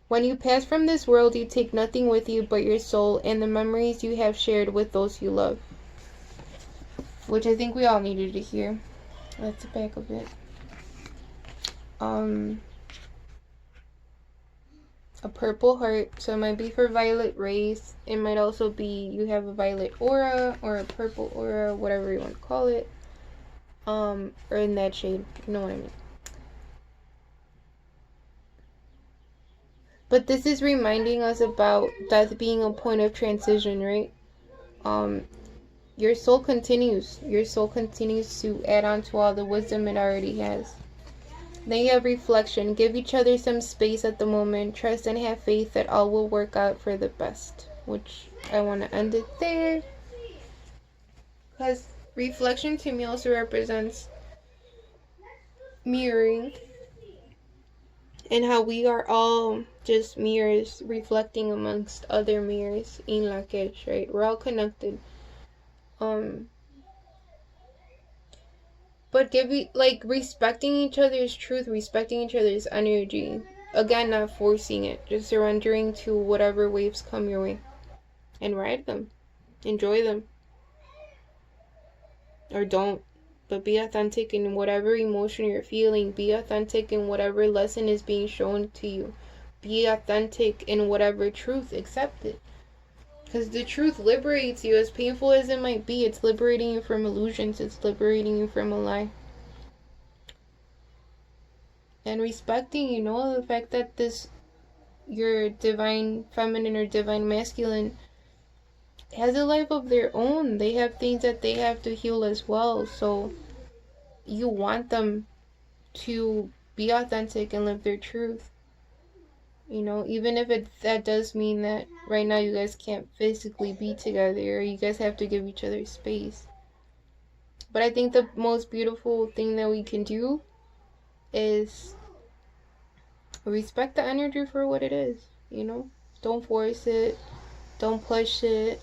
When you pass from this world, you take nothing with you but your soul and the memories you have shared with those you love. Which I think we all needed to hear. That's the back of it. A purple heart, so it might be for violet rays. It might also be you have a violet aura or a purple aura, whatever you want to call it. Or in that shade, you know what I mean. But this is reminding us about death being a point of transition, right? Your soul continues. Your soul continues to add on to all the wisdom it already has. Then you have reflection. Give each other some space at the moment. Trust and have faith that all will work out for the best. Which I want to end it there. Because reflection to me also represents mirroring. And how we are all just mirrors reflecting amongst other mirrors in Lakesh, right? We're all connected. But respecting each other's truth, respecting each other's energy. Again, not forcing it, just surrendering to whatever waves come your way. And ride them. Enjoy them. Or don't. But be authentic in whatever emotion you're feeling. Be authentic in whatever lesson is being shown to you. Be authentic in whatever truth. Accept it. Because the truth liberates you. As painful as it might be, it's liberating you from illusions. It's liberating you from a lie. And respecting, the fact that your divine feminine or divine masculine has a life of their own. They have things that they have to heal as well. So you want them to be authentic and live their truth. Even if that does mean that right now you guys can't physically be together, or you guys have to give each other space. But I think the most beautiful thing that we can do is respect the energy for what it is, Don't force it. Don't push it.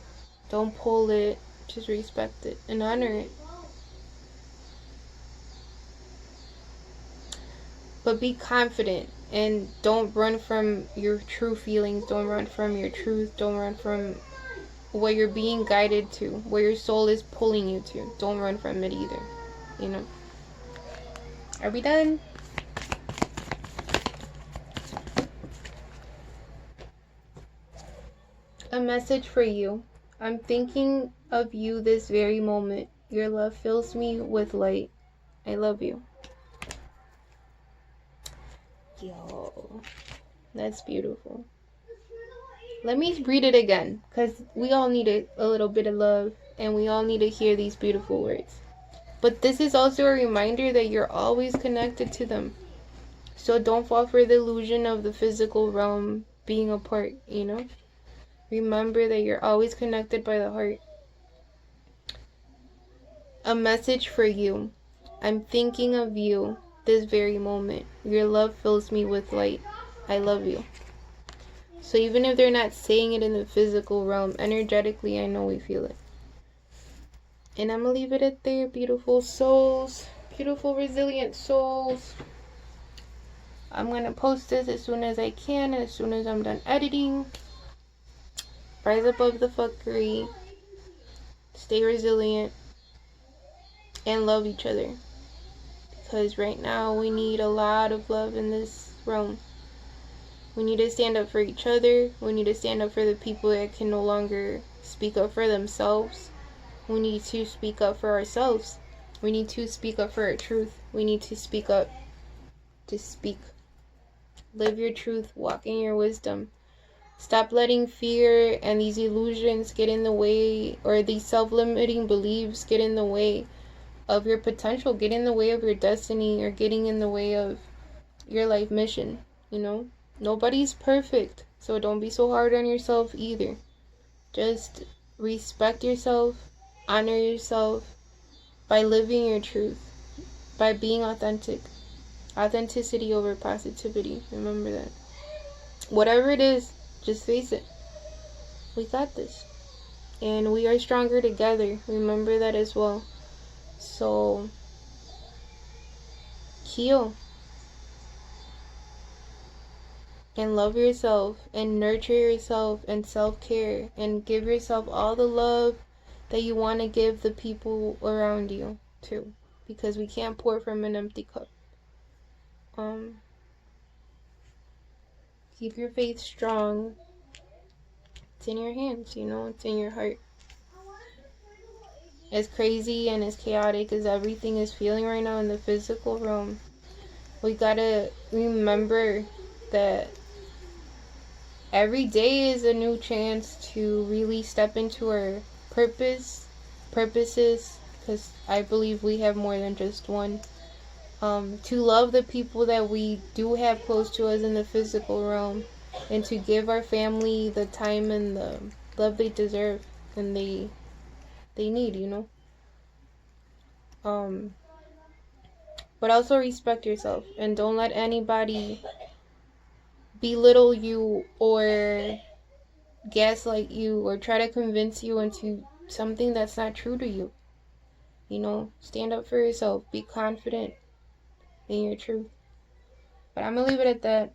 Don't pull it. Just respect it and honor it. But be confident and don't run from your true feelings. Don't run from your truth. Don't run from what you're being guided to, where your soul is pulling you to. Don't run from it either, Are we done? A message for you. I'm thinking of you this very moment. Your love fills me with light. I love you. Yo, that's beautiful. Let me read it again, because we all need a little bit of love, and we all need to hear these beautiful words. But this is also a reminder that you're always connected to them. So don't fall for the illusion of the physical realm being apart, Remember that you're always connected by the heart. A message for you. I'm thinking of you this very moment. Your love fills me with light. I love you. So even if they're not saying it in the physical realm, energetically, I know we feel it. And I'm going to leave it at there, beautiful souls. Beautiful, resilient souls. I'm going to post this as soon as I can, as soon as I'm done editing. Rise above the fuckery. Stay resilient. And love each other. Because right now we need a lot of love in this realm. We need to stand up for each other. We need to stand up for the people that can no longer speak up for themselves. We need to speak up for ourselves. We need to speak up for our truth. We need to speak up. To speak. Live your truth. Walk in your wisdom. Stop letting fear and these illusions get in the way, or these self-limiting beliefs get in the way of your potential, get in the way of your destiny, or getting in the way of your life mission, Nobody's perfect, so don't be so hard on yourself either. Just respect yourself, honor yourself by living your truth, by being authentic, Authenticity over positivity. Remember that. Whatever it is, just face it. We got this. And we are stronger together. Remember that as well. So, heal. And love yourself. And nurture yourself. And self-care. And give yourself all the love that you want to give the people around you, too. Because we can't pour from an empty cup. Keep your faith strong. It's in your hands, you know, it's in your heart. As crazy and as chaotic as everything is feeling right now in the physical realm, we gotta remember that every day is a new chance to really step into our purposes, because I believe we have more than just one. To love the people that we do have close to us in the physical realm, and to give our family the time and the love they deserve and they need, you know. But also respect yourself, and don't let anybody belittle you or gaslight you or try to convince you into something that's not true to you. You know, stand up for yourself, be confident in your truth. But I'm gonna leave it at that.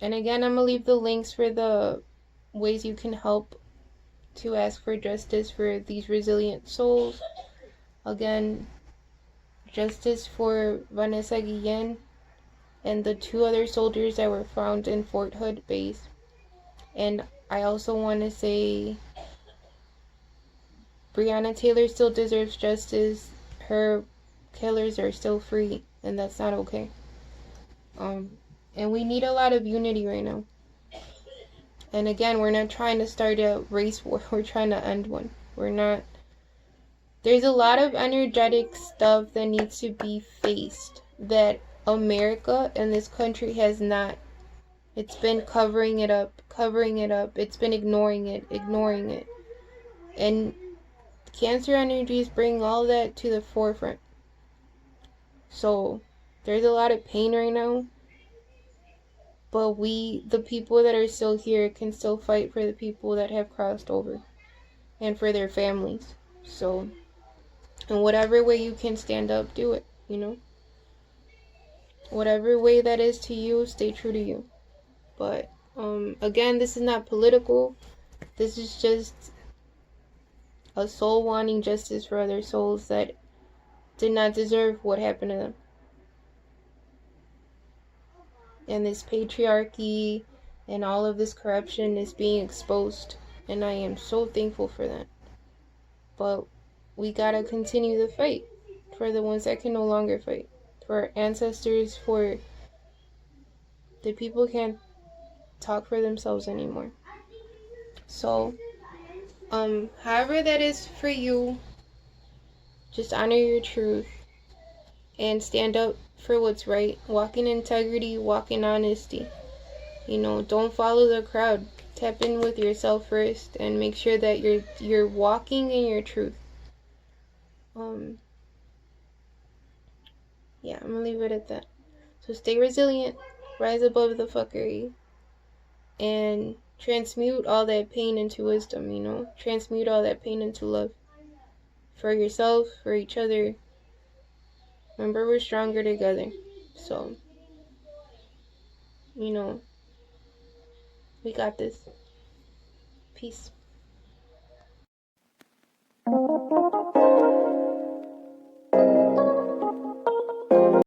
And again, I'm gonna leave the links for the ways you can help to ask for justice for these resilient souls. Again, justice for VANESSA GUILLEN and the 2 other soldiers that were found in Fort Hood base. And I also want to say Breonna Taylor still deserves justice. Her killers are still free, and that's not okay. And we need a lot of unity right now. And again, we're not trying to start a race war. We're trying to end one. We're not. There's a lot of energetic stuff that needs to be faced that America and this country has not. It's been covering it up. It's been ignoring it. And Cancer energies bring all that to the forefront. So, there's a lot of pain right now. But we, the people that are still here, can still fight for the people that have crossed over. And for their families. So, in whatever way you can stand up, do it, you know? Whatever way that is to you, stay true to you. But, again, this is not political. This is just a soul wanting justice for other souls that did not deserve what happened to them. And this patriarchy and all of this corruption is being exposed. And I am so thankful for that. But we gotta continue the fight for the ones that can no longer fight. For our ancestors, for the people who can't talk for themselves anymore. So, however that is for you, just honor your truth and stand up for what's right. Walk in integrity, walk in honesty. You know, don't follow the crowd. Tap in with yourself first and make sure that you're walking in your truth. Yeah, I'm gonna leave it at that. So stay resilient, rise above the fuckery, and transmute all that pain into wisdom, you know? Transmute all that pain into love. For yourself, for each other. Remember, we're stronger together. So, you know, we got this. Peace.